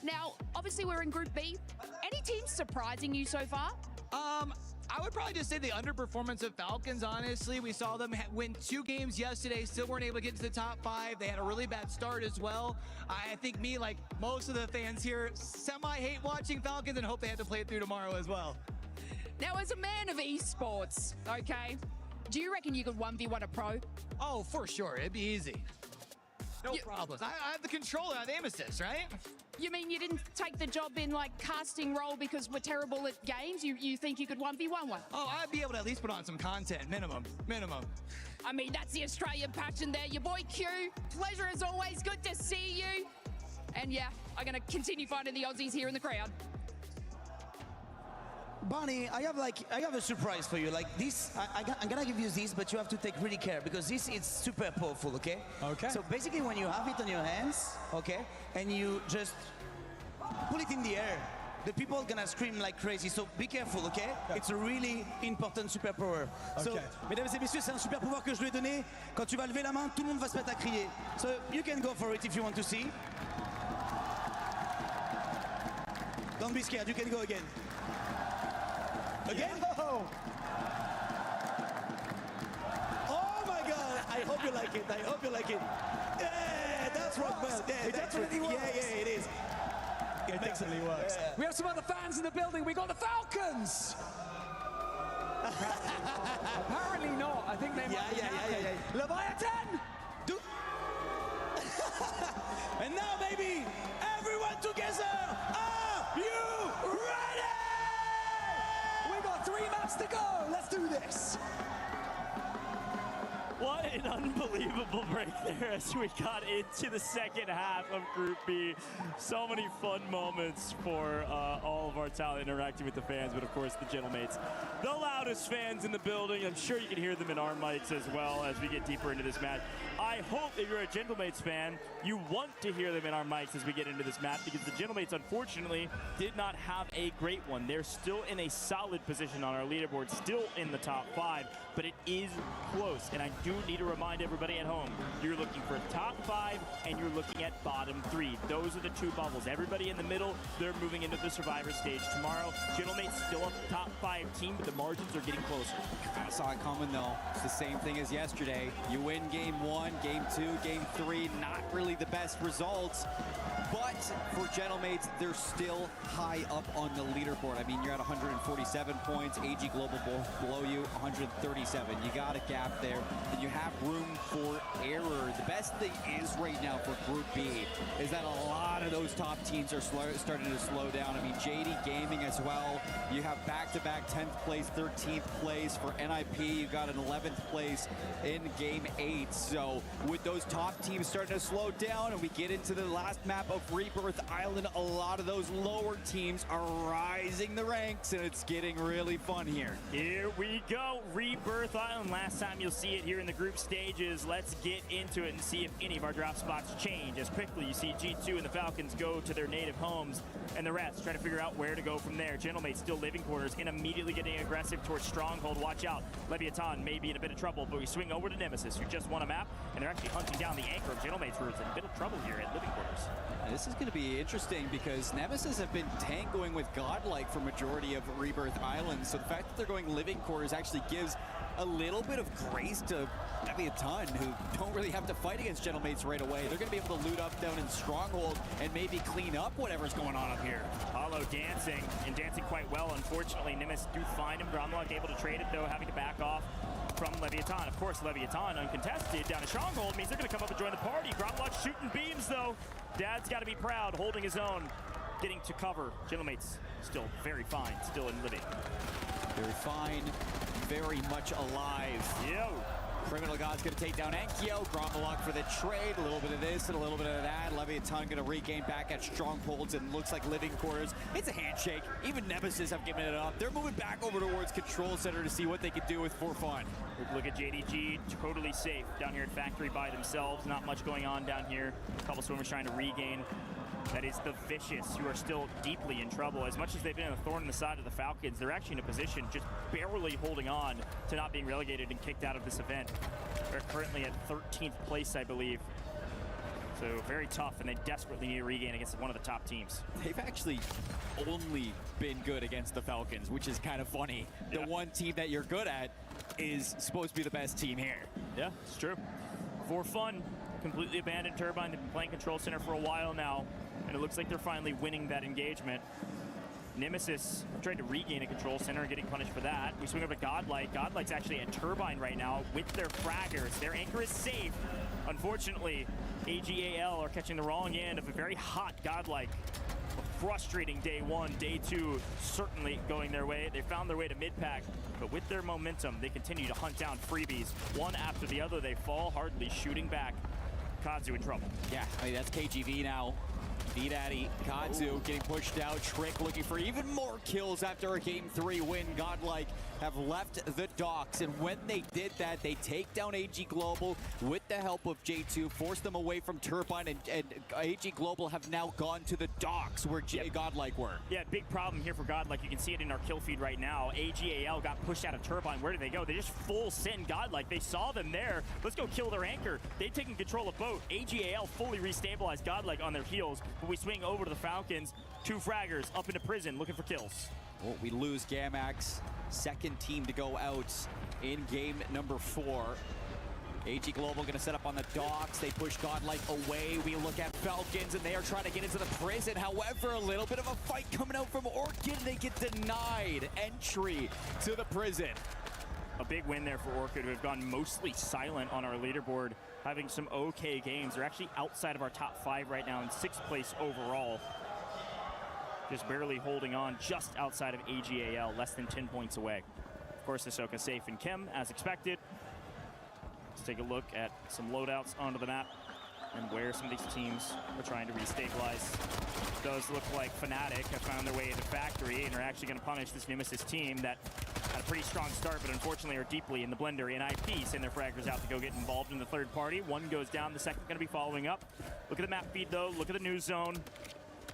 Now, obviously, we're in Group B. Any teams surprising you so far? I would probably just say the underperformance of Falcons, honestly. We saw them win 2 games yesterday, still weren't able to get to the top 5. They had a really bad start as well. I think me, like most of the fans here, semi-hate watching Falcons and hope they have to play it through tomorrow as well. Now, as a man of esports, okay, do you reckon you could 1v1 a pro? Oh, for sure. It'd be easy. No problem. I have the controller, I have aim assist, right? You mean you didn't take the job in, like, casting role because we're terrible at games? You think you could 1v1 one? Oh, I'd be able to at least put on some content, minimum. I mean, that's the Australian passion there. Your boy Q, pleasure as always, good to see you. And yeah, I'm gonna continue finding the Aussies here in the crowd. Bonnie, I have a surprise for you. Like this, I'm gonna give you this, but you have to take really care because this is super powerful, okay? Okay. So basically when you have it on your hands, okay, and you just pull it in the air, the people are gonna scream like crazy. So be careful, okay? It's a really important superpower. So, mesdames et messieurs, c'est un super pouvoir que je lui ai donné. Quand tu vas lever la main, tout le monde va se mettre à crier. So you can go for it if you want to see. Don't be scared, you can go again. Again? Oh my God! I hope you like it. I hope you like it. Yeah, that's rock bell. Yeah, that's really works. Yeah, it is. It definitely works. Yeah. We have some other fans in the building. We got the Falcons. Apparently not. I think they might be happy. Leviathan! And now, baby, everyone together. Are you ready? We got 3 maps to go. Let's do this. What an unbelievable break there as we got into the second half of Group B. So many fun moments for all of of our talent interacting with the fans, but of course the Gentlemates, the loudest fans in the building. I'm sure you can hear them in our mics as well as we get deeper into this match. I hope if you're a Gentlemates fan, you want to hear them in our mics as we get into this match, because the Gentlemates unfortunately did not have a great one. They're still in a solid position on our leaderboard, still in the top 5, but it is close. And I do need to remind everybody at home, you're looking for top 5 and you're looking at bottom 3. Those are the 2 bubbles. Everybody in the middle, they're moving into the Survivor stage tomorrow. Gentlemates still a top 5 team, but the margins are getting closer. Kind of saw it coming though. It's the same thing as yesterday. You win game 1, game 2, game 3, not really the best results. But for Gentlemates, they're still high up on the leaderboard. I mean, you're at 147 points. AG Global below you, 137. You got a gap there, and you have room for error. The best thing is right now for Group B is that a lot of those top teams are starting to slow down. I mean, JD Gaming as well. You have back-to-back 10th place, 13th place. For NIP, you got an 11th place in Game 8. So with those top teams starting to slow down and we get into the last map of Rebirth Island, a lot of those lower teams are rising the ranks, and it's getting really fun here. Here we go, Rebirth Island. Last time you'll see it here in the group stages. Let's get into it and see if any of our draft spots change. As quickly you see G2 and the Falcons go to their native homes, and the rest try to figure out where to go from there. Gentlemates still living quarters and immediately getting aggressive towards Stronghold. Watch out, Leviathan may be in a bit of trouble, but we swing over to Nemesis, who just won a map, and they're actually hunting down the anchor of Gentlemates, who is in a bit of trouble here at living quarters. This is going to be interesting because Nemesis have been tangoing with Godlike for majority of Rebirth Island, so the fact that they're going living quarters actually gives a little bit of grace to Leviathan, who don't really have to fight against Gentlemates right away. They're going to be able to loot up down in Stronghold and maybe clean up whatever's going on up here. Hollow dancing, and dancing quite well. Unfortunately, Nemesis do find him. Gromlock able to trade it, though, having to back off from Leviathan. Of course, Leviathan uncontested down to Stronghold means they're going to come up and join the party. Gromlock shooting beams, though. Dad's got to be proud, holding his own, getting to cover. Gentlemates still very fine, still in living. Very fine, very much alive. Yo. Criminal God's going to take down Enkyo. Gromlock for the trade. A little bit of this and a little bit of that. Leviathan going to regain back at Strongholds and looks like living quarters. It's a handshake. Even Nemesis have given it up. They're moving back over towards Control Center to see what they can do with for fun. Look at JDG, totally safe down here at Factory by themselves. Not much going on down here. A couple swimmers trying to regain. That is the Vicious, who are still deeply in trouble. As much as they've been a thorn in the side of the Falcons, they're actually in a position just barely holding on to not being relegated and kicked out of this event. They're currently at 13th place, I believe. So very tough, and they desperately need to regain against one of the top teams. They've actually only been good against the Falcons, which is kind of funny. Yeah. The one team that you're good at is supposed to be the best team here. Yeah, it's true. For fun, completely abandoned Turbine. They've been playing Control Center for a while now, and it looks like they're finally winning that engagement. Nemesis tried to regain a Control Center, getting punished for that. We swing over to Godlike. Godlike's actually at Turbine right now with their fraggers. Their anchor is safe. Unfortunately, AGAL are catching the wrong end of a very hot Godlike. A frustrating day 1, day 2, certainly going their way. They found their way to mid-pack, but with their momentum, they continue to hunt down freebies. One after the other, they fall hardly, shooting back. Kazu in trouble. Yeah, I mean, that's KGV now. V-Daddy, Kazu getting pushed out. Trick looking for even more kills after a Game 3 win. Godlike have left the docks, and when they did that, they take down AG Global with the help of J2, force them away from Turbine, and AG Global have now gone to the docks where Godlike were. Yeah, big problem here for Godlike. You can see it in our kill feed right now. AGAL got pushed out of Turbine. Where did they go? They just full send Godlike. They saw them there. Let's go kill their anchor. They've taken control of boat. AGAL fully restabilized Godlike on their heels, but we swing over to the Falcons. 2 fraggers up into prison looking for kills. Well, we lose Gamax, second team to go out in game number 4. AG Global going to set up on the docks. They push Godlike away. We look at Falcons, and they are trying to get into the prison. However, a little bit of a fight coming out from Orchid. They get denied entry to the prison. A big win there for Orchid, who have gone mostly silent on our leaderboard, having some okay games. They're actually outside of our top 5 right now in 6th place overall. Just barely holding on just outside of AGAL, less than 10 points away. Of course, Ahsoka safe in Kim, as expected. Let's take a look at some loadouts onto the map. and where some of these teams are trying to restabilize. It does look like Fnatic have found their way into Factory and are actually going to punish this Nemesis team that had a pretty strong start, but unfortunately are deeply in the blender. NIP send their fraggers out to go get involved in the third party. One goes down, the second going to be following up. Look at the map feed though, look at the news zone.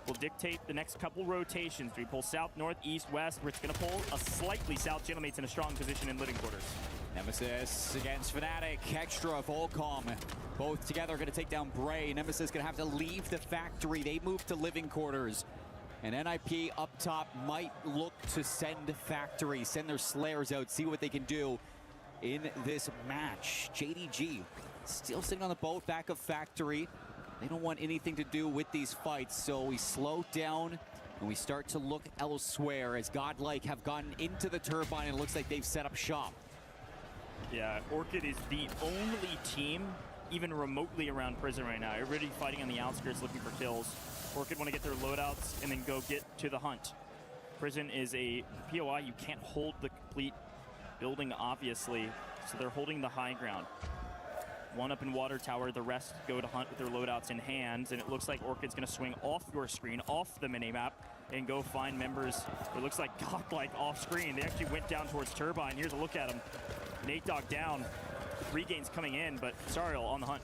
Will dictate the next couple rotations. Do we pull south, north, east, west? We're going to pull a slightly south. Gentlemate's in a strong position in living quarters. Nemesis against Fnatic, Extra, Volcom. Both together going to take down Bray. Nemesis going to have to leave the Factory. They move to living quarters. And NIP up top might look to send Factory, send their Slayers out, see what they can do in this match. JDG still sitting on the boat back of Factory. They don't want anything to do with these fights, so we slow down and we start to look elsewhere as Godlike have gotten into the turbine and it looks like they've set up shop. Yeah, Orchid is the only team even remotely around Prison right now. Everybody fighting on the outskirts looking for kills. Orchid want to get their loadouts and then go get to the hunt. Prison is a POI. You can't hold the complete building, obviously, so they're holding the high ground. One up in Water Tower, the rest go to hunt with their loadouts in hands, and it looks like Orchid's going to swing off your screen, off the minimap, and go find members. It looks like Godlike off screen. They actually went down towards Turbine. Here's a look at him. Nate Dogg down. Regains coming in, but Sariel on the hunt.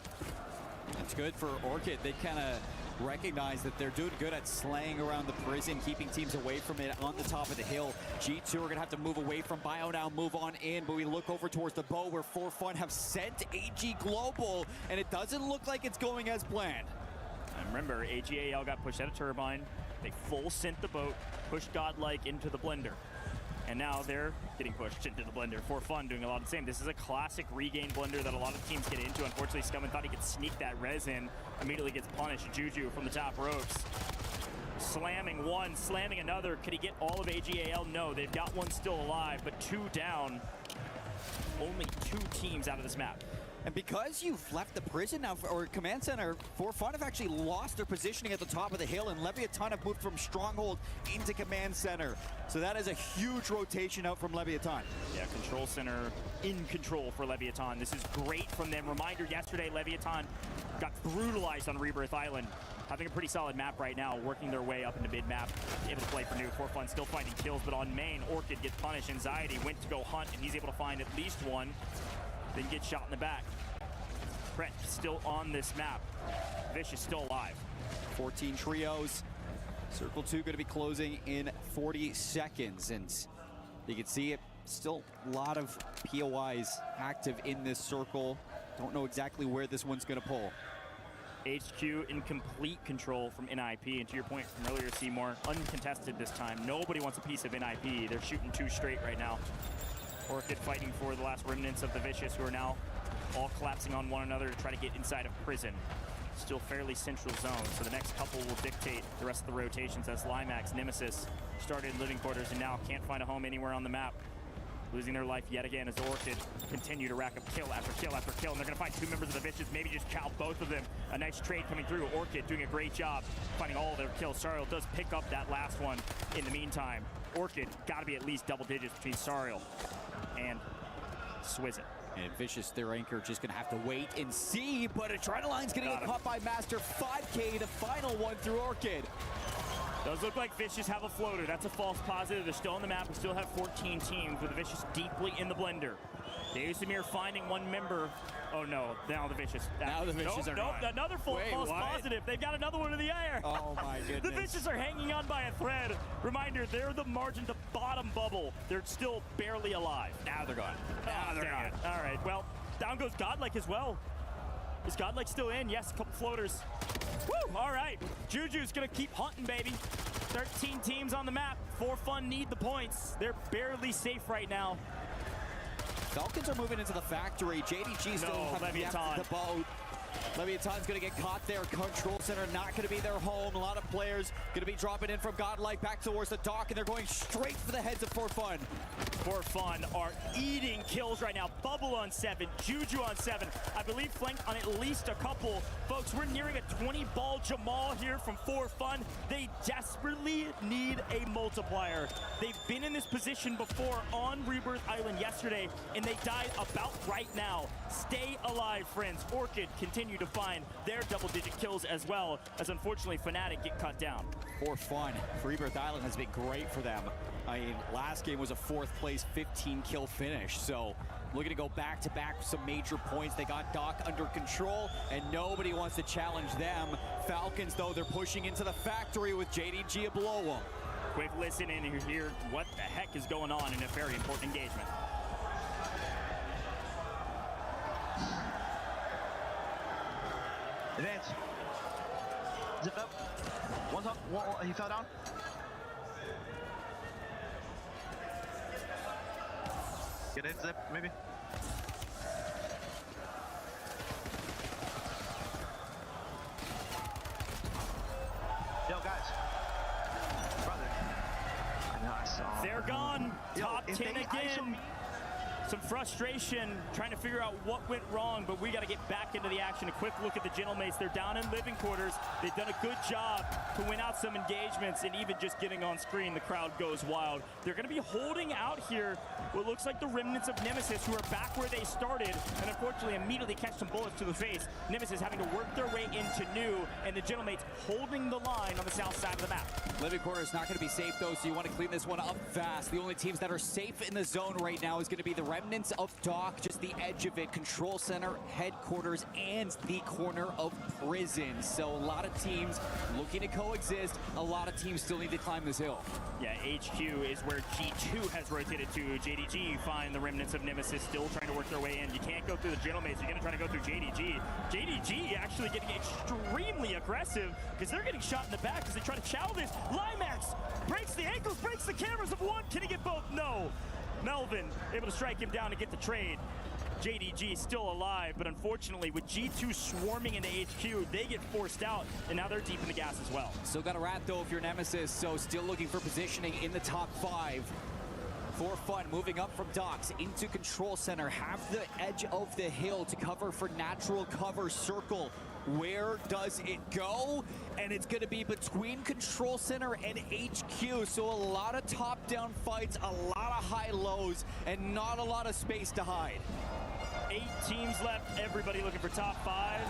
It's good for Orchid. They kind of recognize that they're doing good at slaying around the prison, keeping teams away from it on the top of the hill. G2 are going to have to move away from Bio now, move on in, but we look over towards the bow where For Fun have sent AG Global, and it doesn't look like it's going as planned. And remember, AGAL got pushed out of Turbine. They full sent the boat, pushed Godlike into the blender. And now they're getting pushed into the blender. For Fun doing a lot of the same. This is a classic regain blender that a lot of teams get into. Unfortunately, Scumman thought he could sneak that res in. Immediately gets punished. Juju from the top ropes. Slamming one, slamming another. Could he get all of AGAL? No, they've got one still alive, but two down. Only two teams out of this map. And because you've left the prison now, or command center, For Fun have actually lost their positioning at the top of the hill, and Leviathan have moved from Stronghold into command center. So that is a huge rotation out from Leviathan. Yeah, control center in control for Leviathan. This is great from them. Reminder, yesterday Leviathan got brutalized on Rebirth Island. Having a pretty solid map right now, working their way up into mid-map, able to play for new. For Fun still finding kills, but on main, Orchid gets punished. Anxiety went to go hunt, and he's able to find at least one. Then get shot in the back. Pret still on this map. Vicious still alive. 14 trios. Circle 2 going to be closing in 40 seconds. And you can see it, still a lot of POIs active in this circle. Don't know exactly where this one's going to pull. HQ in complete control from NIP. And to your point from earlier, Seymour, uncontested this time. Nobody wants a piece of NIP. They're shooting two straight right now. Orchid fighting for the last remnants of the Vicious, who are now all collapsing on one another to try to get inside of prison. Still fairly central zone, so the next couple will dictate the rest of the rotations as Limax, Nemesis started in living quarters and now can't find a home anywhere on the map. Losing their life yet again as Orchid continue to rack up kill after kill after kill, and they're gonna find two members of the Vicious, maybe just chow both of them. A nice trade coming through. Orchid doing a great job finding all of their kills. Sariel does pick up that last one in the meantime. Orchid gotta be at least double digits between Sariel and Swizzit. And Vicious, their anchor, just going to have to wait and see, but Adrenaline's going to get caught by Master. 5K, the final one through Orchid. Does look like Vicious have a floater. That's a false positive. They're still on the map. We still have 14 teams with the Vicious deeply in the blender. Samir finding one member. Oh no, now the Vicious. Now the Vicious are Nope, another false positive. They've got another one in the air. Oh my goodness. The Vicious are hanging on by a thread. Reminder, they're the margin to bottom bubble. They're still barely alive. Now they're gone. Now they're gone. All right, well, down goes Godlike as well. Is Godlike still in? Yes, a couple floaters. Woo, all right. Juju's gonna keep hunting, baby. 13 teams on the map. For Fun need the points. They're barely safe right now. Falcons are moving into the factory. JDG still have the boat. Leviathan's going to get caught there. Control center not going to be their home. A lot of players going to be dropping in from Godlike back towards the dock, and they're going straight for the heads of For Fun. For Fun are eating kills right now. Bubble on 7, Juju on 7. I believe flanked on at least a couple. Folks, we're nearing a 20-ball Jamal here from For Fun. They desperately need a multiplier. They've been in this position before on Rebirth Island yesterday, and they died about right now. Stay alive, friends. Orchid continue continue to find their double-digit kills as well, as unfortunately Fnatic get cut down. For fun, Freebirth Island has been great for them. I mean, last game was a 4th place, 15 kill finish. So looking to go back to back with some major points. They got Doc under control and nobody wants to challenge them. Falcons, though, they're pushing into the factory with JDG below them. Quick listen in and hear what the heck is going on in a very important engagement. Advance. Zip up. One's up. One, he fell down. Get in, Zip, maybe. Yo, guys. Brother. I know, I saw. They're gone. Yo, Top 10 again. Some frustration trying to figure out what went wrong, but we got to get back into the action. A quick look at the Gentlemates. They're down in living quarters. They've done a good job to win out some engagements, and even just getting on screen, the crowd goes wild. They're going to be holding out here what looks like the remnants of Nemesis, who are back where they started, and unfortunately immediately catch some bullets to the face. Nemesis having to work their way into new, and the Gentlemates holding the line on the south side of the map. Living quarters not going to be safe, though, so you want to clean this one up fast. The only teams that are safe in the zone right now is going to be the remnants of Dock, just the edge of it, control center, headquarters, and the corner of prison. So a lot of teams looking to coexist. A lot of teams still need to climb this hill. Yeah, HQ is where G2 has rotated to. JDG find the remnants of Nemesis still trying to work their way in. You can't go through the Gentlemates. You're going to try to go through JDG. JDG actually getting extremely aggressive because they're getting shot in the back as they try to chow this. Limax breaks the ankles, breaks the cameras of one. Can he get both? No. Melvin able to strike him down to get the trade. JDG still alive, but unfortunately with G2 swarming into HQ, they get forced out, and now they're deep in the gas as well. Still got a rat, though, if you're Nemesis, so still looking for positioning in the top 5. For fun, moving up from docks into control center, have the edge of the hill to cover for natural cover circle. Where does it go? And it's going to be between control center and HQ, so a lot of top-down fights, a lot of high-lows, and not a lot of space to hide. 8 teams left, everybody looking for top 5.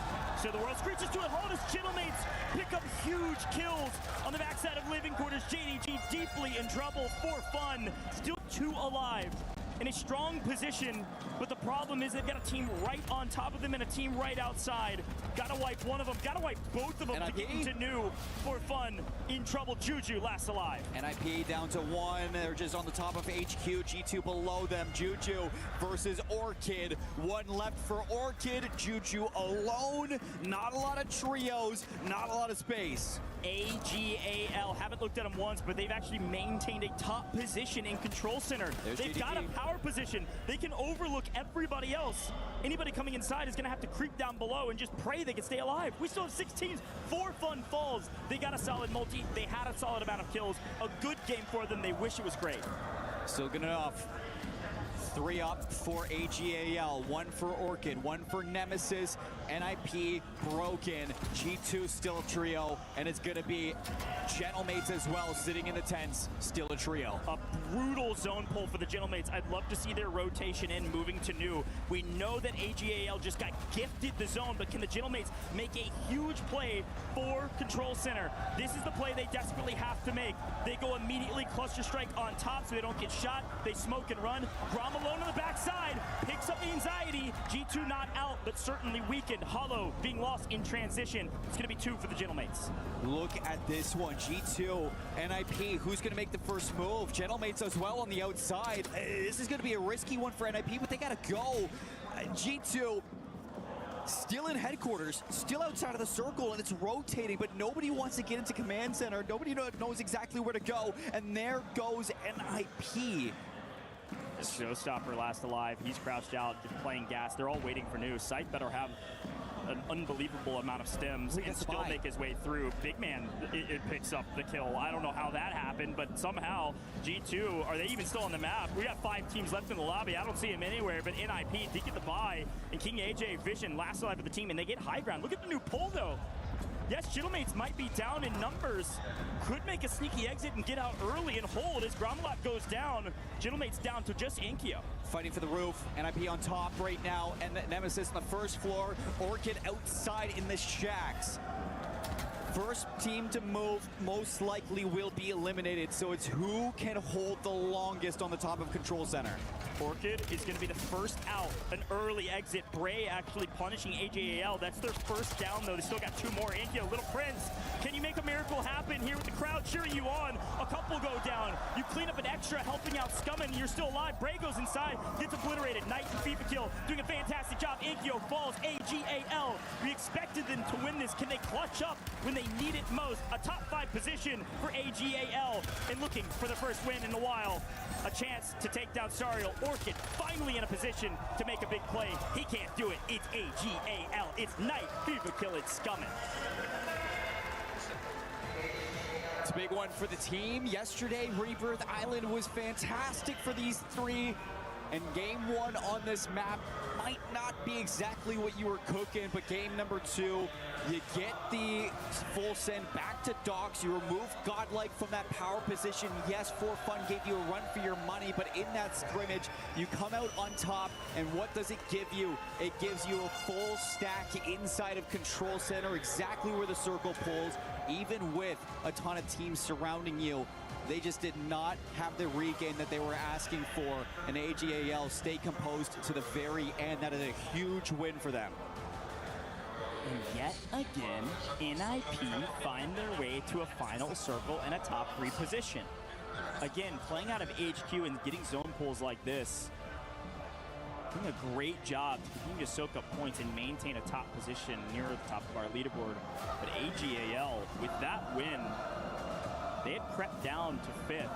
So the world screeches to a halt as Gentlemates pick up huge kills on the backside of living quarters. JDG deeply in trouble. For fun, still 2 alive. In a strong position, but the problem is they've got a team right on top of them and a team right outside. Gotta wipe one of them, gotta wipe both of them to get into new. For fun, in trouble. Juju last alive. NIP down to 1. They're just on the top of HQ. G2 below them. Juju versus Orchid. 1 left for Orchid. Juju alone. Not a lot of trios. Not a lot of space. AGAL, haven't looked at them once, but they've actually maintained a top position in control center. They've got a power position. They can overlook everybody else. Anybody coming inside is going to have to creep down below and just pray they can stay alive. We still have 6 teams. 4 fun falls. They got a solid multi. They had a solid amount of kills. A good game for them. They wish it was great. Still good enough. 3 up for AGAL, 1 for Orchid, 1 for Nemesis, NIP broken, G2 still a trio, and it's gonna be Gentlemates as well, sitting in the tents, still a trio. A brutal zone pull for the Gentlemates. I'd love to see their rotation in, moving to new. We know that AGAL just got gifted the zone, but can the Gentlemates make a huge play for control center? This is the play they desperately have to make. They go immediately cluster strike on top so they don't get shot. They smoke and run. Grom alone on the backside, picks up the anxiety. G2 not out, but certainly weakened. Hollow being lost in transition. It's going to be 2 for the Gentlemates. Look at this one, G2, NIP, who's going to make the first move? Gentlemates as well on the outside. This is going to be a risky one for NIP, but they got to go. G2 still in headquarters, still outside of the circle, and it's rotating, but nobody wants to get into command center. Nobody knows exactly where to go, and there goes NIP. Showstopper last alive. He's crouched out, just playing gas. They're all waiting for new. Sight better have an unbelievable amount of stems and still make his way through. Big man, it picks up the kill. I don't know how that happened, but somehow G2, are they even still on the map? We got 5 teams left in the lobby. I don't see him anywhere, but NIP did get the buy, and King AJ Vision last alive of the team, and they get high ground. Look at the new pull, though. Yes, Gentleman's might be down in numbers. Could make a sneaky exit and get out early and hold as Gromelot goes down. Gentleman's down to just Inkyo. Fighting for the roof, NIP on top right now, and the Nemesis on the first floor. Orchid outside in the shacks. First team to move most likely will be eliminated, so it's who can hold the longest on the top of Control Center. Orchid is going to be the first out. An early exit. Bray actually punishing AJAL. That's their first down, though. They still got two more. Inkyo, Little Prince, can you make a miracle happen here with the crowd cheering you on? A couple go down. You clean up an extra, helping out Scummin. You're still alive. Bray goes inside, gets obliterated. Knight and FIFA kill, doing a fantastic job. Inkyo falls. AJAL. We expected them to win this. Can they clutch up when they need it most? A top 5 position for AJAL, and looking for the first win in a while. A chance to take down Sariel. Orchid finally in a position to make a big play. He can't do it. It's AJAL. It's Knight. FIFA kill. It's Scummin. It's a big one for the team. Yesterday, Rebirth Island was fantastic for these three. And game 1 on this map might not be exactly what you were cooking, but game number 2, you get the full send back to Docs. You remove Godlike from that power position. Yes, for fun, gave you a run for your money, but in that scrimmage, you come out on top, and what does it give you? It gives you a full stack inside of Control Center, exactly where the circle pulls, even with a ton of teams surrounding you. They just did not have the regain that they were asking for, and AJAL stay composed to the very end. That is a huge win for them. And yet again, NIP find their way to a final circle and a top 3 position. Again, playing out of HQ and getting zone pulls like this, doing a great job to continue to soak up points and maintain a top position near the top of our leaderboard. But AJAL, with that win, they had crept down to 5th.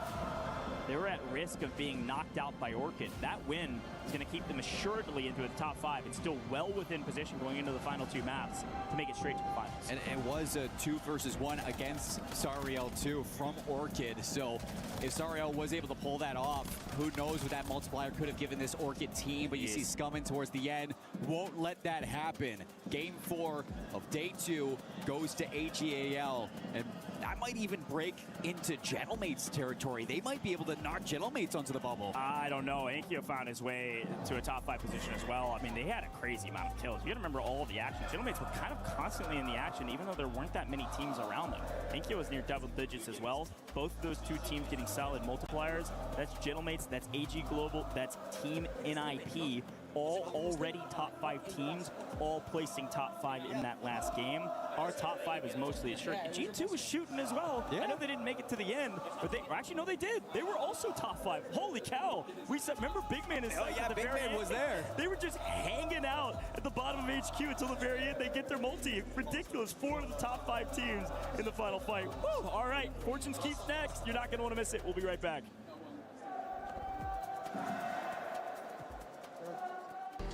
They were at risk of being knocked out by Orchid. That win is going to keep them assuredly into the top 5 and still well within position going into the final 2 maps to make it straight to the finals. And it was a 2 versus 1 against Sariel too from Orchid. So if Sariel was able to pull that off, who knows what that multiplier could have given this Orchid team. But you see Scummin towards the end. Won't let that happen. Game 4 of day 2 goes to AJAL. And that might even break into Gentlemates territory. They might be able to knock Gentlemates onto the bubble. I don't know. Inkyo found his way to a top 5 position as well. I mean, they had a crazy amount of kills. You gotta remember all of the action. Gentlemates were kind of constantly in the action, even though there weren't that many teams around them. Inkyo was near double digits as well. Both of those 2 teams getting solid multipliers. That's Gentlemates, that's AG Global, that's Team NIP. All already top 5 teams, all placing top 5 in that last game. Our top 5 is mostly assured. And G2 was shooting as well. I know they didn't make it to the end, but they actually, no, they did. They were also top 5. Holy cow. We said, remember Big Man is at the Big very Man end? was there. They were just hanging out at the bottom of HQ until the very end. They get their multi. Ridiculous. 4 of the top 5 teams in the final fight. Woo! All right, Fortunes keeps next. You're not going to want to miss it. We'll be right back.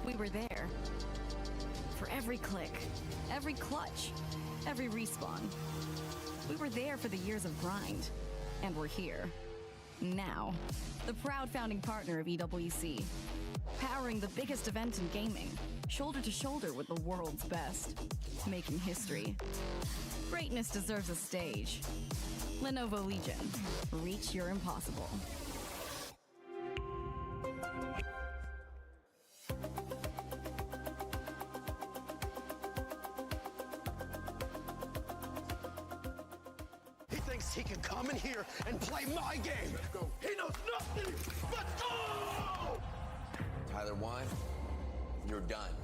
We were there for every click, every clutch, every respawn. We were there for the years of grind, and we're here now. The proud founding partner of EWC, powering the biggest event in gaming, shoulder to shoulder with the world's best, making history. Greatness deserves a stage. Lenovo Legion, reach your impossible. He can come in here and play my game. He knows nothing but go! Tyler 1, you're done.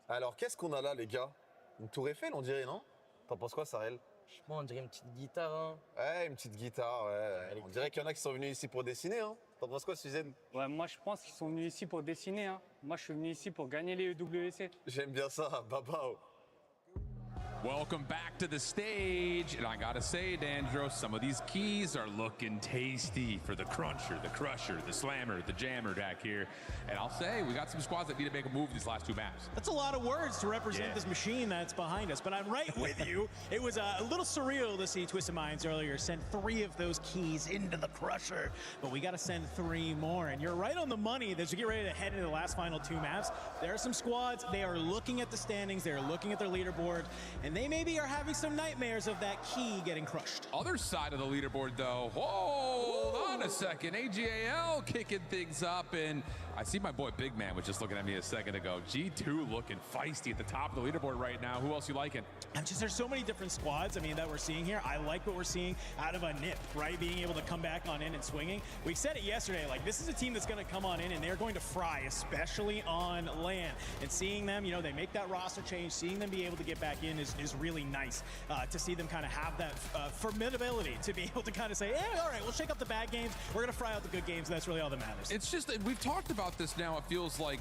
Alors, qu'est-ce qu'on a là, les gars? Une tour Eiffel, on dirait, non? T'en penses quoi, Sarel? Moi, on dirait une petite guitare, hein. Ouais, une petite guitare, ouais. On dirait qu'il y en a qui sont venus ici pour dessiner, hein. T'en penses quoi, Suzanne? Ouais, moi, je pense qu'ils sont venus ici pour dessiner, hein. Moi, je suis venu ici pour gagner les EWC. J'aime bien ça, babao. Welcome back to the stage. And I gotta say, Dandro, some of these keys are looking tasty for the Cruncher, the Crusher, the Slammer, the Jammer back here. And I'll say, we got some squads that need to make a move these last 2 maps. That's a lot of words to represent this machine that's behind us, but I'm right with you. It was a little surreal to see Twisted Minds earlier send 3 of those keys into the Crusher, but we got to send 3 more. And you're right on the money as we get ready to head into the last final 2 maps. There are some squads, they are looking at the standings, they are looking at their leaderboard, and they maybe are having some nightmares of that key getting crushed. Other side of the leaderboard, though. Hold on a second. AGAL kicking things up, and I see my boy Big Man was just looking at me a second ago. G2 looking feisty at the top of the leaderboard right now. Who else you liking? There's so many different squads, that we're seeing here. I like what we're seeing out of a NIP, right? Being able to come back on in and swinging. We said it yesterday, like, this is a team that's going to come on in and they're going to fry, especially on land. And seeing them, they make that roster change, seeing them be able to get back in is really nice to see them kind of have that formidability to be able to kind of say, hey, all right, we'll shake up the bad games. We're going to fry out the good games. And that's really all that matters. It's just that we've talked about this now. It feels like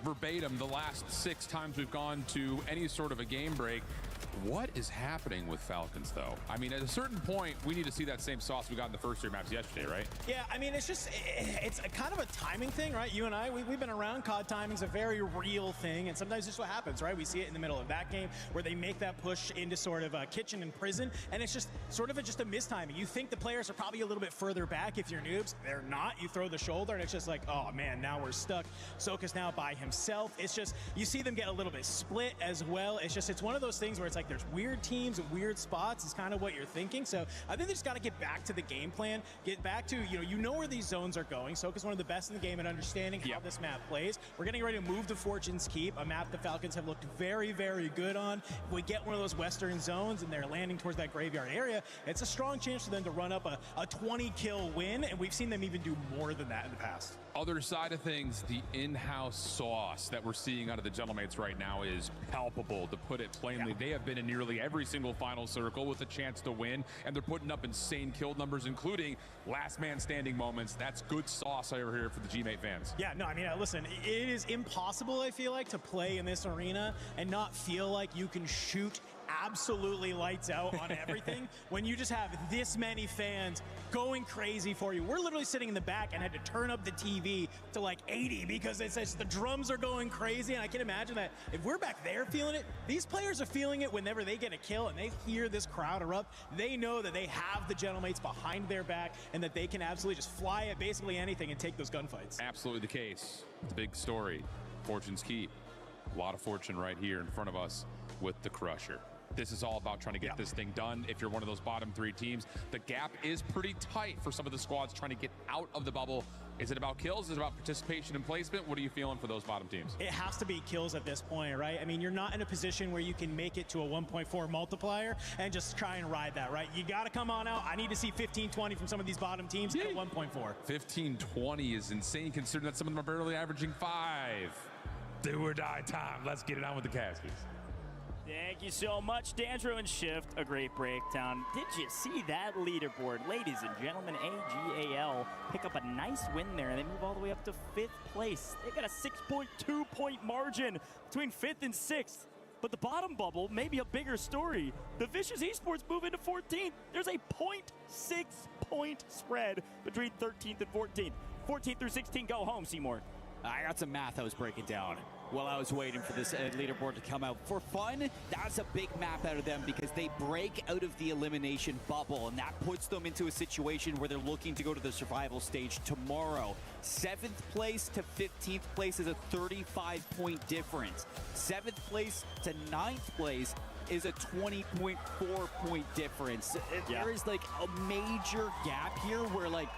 verbatim the last 6 times we've gone to any sort of a game break. What is happening with Falcons, though? At a certain point, we need to see that same sauce we got in the first 3 maps yesterday, right? Yeah, it's a kind of a timing thing, right? You and I, we've been around. COD timing's a very real thing, and sometimes it's what happens, right? We see it in the middle of that game where they make that push into sort of a kitchen and prison, and it's just sort of just a mistiming. You think the players are probably a little bit further back if you're noobs. They're not. You throw the shoulder, and it's just like, oh, man, now we're stuck. Soka's now by himself. It's just, you see them get a little bit split as well. It's one of those things where it's like, there's weird teams and weird spots is kind of what you're thinking. So I think they just got to get back to the game plan, get back to, you know where these zones are going. Soka's one of the best in the game at understanding how this map plays. We're getting ready to move to Fortune's Keep, a map the Falcons have looked very, very good on. If we get one of those western zones and they're landing towards that graveyard area, it's a strong chance for them to run up a 20-kill win, and we've seen them even do more than that in the past. Other side of things, the in-house sauce that we're seeing out of the Gentlemates right now is palpable, to put it plainly. They have been in nearly every single final circle with a chance to win, and they're putting up insane kill numbers, including last man standing moments. That's good sauce over here for the G-Mate fans. Yeah, no, listen, it is impossible, I feel like, to play in this arena and not feel like you can shoot absolutely lights out on everything when you just have this many fans going crazy for you. We're literally sitting in the back and had to turn up the TV to like 80 because it says the drums are going crazy, and I can imagine that if we're back there feeling it, these players are feeling it whenever they get a kill and they hear this crowd erupt. They know that they have the Gentlemates behind their back and that they can absolutely just fly at basically anything and take those gunfights. Absolutely the case. It's a big story. Fortune's Keep. A lot of fortune right here in front of us with the Crusher. This is all about trying to get this thing done. If you're one of those bottom 3 teams, the gap is pretty tight for some of the squads trying to get out of the bubble. Is it about kills? Is it about participation and placement? What are you feeling for those bottom teams? It has to be kills at this point, right? You're not in a position where you can make it to a 1.4 multiplier and just try and ride that, right? You got to come on out. I need to see 15-20 from some of these bottom teams at 1.4. 15-20 is insane considering that some of them are barely averaging 5. Do or die time. Let's get it on with the Caskets. Thank you so much, Dandro and Shift. A great breakdown. Did you see that leaderboard? Ladies and gentlemen, AGAL pick up a nice win there, and they move all the way up to 5th place. They got a 6.2-point margin between 5th and 6th. But the bottom bubble may be a bigger story. The Vicious Esports move into 14th. There's a 0.6-point spread between 13th and 14th. 14th through 16, go home, Seymour. I got some math I was breaking down while I was waiting for this leaderboard to come out. For fun, that's a big map out of them because they break out of the elimination bubble, and that puts them into a situation where they're looking to go to the survival stage tomorrow. 7th place to 15th place is a 35-point difference. 7th place to 9th place is a 20.4-point difference. There is like a major gap here where like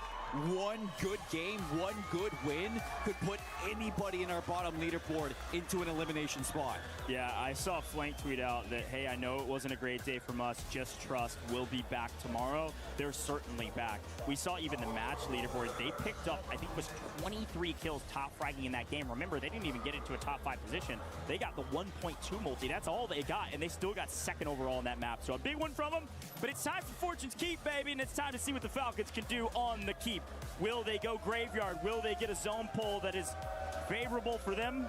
one good game, one good win could put anybody in our bottom leaderboard into an elimination spot. Yeah, I saw Flank tweet out that, hey, I know it wasn't a great day from us, just trust, we'll be back tomorrow. They're certainly back. We saw even the match leaderboard, they picked up, I think it was 23 kills top fragging in that game. Remember, they didn't even get into a top 5 position. They got the 1.2 multi, that's all they got, and they still got 2nd overall in that map. So a big one from them, but it's time for Fortune's Keep, baby, and it's time to see what the Falcons can do on the Keep. Will they go graveyard? Will they get a zone pull that is favorable for them?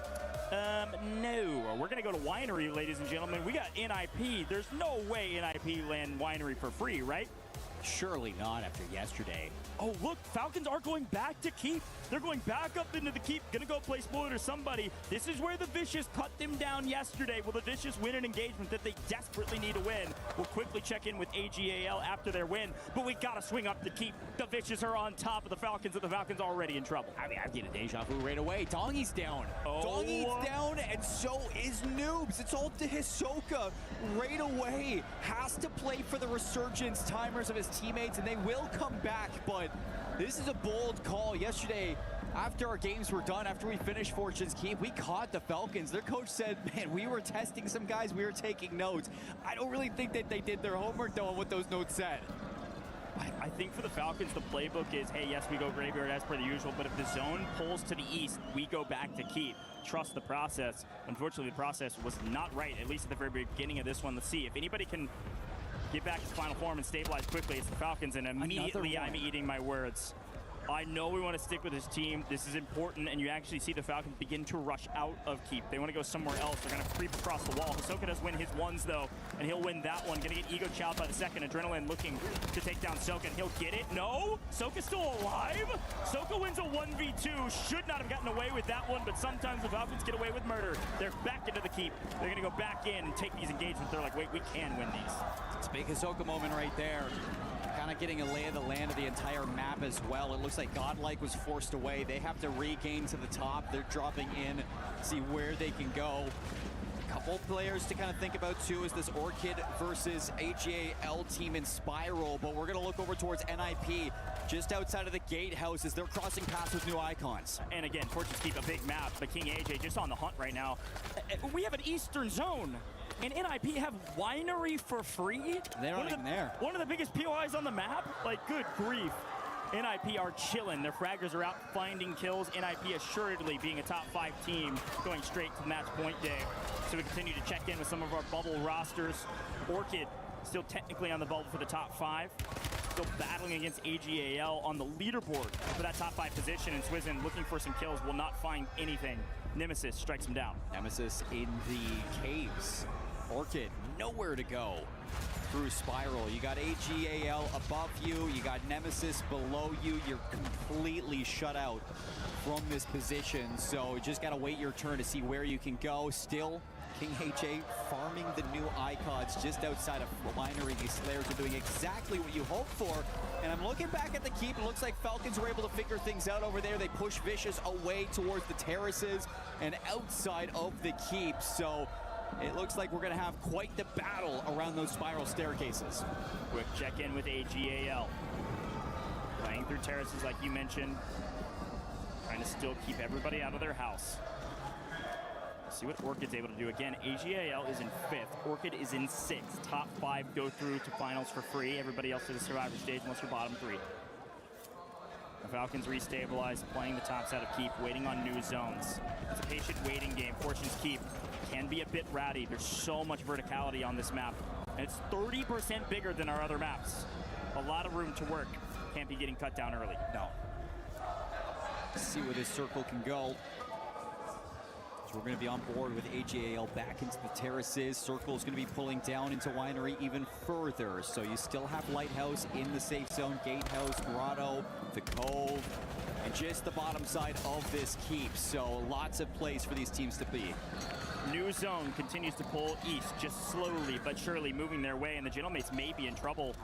No. We're going to go to Winery, ladies and gentlemen. We got NIP. There's no way NIP land Winery for free, right? Surely not after yesterday. Oh, look, Falcons are going back to keep. They're going back up into the keep. Gonna go play spoiler to somebody. This is where the Vicious cut them down yesterday. Will the Vicious win an engagement that they desperately need to win? We'll quickly check in with AGAL after their win, but we gotta swing up the keep. The Vicious are on top of the Falcons, and the Falcons already in trouble. I mean, I'm getting a deja vu right away. Dongy's down. Oh. Dongy's down, and so is Noobs. It's all to Hisoka right away. Has to play for the resurgence timers of his teammates, and they will come back, but this is a bold call. Yesterday, after our games were done, after we finished Fortune's Keep, we caught the Falcons. Their coach said, man, we were testing some guys, we were taking notes. I don't really think that they did their homework, though, on what those notes said. I think for the Falcons, the playbook is, hey, yes, we go graveyard as per the usual, but if the zone pulls to the east, we go back to keep. Trust the process. Unfortunately, the process was not right, at least at the very beginning of this one. Let's see if anybody can get back to final form and stabilize quickly. It's the Falcons, and immediately I'm eating my words. I know we want to stick with this team. This is important, and you actually see the Falcons begin to rush out of keep. They want to go somewhere else. They're going to creep across the wall. Hisoka does win his ones, though, and he'll win that one. Going to get ego chowed by the second. Adrenaline looking to take down Soka, and he'll get it. No, Soka's still alive. Soka wins a 1v2. Should not have gotten away with that one, but sometimes the Falcons get away with murder. They're back into the keep. They're going to go back in and take these engagements. They're like, wait, we can win these. It's a big Hisoka moment right there. Kind of getting a lay of the land of the entire map as well. It looks like Godlike was forced away. They have to regain to the top. They're dropping in, see where they can go. A couple players to kind of think about too is this Orchid versus AGAL team in Spiral, but we're gonna look over towards NIP just outside of the gatehouse as they're crossing paths with new icons. And again, Fortune's Keep a big map, but King AJ just on the hunt right now. We have an Eastern Zone. And NIP have Winery for free? They're not even there. One of the biggest POIs on the map? Like, good grief. NIP are chilling. Their fraggers are out finding kills. NIP assuredly being a top 5 team going straight to match point day. So we continue to check in with some of our bubble rosters. Orchid still technically on the bubble for the top 5. Still battling against AGAL on the leaderboard for that top 5 position. And Swizen looking for some kills, will not find anything. Nemesis strikes him down. Nemesis in the caves. Orchid, nowhere to go through Spiral. You got AGAL above you, you got Nemesis below you. You're completely shut out from this position, so you just gotta wait your turn to see where you can go. Still, King HA farming the new icons just outside of Winery. These Slayers are doing exactly what you hoped for. And I'm looking back at the keep. It looks like Falcons were able to figure things out over there. They push Vicious away towards the terraces and outside of the keep. So it looks like we're going to have quite the battle around those spiral staircases. Quick check-in with AGAL. Playing through terraces like you mentioned. Trying to still keep everybody out of their house. See what Orchid's able to do. Again, AGAL is in 5th. Orchid is in 6th. Top 5 go through to finals for free. Everybody else to the survivor stage unless you're bottom 3. The Falcons restabilize, playing the top side of Keep, waiting on new zones. It's a patient waiting game. Fortune's Keep can be a bit ratty. There's so much verticality on this map. And it's 30% bigger than our other maps. A lot of room to work. Can't be getting cut down early. No. See where this circle can go. So we're going to be on board with AGAL back into the terraces. Circle is going to be pulling down into Winery even further. So you still have Lighthouse in the safe zone, Gatehouse, Grotto, the Cove, and just the bottom side of this keep. So lots of place for these teams to be. New zone continues to pull east, just slowly but surely moving their way, and the Gentlemates may be in trouble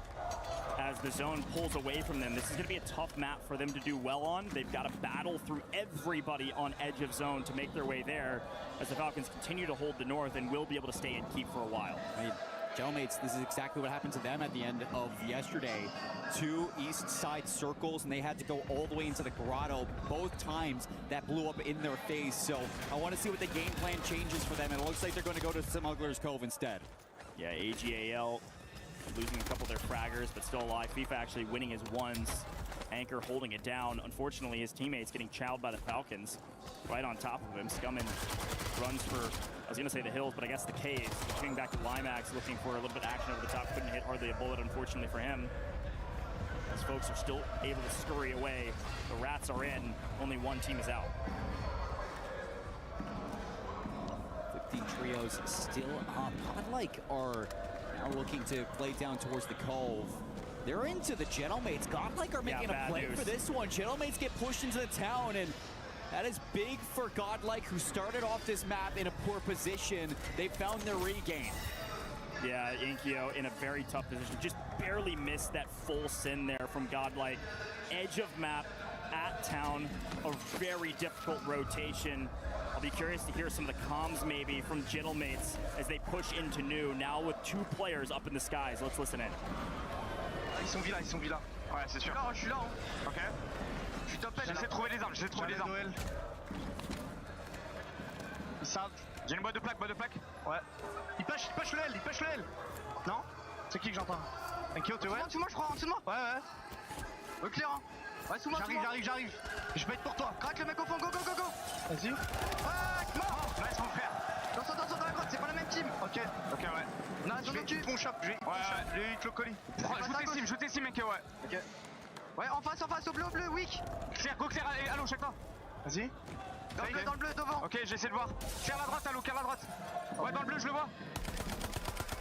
as the zone pulls away from them. This is going to be a tough map for them to do well on. They've got to battle through everybody on edge of zone to make their way there as the Falcons continue to hold the north and will be able to stay and keep for a while. I mean, Gentlemates, this is exactly what happened to them at the end of yesterday. 2 east side circles, and they had to go all the way into the grotto. Both times that blew up in their face. So I want to see what the game plan changes for them. And it looks like they're going to go to Smuggler's Cove instead. Yeah, AGAL losing a couple of their fraggers, but still alive. FIFA actually winning his ones. Anchor holding it down. Unfortunately, his teammates getting chowed by the Falcons right on top of him. Scumming runs for, I was going to say the hills, but I guess the caves. Swinging back to Limax, looking for a little bit of action over the top. Couldn't hit hardly a bullet, unfortunately for him. As folks are still able to scurry away. The Rats are in. Only one team is out. trios still up. Godlike are now looking to play down towards the Cove. They're into the Gentlemates. Godlike are making a play for this one. Gentlemates get pushed into the town, and that is big for Godlike, who started off this map in a poor position. They found their regain. Yeah, Inkyo in a very tough position. Just barely missed that full sin there from Godlike. Edge of map at town, a very difficult rotation. I'll be curious to hear some of the comms maybe from Gentlemates as they push into new, now with 2 players up in the skies. Let's listen in. Ils sont villas. Ouais, c'est sûr. Je suis là. Ok. Je suis top edge. J'essaie de trouver les armes, Ils savent. J'ai une boîte de plaque, Ouais. Il push le L, Non? C'est qui que j'entends? Enkyo, tu vois? En dessous de moi, je crois, en dessous de moi. Ouais. Au clair, hein. Ouais, sous moi, j'arrive. Je bête pour toi. Craque le mec au fond, go. Vas-y. Ouais, mort. Nice, mon frère. Dans la grotte, c'est pas la même team. Ok, ouais. Non, je vais hit mon shop, je vais hit le colis. Je t'estime, mec, ouais. Ok. Ouais, en face, au bleu, weak. Claire, go clair, allô, chaque fois. Vas-y. Dans le bleu, devant. Ok, j'essaie de voir. Claire la droite, allô, claire la droite. Ouais, dans le bleu, je le vois.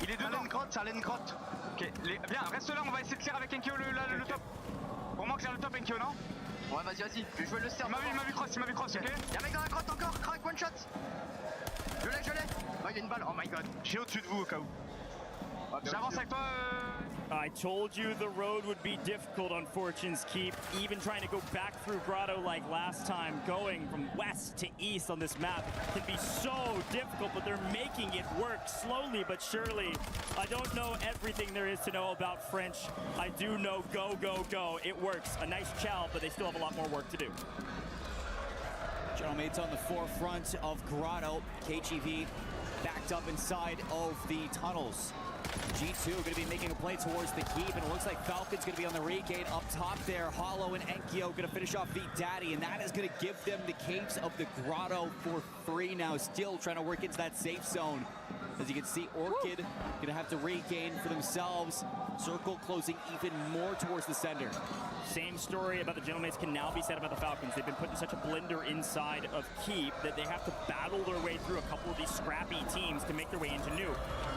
Il est dedans. Ça allait une grotte. Ok, bien, reste là, on va essayer de clair avec Enkyo le top. Pour moi, clair le top, Enkyo, non? Ouais, vas-y. Je vais jouer le stern. Il m'a vu cross, ok. Y'a un mec dans la grotte encore, crack, one shot. Je l'ai. Oh, il y a une balle, oh my god. J'ai au-dessus de vous au cas où. J'avance avec toi. I told you the road would be difficult on Fortune's Keep. Even trying to go back through Grotto like last time, going from west to east on this map can be so difficult, but they're making it work slowly but surely. I don't know everything there is to know about French. I do know go. It works. A nice chow, but they still have a lot more work to do. Gentlemates on the forefront of Grotto. KGV backed up inside of the tunnels. G2 going to be making a play towards the keep, and it looks like Falcon's going to be on the regain up top there. Hollow and Enkyo going to finish off the Daddy, and that is going to give them the caves of the Grotto for free now. Still trying to work into that safe zone. As you can see, Orchid going to have to regain for themselves. Circle closing even more towards the center. Same story about the Gentlemates can now be said about the Falcons. They've been put in such a blender inside of Keep that they have to battle their way through a couple of these scrappy teams to make their way into new.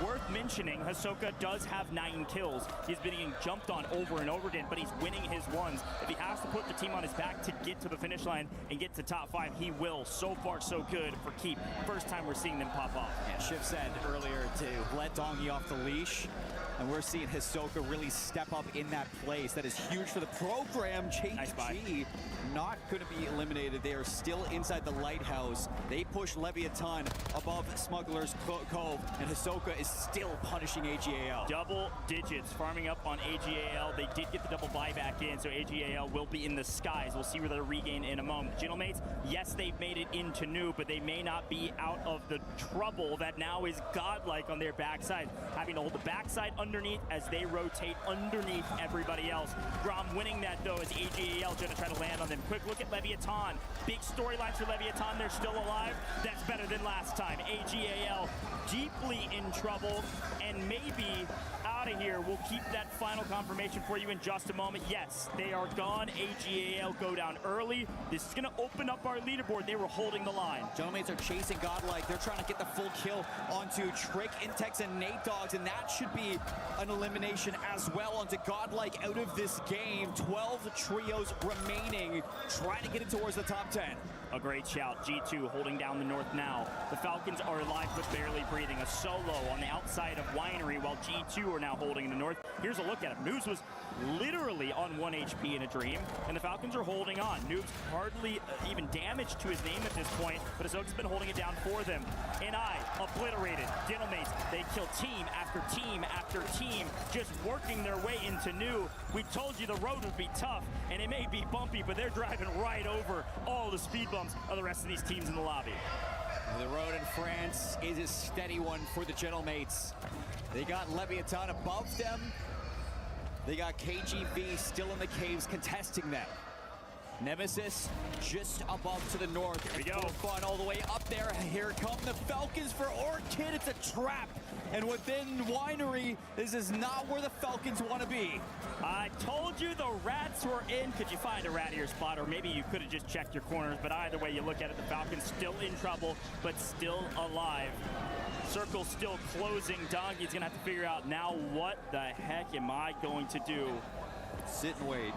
Worth mentioning, Hisoka does have 9 kills. He's been getting jumped on over and over again, but he's winning his ones. If he has to put the team on his back to get to the finish line and get to top 5, he will. So far, so good for Keep. First time we're seeing them pop off. Yeah, Shiv said earlier to let Dongi off the leash. And we're seeing Hisoka really step up in that place. That is huge for the program. JG not going to be eliminated. They are still inside the lighthouse. They push Leviathan above Smuggler's Cove, and Hisoka is still punishing AGAL. Double digits farming up on AGAL. They did get the double buyback in, so AGAL will be in the skies. We'll see where they regain in a moment. Gentlemates, yes, they've made it into new, but they may not be out of the trouble that now is Godlike on their backside. Having to hold the backside underneath as they rotate underneath everybody else. Grom winning that though as AGAL going to try to land on them. Quick look at Leviathan. Big storylines for Leviathan. They're still alive. That's better than last time. AGAL deeply in trouble and maybe out of here. We'll keep that final confirmation for you in just a moment. Yes, they are gone. AGAL go down early. This is going to open up our leaderboard. They were holding the line. Gentlemates are chasing Godlike. They're trying to get the full kill onto Trick, Intex, and Nate Dogs, and that should be an elimination as well onto Godlike out of this game. 12 trios remaining, trying to get it towards the top 10. A great shout. G2 holding down the north now. The Falcons are alive but barely breathing. A solo on the outside of Winery while G2 are now holding the north. Here's a look at him. Noobs was literally on 1 HP in a dream, and the Falcons are holding on. Noobs hardly even damaged to his name at this point, but Ahsoka's been holding it down for them. And obliterated. Gentlemates, they kill team after team after team, just working their way into new. We told you the road would be tough, and it may be bumpy, but they're driving right over all the speed bumps of the rest of these teams in the lobby. The road in France is a steady one for the Gentlemates. They got Leviathan above them. They got KGV still in the caves contesting them. Nemesis just above to the north. Here we go. Fun all the way up there. Here come the Falcons for Orchid. It's a trap. And within Winery, this is not where the Falcons want to be. I told you the rats were in. Could you find a rat your spot? Or maybe you could have just checked your corners. But either way you look at it, the Falcons still in trouble, but still alive. Circle still closing. Donkey's gonna have to figure out now what the heck am I going to do? Sit and wait.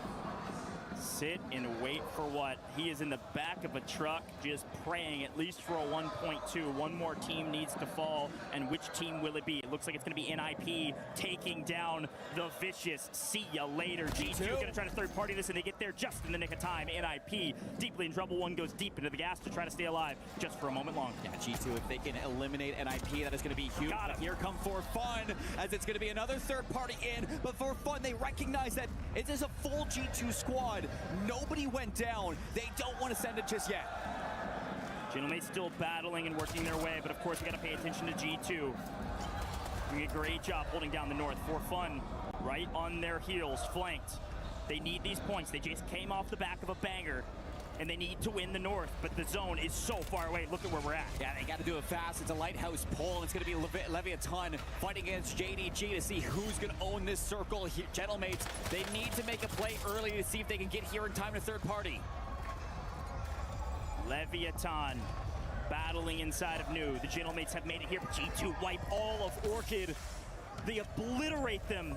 Sit and wait for what? He is in the back of a truck just praying at least for a 1.2. One more team needs to fall, and which team will it be? It looks like it's going to be NIP taking down the Vicious. See ya later. G2 going to try to third party this, and they get there just in the nick of time. NIP deeply in trouble. One goes deep into the gas to try to stay alive just for a moment long. Yeah, G2, if they can eliminate NIP, that is going to be huge. Got him. Here come For Fun, as it's going to be another third party in, but For Fun, they recognize that it is a full G2 squad. Nobody went down. They don't want to send it just yet. Gentlemen still battling and working their way, but of course we got to pay attention to G2. Doing a great job holding down the north. For Fun, right on their heels, flanked. They need these points. They just came off the back of a banger, and they need to win the north, but the zone is so far away. Look at where we're at. Yeah, they got to do it fast. It's a lighthouse pull. It's going to be Leviathan fighting against JDG to see who's going to own this circle. Gentlemates, they need to make a play early to see if they can get here in time to third party. Leviathan battling inside of New. The Gentlemates have made it here, but G2 wipe all of Orchid. They obliterate them.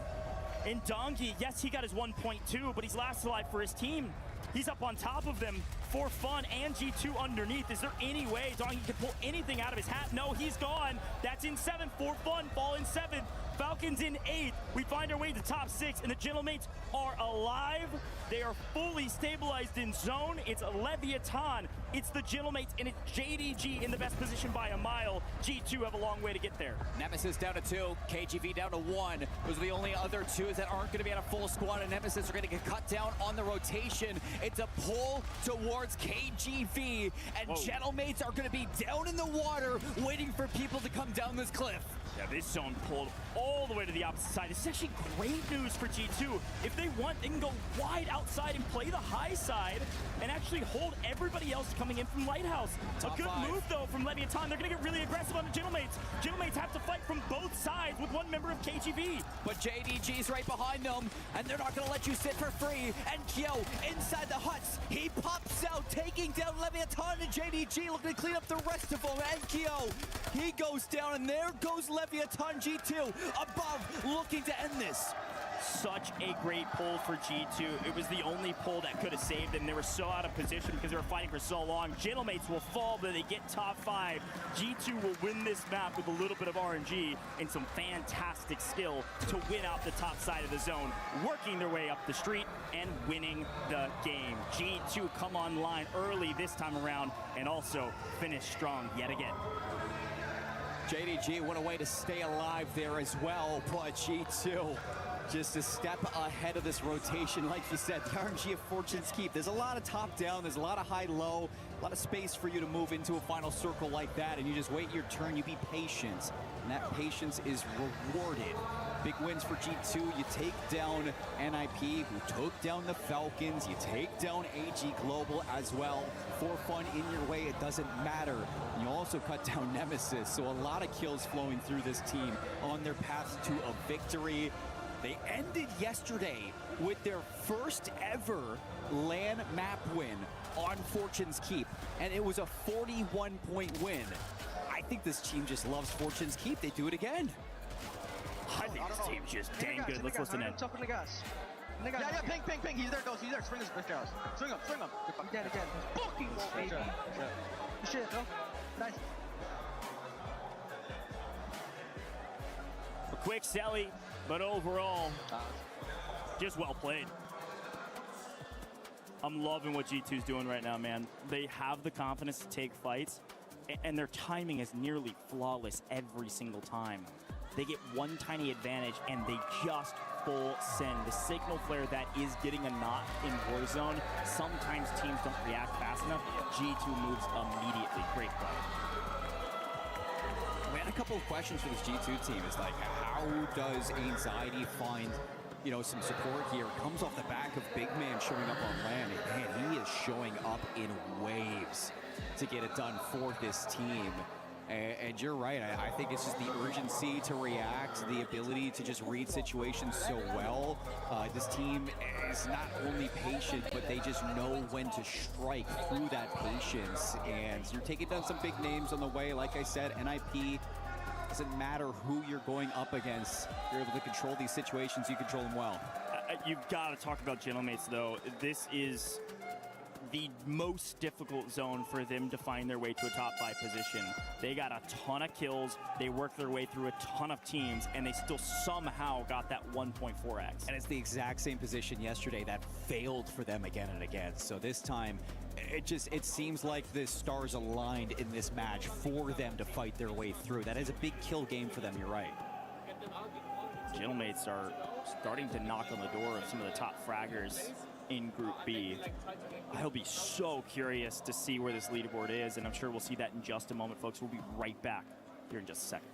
And Donkey, yes, he got his 1.2, but he's last alive for his team. He's up on top of them. For Fun and G2 underneath. Is there any way Donkey can pull anything out of his hat? No, he's gone. That's in 7. For Fun fall in 7. Falcons in 8. We find our way to top 6, and the Gentlemates are alive. They are fully stabilized in zone. It's Leviathan. It's the Gentlemates, and it's JDG in the best position by a mile. G2 have a long way to get there. Nemesis down to 2, KGV down to 1. Those are the only other 2s that aren't going to be at a full squad, and Nemesis are going to get cut down on the rotation. It's a pull towards KGV, and Gentlemates are going to be down in the water waiting for people to come down this cliff. Yeah, this zone pulled all the way to the opposite side. This is actually great news for G2. If they want, they can go wide outside and play the high side and actually hold everybody else coming in from Lighthouse. Top a good 5. move, though, from Leviathan. They're going to get really aggressive on the Gentlemates. Gentlemates have to fight from both sides with one member of KGV. But JDG's right behind them, and they're not going to let you sit for free. And Kyo inside the huts. He pops out, taking down Leviathan, and JDG looking to clean up the rest of them. And Kyo, he goes down, and there goes Leviathan. G2 above, looking to end this. Such a great pull for G2. It was the only pull that could have saved them. They were so out of position because they were fighting for so long. Gentlemates will fall, but they get top 5. G2 will win this map with a little bit of RNG and some fantastic skill to win out the top side of the zone, working their way up the street and winning the game. G2 come online early this time around and also finish strong yet again. JDG went away to stay alive there as well, but G2 just a step ahead of this rotation. Like you said, the RNG of Fortune's Keep. There's a lot of top down, there's a lot of high low, a lot of space for you to move into a final circle like that, and you just wait your turn, you be patient, and that patience is rewarded. Big wins for G2. You take down NIP, who took down the Falcons. You take down AG Global as well. For Fun in your way, it doesn't matter. You also cut down Nemesis, so a lot of kills flowing through this team on their path to a victory. They ended yesterday with their first ever LAN map win on Fortune's Keep, and it was a 41-point win. I think this team just loves Fortune's Keep. They do it again. I think this team's just dang good. Let's listen in. Yeah, ping. He's there, Ghost. He's there. Swing him. Swing him. Again. Fucking baby. Shit, bro. Nice. A quick Selly, but overall, just well played. I'm loving what G2's doing right now, man. They have the confidence to take fights, and their timing is nearly flawless every single time. They get one tiny advantage, and they just full send. The signal flare that is getting a knock in Warzone, sometimes teams don't react fast enough. G2 moves immediately. Great play. We had a couple of questions for this G2 team. It's like, how does Anxiety find, you know, some support here? It comes off the back of Big Man showing up on LAN, and man, he is showing up in waves to get it done for this team. And you're right, I think it's just the urgency to react, the ability to just read situations so well. This team is not only patient, but they just know when to strike through that patience. And you're taking down some big names on the way. Like I said, NIP doesn't matter who you're going up against. You're able to control these situations. You control them well. You've got to talk about Gentlemates, though. This is the most difficult zone for them to find their way to a top 5 position. They got a ton of kills, they worked their way through a ton of teams, and they still somehow got that 1.4x. And it's the exact same position yesterday that failed for them again and again. So this time, it seems like the stars aligned in this match for them to fight their way through. That is a big kill game for them, you're right. Gentlemates are starting to knock on the door of some of the top fraggers in Group B. I'll be so curious to see where this leaderboard is, and I'm sure we'll see that in just a moment, folks. We'll be right back here in just a second.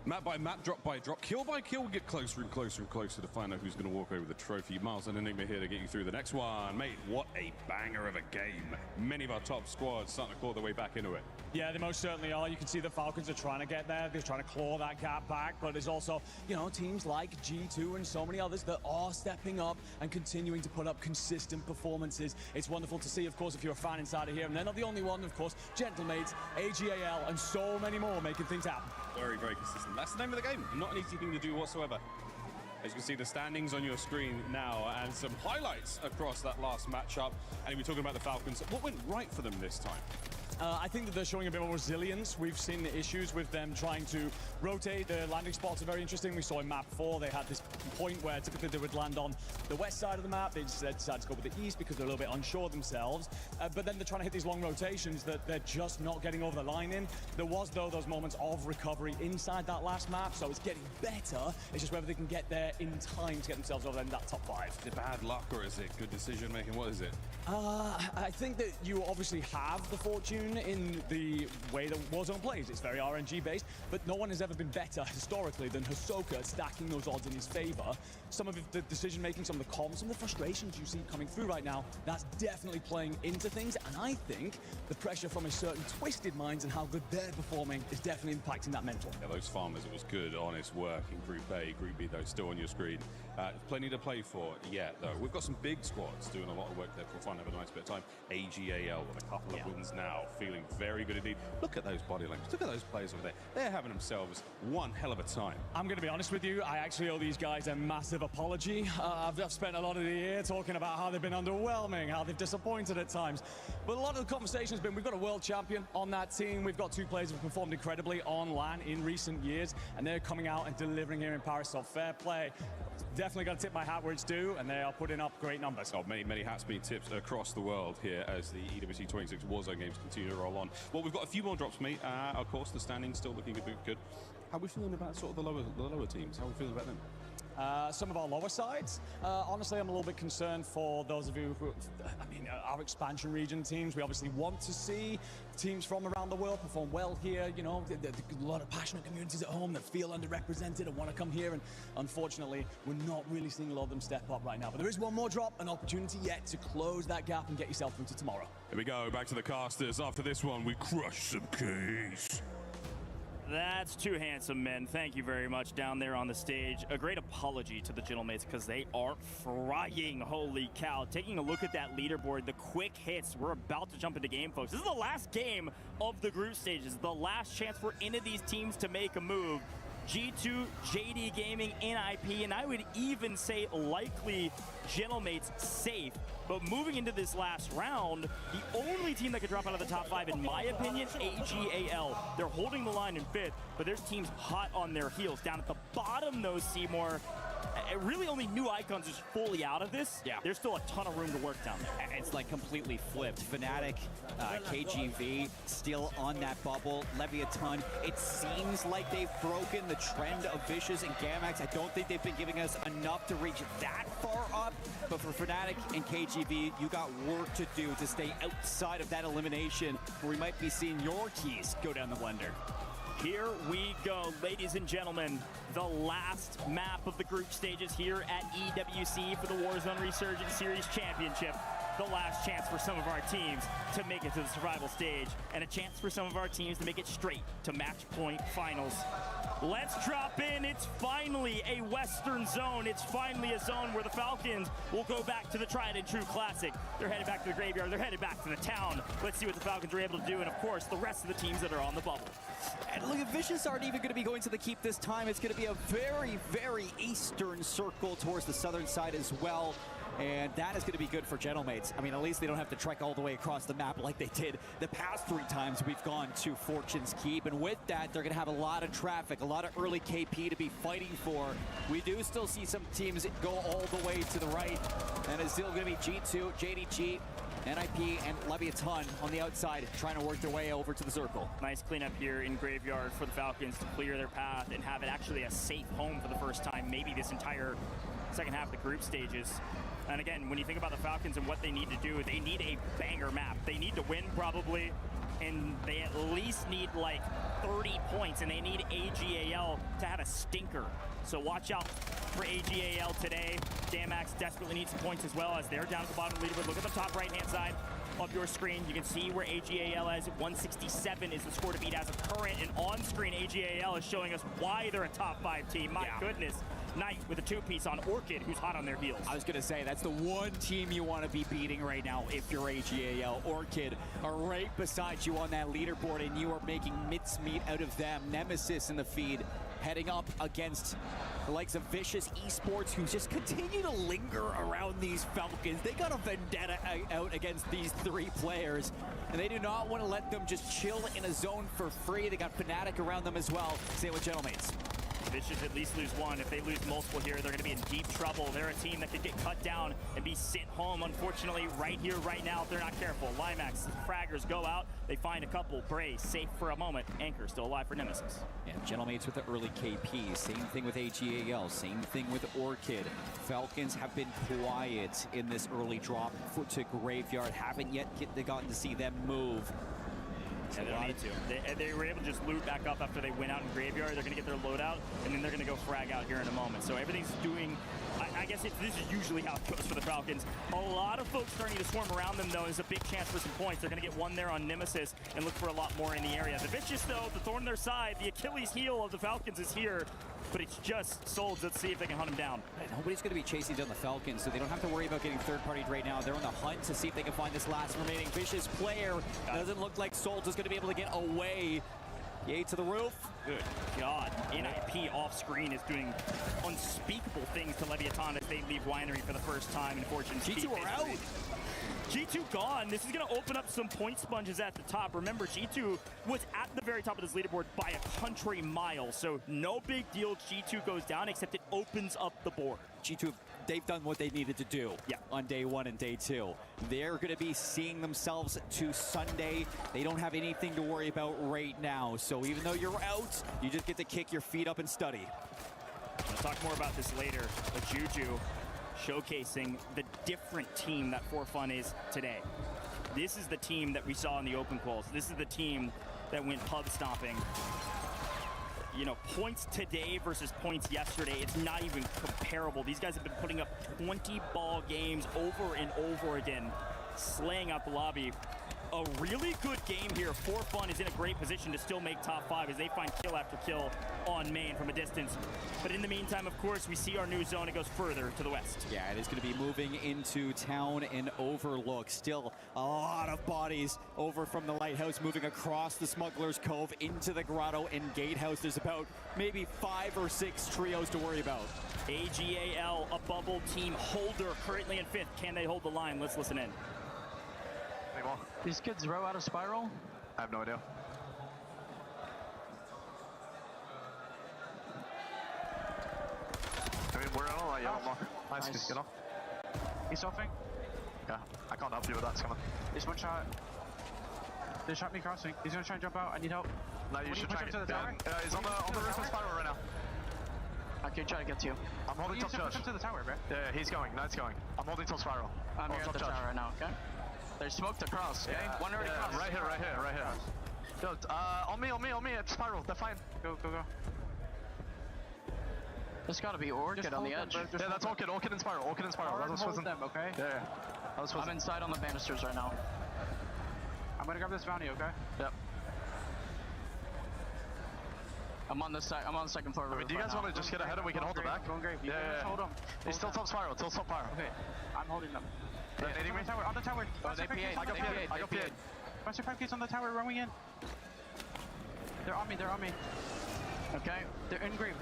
Map by map, drop by drop, kill by kill, get closer and closer and closer to find out who's going to walk away with the trophy. Miles and Enigma here to get you through the next one. Mate, what a banger of a game. Many of our top squads starting to claw their way back into it. Yeah, they most certainly are. You can see the Falcons are trying to get there. They're trying to claw that gap back, but there's also, you know, teams like G2 and so many others that are stepping up and continuing to put up consistent performances. It's wonderful to see, of course, if you're a fan inside of here. And they're not the only one, of course. Gentlemates, AGAL, and so many more making things happen. Very, very consistent. That's the name of the game. Not an easy thing to do whatsoever. As you can see, the standings on your screen now and some highlights across that last matchup. And we're talking about the Falcons. What went right for them this time? I think that they're showing a bit more resilience. We've seen the issues with them trying to rotate. The landing spots are very interesting. We saw in map 4, they had this point where typically they would land on the west side of the map. They decided to go with the east because they're a little bit unsure themselves. But then they're trying to hit these long rotations that they're just not getting over the line in. There was, though, those moments of recovery inside that last map, so it's getting better. It's just whether they can get there in time to get themselves over in that top 5. Is it bad luck or is it good decision making? What is it? I think that you obviously have the fortune in the way that Warzone plays. It's very RNG based, but no one has ever been better historically than Hisoka at stacking those odds in his favor. Some of the decision making, some of the comms, some of the frustrations you see coming through right now, that's definitely playing into things. And I think the pressure from a certain Twisted Minds and how good they're performing is definitely impacting that mental. Yeah, those farmers, it was good, honest work in Group A. Group B, though, still on your screen. Plenty to play for yet, though. We've got some big squads doing a lot of work there for fun, have a nice bit of time. AGAL with a couple of wins now, feeling very good indeed. Look at those body language. Look at those players over there. They're having themselves one hell of a time. I'm going to be honest with you. I actually owe these guys a massive apology. I've spent a lot of the year talking about how they've been underwhelming, how they've disappointed at times. But a lot of the conversation has been, we've got a world champion on that team. We've got 2 players who have performed incredibly on LAN in recent years, and they're coming out and delivering here in Paris. So fair play. Definitely got to tip my hat where it's due, and they are putting up great numbers. Oh, many hats being tipped across the world here as the EWC 26 Warzone games continue to roll on. Well, we've got a few more drops, mate. Of course, the standings still looking good. How are we feeling about sort of the lower teams? How are we feeling about them? Some of our lower sides. Honestly, I'm a little bit concerned for those of you who, our expansion region teams. We obviously want to see teams from around the world perform well here. You know, a lot of passionate communities at home that feel underrepresented and want to come here. And unfortunately, we're not really seeing a lot of them step up right now. But there is one more drop, an opportunity yet to close that gap and get yourself through to tomorrow. Here we go, back to the casters. After this one, we crush some keys. That's 2 handsome men. Thank you very much down there on the stage. A great apology to the Gentlemates because they are frying. Holy cow. Taking a look at that leaderboard, the quick hits. We're about to jump into game, folks. This is the last game of the group stages. The last chance for any of these teams to make a move. G2, JD Gaming, NIP, and I would even say likely Gentlemates safe. But moving into this last round, the only team that could drop out of the top 5, in my opinion, AGAL. They're holding the line in 5th, but there's teams hot on their heels. Down at the bottom, though, Seymour, really only New Icons is fully out of this. Yeah. There's still a ton of room to work down there. It's like completely flipped. Fnatic, KGV still on that bubble. Leviathan, it seems like they've broken the trend of Vicious and Gamax. I don't think they've been giving us enough to reach that far up. But for Fnatic and KGV, you got work to do to stay outside of that elimination, where we might be seeing your keys go down the blender. Here we go, ladies and gentlemen. The last map of the group stages here at EWC for the Warzone Resurgence Series Championship. The last chance for some of our teams to make it to the survival stage, and a chance for some of our teams to make it straight to match point finals. Let's drop in. It's finally a Western zone. It's finally a zone where the Falcons will go back to the tried and true classic. They're headed back to the graveyard. They're headed back to the town. Let's see what the Falcons are able to do, and of course, the rest of the teams that are on the bubble. And look, Vicious aren't even going to be going to the keep this time. It's going to be a very, very eastern circle towards the southern side as well. And that is going to be good for Gentlemates. I mean, at least they don't have to trek all the way across the map like they did the past 3 times we've gone to Fortune's Keep. And with that, they're going to have a lot of traffic, a lot of early KP to be fighting for. We do still see some teams go all the way to the right. And it's still going to be G2, JDG, NIP, and Leviathan on the outside, trying to work their way over to the circle. Nice cleanup here in Graveyard for the Falcons to clear their path and have it actually a safe home for the first time, maybe this entire second half of the group stages. And again, when you think about the Falcons and what they need to do, they need a banger map. They need to win probably, and they at least need like 30 points, and they need AGAL to have a stinker. So watch out for AGAL today. Gamax desperately needs some points as well, as they're down at the bottom of the leaderboard. Look at the top right-hand side of your screen. You can see where AGAL is. 167 is the score to beat as of current, and on screen AGAL is showing us why they're a top 5 team. My goodness. Knight with a 2-piece on Orchid, who's hot on their heels. I was going to say, that's the one team you want to be beating right now if you're AGAL. Orchid are right beside you on that leaderboard, and you are making mincemeat out of them. Nemesis in the feed, heading up against the likes of Vicious Esports, who just continue to linger around these Falcons. They got a vendetta out against these 3 players, and they do not want to let them just chill in a zone for free. They got Fnatic around them as well. Same with Gentlemates. Vicious at least lose 1. If they lose multiple here, they're going to be in deep trouble. They're a team that could get cut down and be sent home, unfortunately, right here, right now, if they're not careful. Limax, fraggers go out. They find a couple. Bray safe for a moment. Anchor still alive for Nemesis. Yeah, Gentlemates with the early KP. Same thing with AGAL. Same thing with Orchid. Falcons have been quiet in this early drop to Graveyard. Haven't yet gotten to see them move. Yeah, they don't need to. They were able to just loot back up after they went out in Graveyard. They're going to get their loadout, and then they're going to go frag out here in a moment. So everything's doing, I guess this is usually how it goes for the Falcons. A lot of folks starting to swarm around them, though, is a big chance for some points. They're going to get 1 there on Nemesis and look for a lot more in the area. The Vicious, though, the thorn in their side, the Achilles heel of the Falcons is here, but it's just Souls. Let's see if they can hunt him down. Nobody's going to be chasing down the Falcons, so they don't have to worry about getting third-partied right now. They're on the hunt to see if they can find this last remaining Vicious player. Doesn't look like Souls is going to be able to get away. Yay to the roof. Good God. NIP off screen is doing unspeakable things to Leviathan as they leave Winery for the first time in Fortune's Keep. G2 are out. G2 gone. This is going to open up some point sponges at the top. Remember, G2 was at the very top of this leaderboard by a country mile, so no big deal. G2 goes down, except it opens up the board. G2, they've done what they needed to do on day 1 and day 2. They're going to be seeing themselves to Sunday. They don't have anything to worry about right now. So even though you're out, you just get to kick your feet up and study. We'll talk more about this later, but Juju showcasing the different team that For Fun is today. This is the team that we saw in the open quals. This is the team that went pub stomping. You know, points today versus points yesterday, it's not even comparable. These guys have been putting up 20 ball games over and over again, slaying out the lobby. a really good game here. For Fun is in a great position to still make top 5 as they find kill after kill on main from a distance. But in the meantime, of course, we see our new zone. It goes further to the west. Yeah, it is going to be moving into town and Overlook. Still a lot of bodies over from the Lighthouse, moving across the Smuggler's Cove into the Grotto and Gatehouse. There's about maybe 5 or 6 trios to worry about. AGAL, a bubble team holder, currently in 5th. Can they hold the line? Let's listen in. These kids row out of Spiral? I have no idea. I mean, we're all like yellow mark. Nice. Get off. He's offing. Yeah, I can't help you with that, it's coming. There's one shot. They shot me crossing. He's gonna try and jump out. I need help. No, you should push try him to to the tower. he's on the roof of Spiral right now. I can try to get to you. I'm holding top charge. Push him to the tower, bro. Yeah, he's going. No, it's going. I'm holding top Spiral. I'm here at the tower right now, okay? They're smoked across, okay? One already crossed. Right here. Yo, on me, it's Spiral. They're fine. Go. There's gotta be Orchid on the edge. Yeah, that's Orchid and Spiral. That was Hold them, okay? Yeah. I'm inside on the banisters right now. I'm gonna grab this bounty, okay? Yep. I'm on the second floor. I mean, do you guys want to just get ahead and we can hold it back? Going great. You Yeah. hold them. He's still top Spiral. Okay, I'm holding them. They're nading me? On the tower. Oh, they PA'd. I got PA'd. Master 5K's on the tower, rowing in. They're on me. Okay, they're in grave.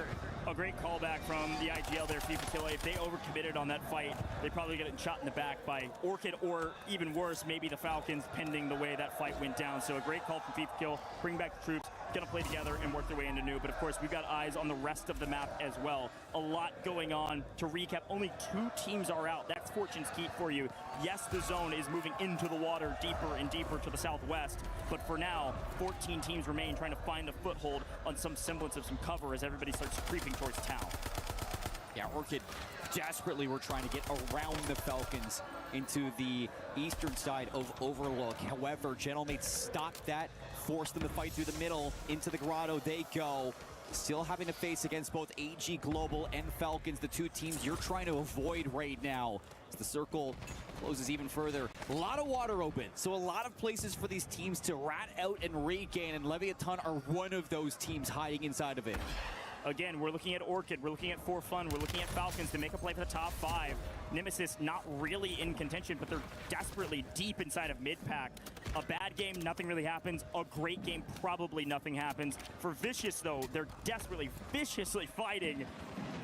A great callback from the IGL there, FIFA Kill. If they overcommitted on that fight, they probably get shot in the back by Orchid, or even worse, maybe the Falcons, pending the way that fight went down. So a great call from FIFA Kill, bring back the troops, gonna play together and work their way into new. But of course, we've got eyes on the rest of the map as well. A lot going on. To recap, only 2 teams are out. That's Fortune's Keep for you. Yes, the zone is moving into the water deeper and deeper to the southwest, but for now, 14 teams remain trying to find a foothold on some semblance of some cover as everybody starts creeping towards town. Yeah, Orchid desperately were trying to get around the Falcons into the eastern side of Overlook. However, Gentlemates stopped that, forced them to fight through the middle. Into the Grotto they go. Still having to face against both AG Global and Falcons, the 2 teams you're trying to avoid right now. As the circle closes even further. A lot of water open, so a lot of places for these teams to rat out and regain, and Leviathan are one of those teams hiding inside of it. Again, we're looking at Orchid, we're looking at For Fun, we're looking at Falcons to make a play for the top 5. Nemesis not really in contention, but they're desperately deep inside of mid-pack. A bad game, nothing really happens. A great game, probably nothing happens. For Vicious, though, they're desperately, viciously fighting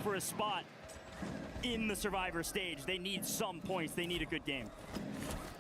for a spot in the Survivor stage. They need some points. They need a good game.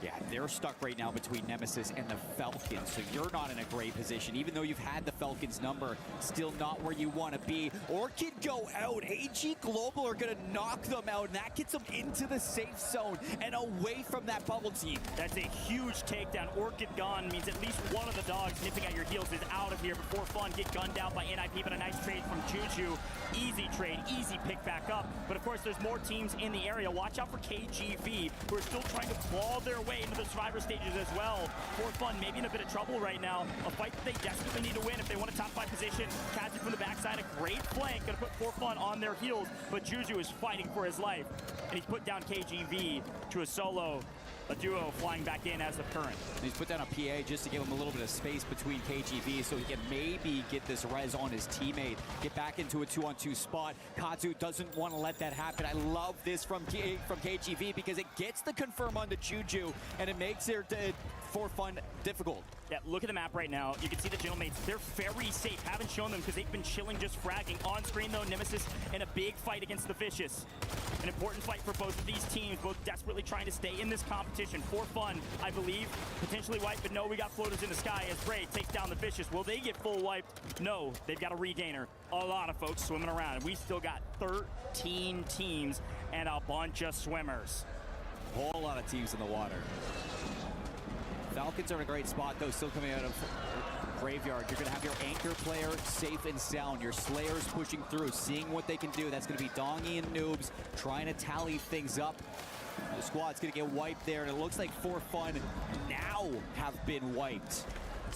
Yeah, they're stuck right now between Nemesis and the Falcons, so you're not in a great position. Even though you've had the Falcons number, still not where you want to be. Orchid go out. AG Global are going to knock them out, and that gets them into the safe zone and away from that bubble team. That's a huge takedown. Orchid gone means at least one of the dogs nipping at your heels is out of here before Fun get gunned down by NIP, but a nice trade from Juju. Easy trade, easy pick back up. But of course, there's more teams in the area. Watch out for KGV, who are still trying to claw their way into the Survivor stages as well. For Fun maybe in a bit of trouble right now. A fight that they desperately need to win if they want a top 5 position. Kazu from the backside, a great flank, gonna put For Fun on their heels, but Juju is fighting for his life. And he's put down KGV to a solo, a duo flying back in as the current. He's put down a PA just to give him a little bit of space between KGV so he can maybe get this res on his teammate, get back into a 2-on-2 spot. Kazu doesn't want to let that happen. I love this from KGV because it gets the confirm onto Juju and it makes their For Fun difficult. Yeah, look at the map right now. You can see the Gentlemates, they're very safe. Haven't shown them because they've been chilling, just fragging. On screen though, Nemesis in a big fight against the Vicious. An important fight for both of these teams, both desperately trying to stay in this competition. For Fun, I believe, potentially wiped, but no, we got floaters in the sky as Bray takes down the Vicious. Will they get full wiped? No, they've got a regainer. A lot of folks swimming around. We still got 13 teams and a bunch of swimmers. A whole lot of teams in the water. Falcons are in a great spot, though, still coming out of Graveyard. You're going to have your anchor player safe and sound. Your Slayers pushing through, seeing what they can do. That's going to be Dongy and Noobs trying to tally things up. The squad's going to get wiped there, and it looks like For Fun now have been wiped.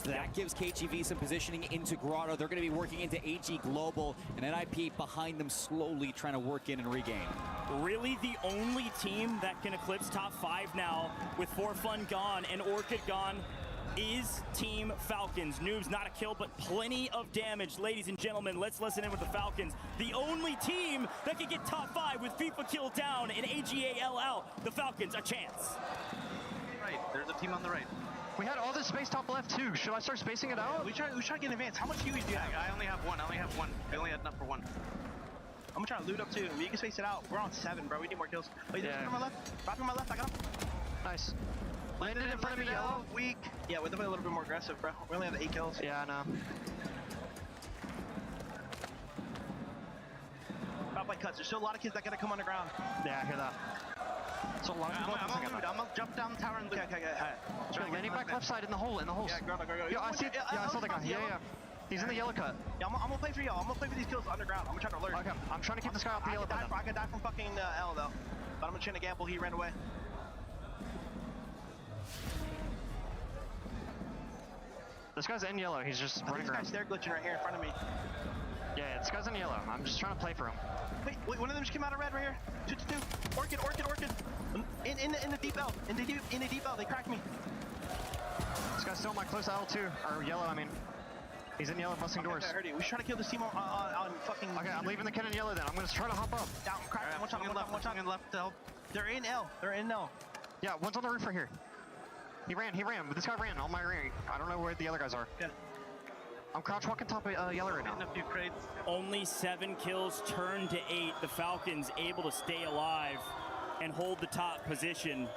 So that gives KGV some positioning into Grotto. They're going to be working into AG Global, and NIP behind them slowly trying to work in and regain. Really the only team that can eclipse top 5 now with For Fun gone and Orchid gone. is Team Falcons. Noobs, not a kill, but plenty of damage. Ladies and gentlemen, let's listen in with the Falcons. The only team that can get top 5 with FIFA kill down and AGAL out. The Falcons, a chance. Right, there's a team on the right. We had all this space top left too. Should I start spacing it out? We try to get in advance. How much huge do you have? I only have one. I only had enough for one. I'm gonna try to loot up too. We can space it out. We're on 7, bro. We need more kills. Oh, he's on my left. Dropping my left. I got him. Nice. Landed in front of me, yellow. Weak. Yeah, we're definitely a little bit more aggressive, bro. We only have 8 kills. Yeah, I know. Top by cuts. There's still a lot of kids that gotta come underground. Yeah, I hear that. So a lot of people. I'm gonna jump down the tower and loot. Okay. Landing back left side in the hole. Yeah, go. Yeah, I see. Yeah, I saw the guy. Yeah. He's in the yellow cut. Yeah, I'm gonna play for y'all. I'm gonna play for these kills underground. I'm gonna try to alert. Okay, I'm trying to keep this guy off the yellow cut. I could die from fucking L though. But I'm gonna try to gamble. He ran away. This guy's in yellow. He's just running around. This guy's stair glitching right here in front of me. Yeah, this guy's in yellow. I'm just trying to play for him. Wait, one of them just came out of red right here. 2-2. Orchid. In the deep L. In the deep L. They cracked me. This guy's still in my close L2. Or yellow, I mean. He's in yellow, busting doors. I heard you. We should try to kill this team on fucking... Okay, I'm leaving the kid in yellow then. I'm gonna try to hop up. Down, crack. One shot on the left to help. They're in L. Yeah, one's on the roof right here. He ran. This guy ran on my rear. I don't know where the other guys are. Yeah. I'm crouch walking top of yellow right now. A few crates. Only 7 kills, turned to 8. The Falcons able to stay alive and hold the top position.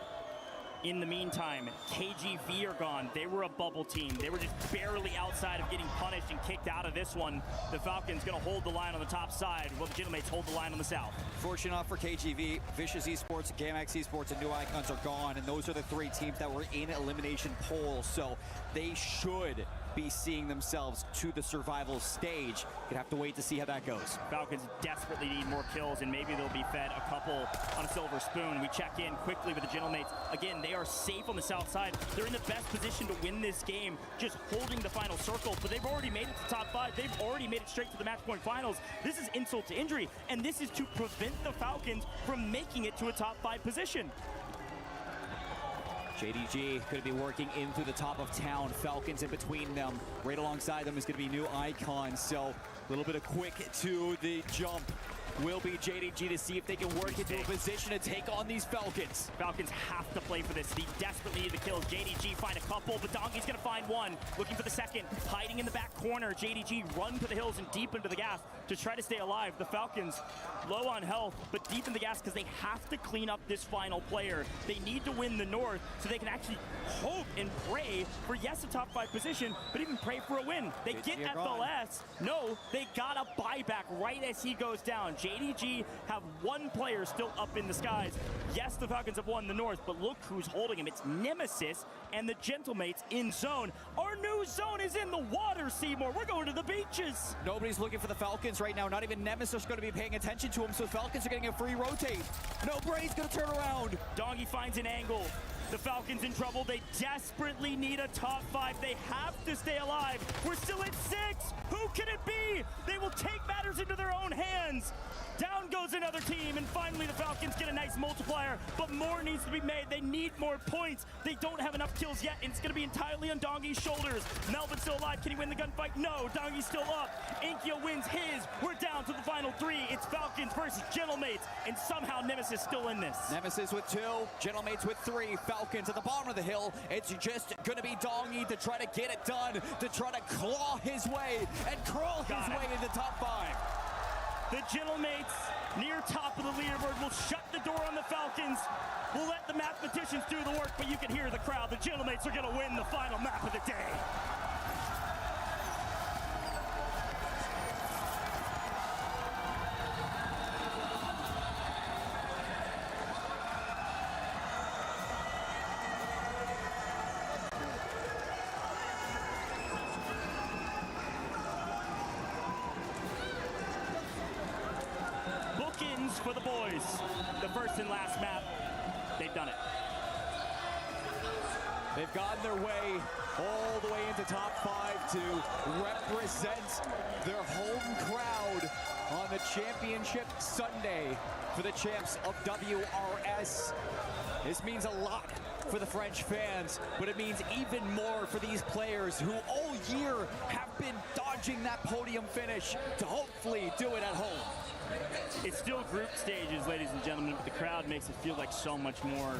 In the meantime, KGV are gone. They were a bubble team. They were just barely outside of getting punished and kicked out of this one. The Falcons gonna hold the line on the top side while the Gentlemates hold the line on the south. Fortunate enough for KGV, Vicious Esports, GameX Esports, and New Icons are gone, and those are the 3 teams that were in elimination polls, so they should be seeing themselves to the survival stage. Gonna have to wait to see how that goes. Falcons desperately need more kills, and maybe they'll be fed a couple on a silver spoon. We check in quickly with the Gentlemates. Again, they are safe on the south side. They're in the best position to win this game, just holding the final circle, but they've already made it to top 5. They've already made it straight to the match point finals. This is insult to injury, and this is to prevent the Falcons from making it to a top 5 position. JDG going to be working in through the top of town. Falcons in between them. Right alongside them is going to be New Icons. So a little bit of quick to the jump will be JDG to see if they can work into a position to take on these Falcons. Falcons have to play for this. They desperately need the kills. JDG find a couple, but Donkey's going to find one. Looking for the second. Hiding in the back corner. JDG run to the hills and deep into the gas to try to stay alive. The Falcons low on health, but deep in the gas because they have to clean up this final player. They need to win the North so they can actually hope and pray for, yes, a top 5 position, but even pray for a win. They get FLS. No, they got a buyback right as he goes down. JDG have 1 player still up in the skies. Yes, the Falcons have won the North, but look who's holding him. It's Nemesis and the Gentlemates in zone. Our new zone is in the water, Seymour. We're going to the beaches. Nobody's looking for the Falcons right now. Not even Nemesis is going to be paying attention to him, so Falcons are getting a free rotate. No, Bray's going to turn around. Doggy finds an angle. The Falcons in trouble. They desperately need a top 5. They have to stay alive. We're still at 6. Who can it be? They will take matters into their own hands. Down goes another team, and finally the Falcons get a nice multiplier, but more needs to be made. They need more points. They don't have enough kills yet, and it's going to be entirely on Dongy's shoulders. Melvin's still alive. Can he win the gunfight? No. Dongy's still up. Inkyo wins his. We're down to the final 3. It's Falcons versus Gentlemates, and somehow Nemesis still in this. Nemesis with 2, Gentlemates with 3, Falcons at the bottom of the hill. It's just going to be Dongy to try to get it done, to try to claw his way and crawl his way into top 5. The Gentlemates, near top of the leaderboard, will shut the door on the Falcons. We'll let the mathematicians do the work, but you can hear the crowd. The Gentlemates are going to win the final map of the day. For the boys, the first and last map, they've done it. They've gotten their way all the way into top 5 to represent their home crowd on the championship Sunday for the champs of WRS. This means a lot for the French fans, but it means even more for these players who all year have been dodging that podium finish to hopefully do it at home. It's still group stages, ladies and gentlemen, but the crowd makes it feel like so much more.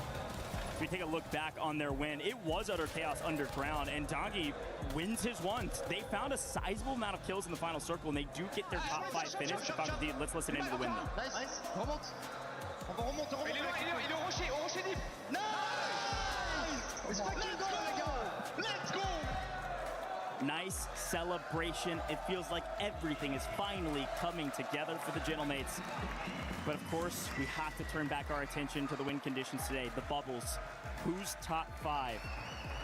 If we take a look back on their win, it was utter chaos underground, and Dongi wins his one. They found a sizable amount of kills in the final circle, and they do get their top 5 finish. Let's listen into the win, though. Nice. Remonte. On va remonter, il est au rocher, deep. Nice! Let's go! Nice celebration. It feels like everything is finally coming together for the Gentlemates. But of course, we have to turn back our attention to the win conditions today. The bubbles. Who's top 5?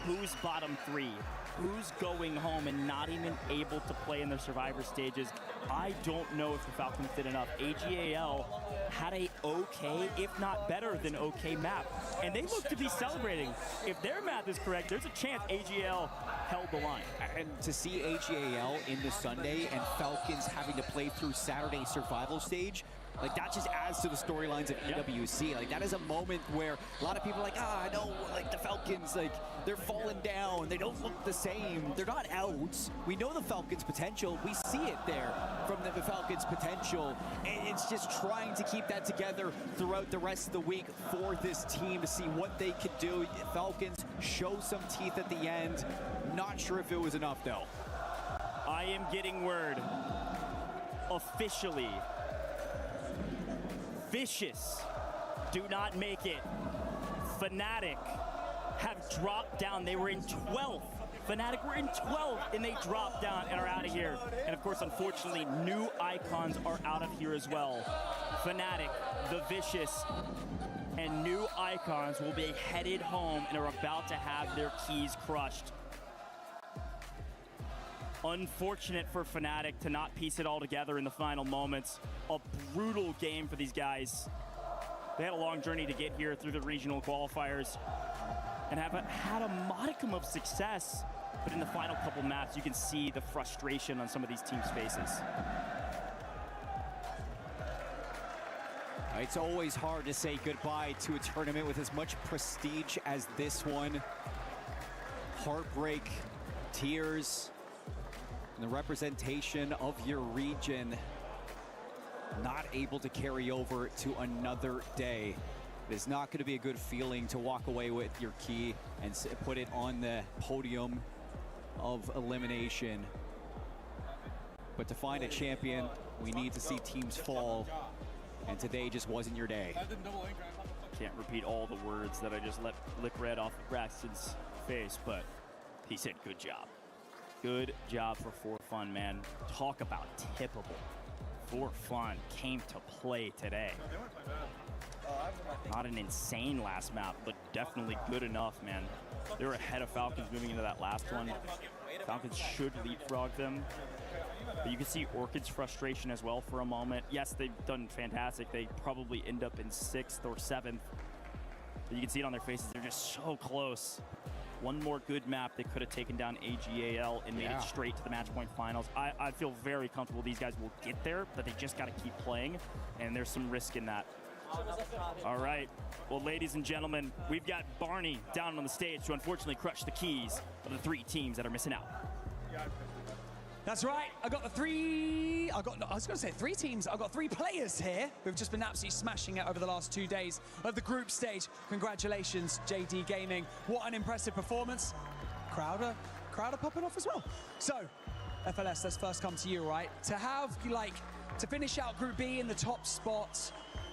Who's bottom 3? Who's going home and not even able to play in their survivor stages? I don't know if the Falcons did enough. AGAL had a okay, if not better than okay map. And they look to be celebrating. If their math is correct, there's a chance AGAL held the line. And to see AGAL in the Sunday and Falcons having to play through Saturday survival stage, like that just adds to the storylines of EWC. Like that is a moment where a lot of people are like, I know, like the Falcons, like they're falling down. They don't look the same. They're not out. We know the Falcons' potential. We see it there from the Falcons' potential. And it's just trying to keep that together throughout the rest of the week for this team to see what they could do. Falcons show some teeth at the end. Not sure if it was enough though. I am getting word officially. Vicious do not make it. Fnatic have dropped down. They were in 12th. Fnatic were in 12th and they dropped down and are out of here. And of course, unfortunately, new icons are out of here as well. Fnatic, the Vicious, and new icons will be headed home and are about to have their keys crushed. Unfortunate for Fnatic to not piece it all together in the final moments. A brutal game for these guys. They had a long journey to get here through the regional qualifiers and have had a modicum of success. But in the final couple maps, you can see the frustration on some of these teams' faces. It's always hard to say goodbye to a tournament with as much prestige as this one. Heartbreak, tears, and the representation of your region not able to carry over to another day. It is not going to be a good feeling to walk away with your key and put it on the podium of elimination. But to find a champion, we need to see teams fall, and today just wasn't your day. Can't repeat all the words that I just let lick red off of Braxton's face, but he said good job. Good job for Fun, man. Talk about tippable. For Fun came to play today. Not an insane last map, but definitely good enough, man. They were ahead of Falcons moving into that last one. Falcons should leapfrog them. But you can see Orchid's frustration as well for a moment. Yes, they've done fantastic. They probably end up in 6th or 7th. But you can see it on their faces. They're just so close. One more good map, they could have taken down AGAL and made it straight to the match point finals. I feel very comfortable these guys will get there, but they just got to keep playing, and there's some risk in that. All right, well, ladies and gentlemen, we've got Barney down on the stage to unfortunately crush the keys of the 3 teams that are missing out. That's right. I was going to say 3 teams. I've got 3 players here who've just been absolutely smashing it over the last 2 days of the group stage. Congratulations, JD Gaming. What an impressive performance. Crowd are popping off as well. So, FLS, let's first come to you, right? To have, to finish out Group B in the top spot,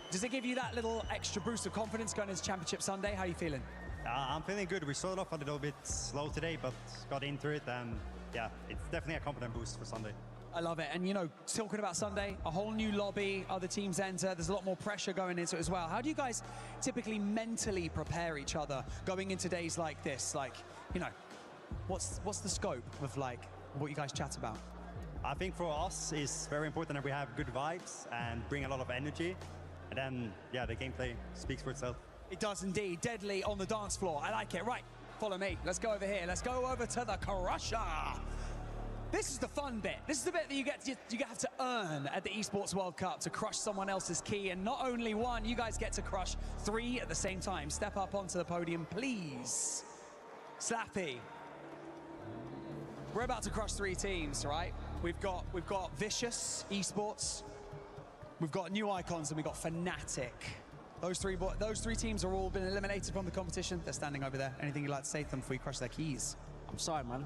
does it give you that little extra boost of confidence going into Championship Sunday? How are you feeling? I'm feeling good. We started off a little bit slow today, but got into it, and yeah, it's definitely a confident boost for Sunday. I love it. And, talking about Sunday, a whole new lobby, other teams enter. There's a lot more pressure going into it as well. How do you guys typically mentally prepare each other going into days like this? What's the scope of, what you guys chat about? I think for us, it's very important that we have good vibes and bring a lot of energy. And then, yeah, the gameplay speaks for itself. It does indeed. Deadly on the dance floor. I like it. Right, follow me. Let's go over here. Let's go over to the Crusher. This is the fun bit. This is the bit that you have to earn at the Esports World Cup to crush someone else's key. And not only one, you guys get to crush 3 at the same time. Step up onto the podium, please. Slappy. We're about to crush 3 teams, right? We've got Vicious Esports. We've got New Icons and we've got Fnatic. Those three teams are all been eliminated from the competition. They're standing over there. Anything you'd like to say to them before you crush their keys? I'm sorry, man.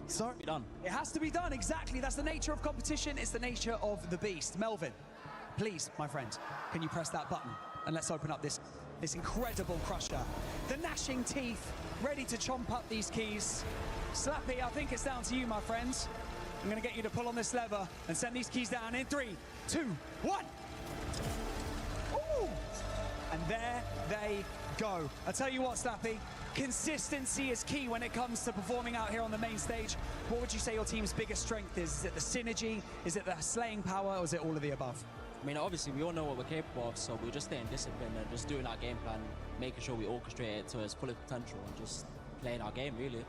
Sorry? Be done. It has to be done, exactly. That's the nature of competition. It's the nature of the beast. Melvin, please, my friend, can you press that button? And let's open up this incredible crusher. The gnashing teeth, ready to chomp up these keys. Slappy, I think it's down to you, my friends. I'm gonna get you to pull on this lever and send these keys down in 3, 2, 1. Ooh! And there they go. I tell you what, Slappy, consistency is key when it comes to performing out here on the main stage. What would you say your team's biggest strength is? Is it the synergy? Is it the slaying power? Or is it all of the above? I mean, obviously, we all know what we're capable of, so we're just staying disciplined and just doing our game plan, making sure we orchestrate it to its full potential and just playing our game, really.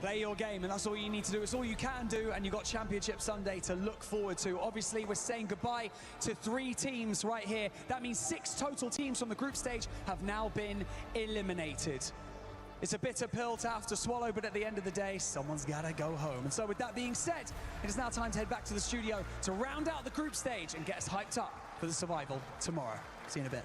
Play your game, and that's all you need to do. It's all you can do, and you've got Championship Sunday to look forward to. Obviously, we're saying goodbye to 3 teams right here. That means 6 total teams from the group stage have now been eliminated. It's a bitter pill to have to swallow, but at the end of the day, someone's gotta go home. And so with that being said, it is now time to head back to the studio to round out the group stage and get us hyped up for the survival tomorrow. See you in a bit.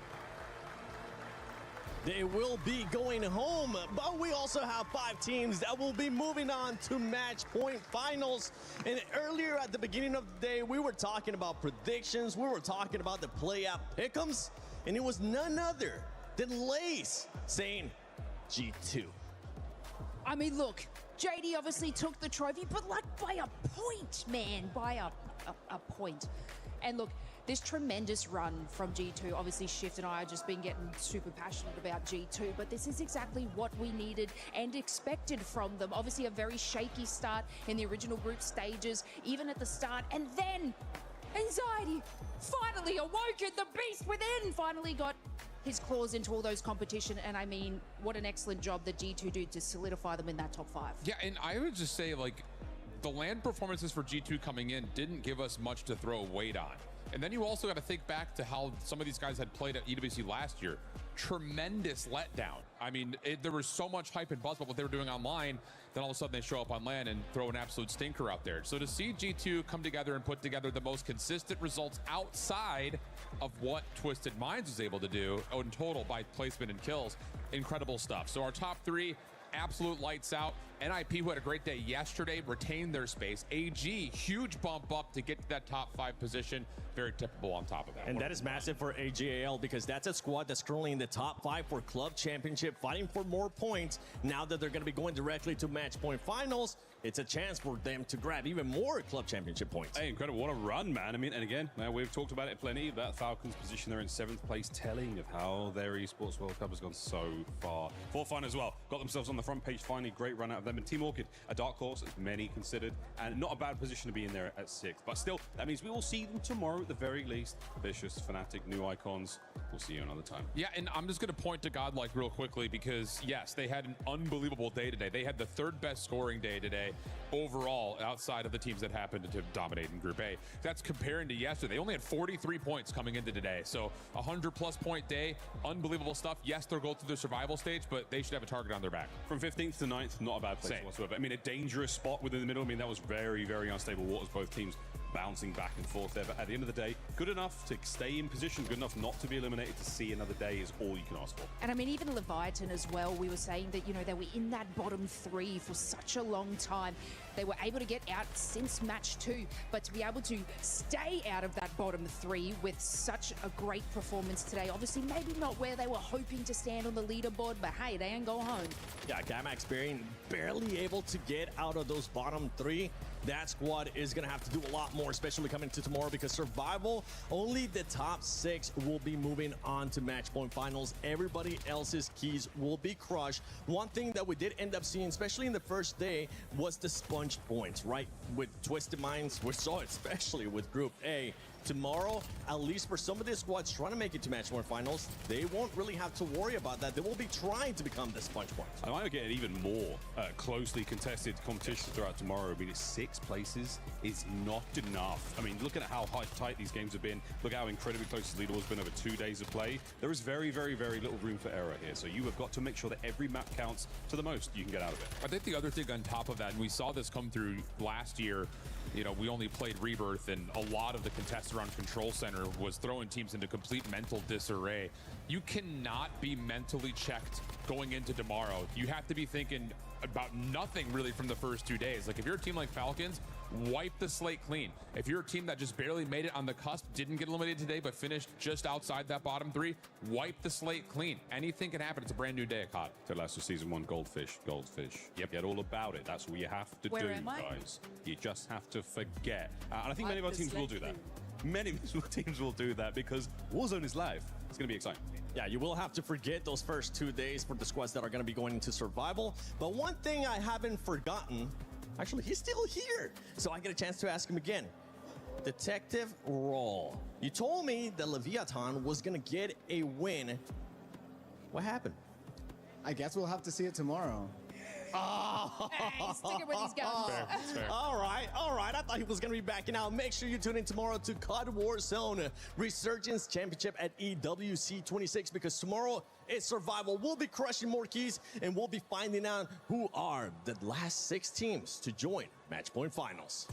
They will be going home, but we also have 5 teams that will be moving on to match point finals. And earlier at the beginning of the day, we were talking about predictions, we were talking about the play-out pick'ems, and it was none other than Lace saying G2. I mean, look, JD obviously took the trophy, but like by a point, man, by a point. And look, this tremendous run from G2, obviously Shift and I have just been getting super passionate about G2, but this is exactly what we needed and expected from them. Obviously a very shaky start in the original group stages, even at the start, and then anxiety finally awoken, the beast within finally got his claws into all those competition, and I mean, what an excellent job that G2 did to solidify them in that top 5. Yeah, and I would just say, like, the land performances for G2 coming in didn't give us much to throw weight on. And then you also got to think back to how some of these guys had played at EWC last year. Tremendous letdown. I mean, there was so much hype and buzz about what they were doing online, then all of a sudden they show up on LAN and throw an absolute stinker out there. So to see G2 come together and put together the most consistent results outside of what Twisted Minds was able to do in total by placement and kills, incredible stuff. So our top 3, absolute lights out. NIP, who had a great day yesterday, retained their space. AG, huge bump up to get to that top 5 position. Very tippable on top of that. And that is massive for AGAL because that's a squad that's currently in the top 5 for club championship, fighting for more points. Now that they're going to be going directly to match point finals, it's a chance for them to grab even more club championship points. Hey, incredible. What a run, man. I mean, and again, now we've talked about it plenty. That Falcons position, they're in 7th place, telling of how their Esports World Cup has gone so far. For fun as well. Got themselves on the front page finally. Great run out of them. And Team Orchid, a dark horse, as many considered, and not a bad position to be in there at 6th. But still, that means we will see them tomorrow at the very least. Vicious, Fnatic, New Icons. We'll see you another time. Yeah, and I'm just going to point to Godlike real quickly because, yes, they had an unbelievable day today. They had the 3rd best scoring day today overall outside of the teams that happened to dominate in Group A. That's comparing to yesterday. They only had 43 points coming into today. So 100-plus point day, unbelievable stuff. Yes, they'll go through the survival stage, but they should have a target on their back. From 15th to 9th, not a bad place whatsoever. I mean, a dangerous spot within the middle. I mean, that was very, very unstable waters, both teams bouncing back and forth there. But at the end of the day, good enough to stay in position, good enough not to be eliminated, to see another day is all you can ask for. And I mean, even Leviathan as well, we were saying that, you know, they were in that bottom 3 for such a long time. They were able to get out since match 2, but to be able to stay out of that bottom 3 with such a great performance today, obviously maybe not where they were hoping to stand on the leaderboard, but hey, they ain't go home. Yeah, Gamax barely able to get out of those bottom 3. That squad is going to have to do a lot more, especially coming to tomorrow, because survival, only the top 6 will be moving on to match point finals. Everybody else's keys will be crushed. One thing that we did end up seeing, especially in the first day, was the sponge points, right? With Twisted Minds, we saw it especially with Group A. tomorrow, at least for some of these squads trying to make it to match point finals, they won't really have to worry about that. They will be trying to become the sponge points. I might get even more closely contested competition throughout tomorrow. I mean, it's 6 places. It's not enough. I mean, looking at how tight these games have been, look how incredibly close the leaderboard has been over 2 days of play. There is very, very, very little room for error here. So you have got to make sure that every map counts to the most you can get out of it. I think the other thing on top of that, and we saw this come through last year, you know, we only played Rebirth, and a lot of the contest around Control Center was throwing teams into complete mental disarray. You cannot be mentally checked going into tomorrow. You have to be thinking about nothing really from the first 2 days. Like if you're a team like Falcons, wipe the slate clean. If you're a team that just barely made it on the cusp, didn't get eliminated today, but finished just outside that bottom 3, wipe the slate clean. Anything can happen. It's a brand new day at COD. Ted Lasso Season 1, Goldfish. Yep, get all about it. That's what you have to Where do, am I? guys. You just have to forget. And I think many of our teams will do that. Many teams will do that because Warzone is live. It's going to be exciting. Yeah, you will have to forget those first 2 days for the squads that are going to be going into survival. But one thing I haven't forgotten, actually, he's still here, so I get a chance to ask him again. Detective Roll, you told me that Leviathan was going to get a win. What happened? I guess we'll have to see it tomorrow. Oh. Hey, stick it with these guns. Fair. All right. I thought he was going to be backing out. Make sure you tune in tomorrow to COD Warzone Resurgence Championship at EWC 26, because tomorrow is survival. We'll be crushing more keys, and we'll be finding out who are the last 6 teams to join Match Point Finals.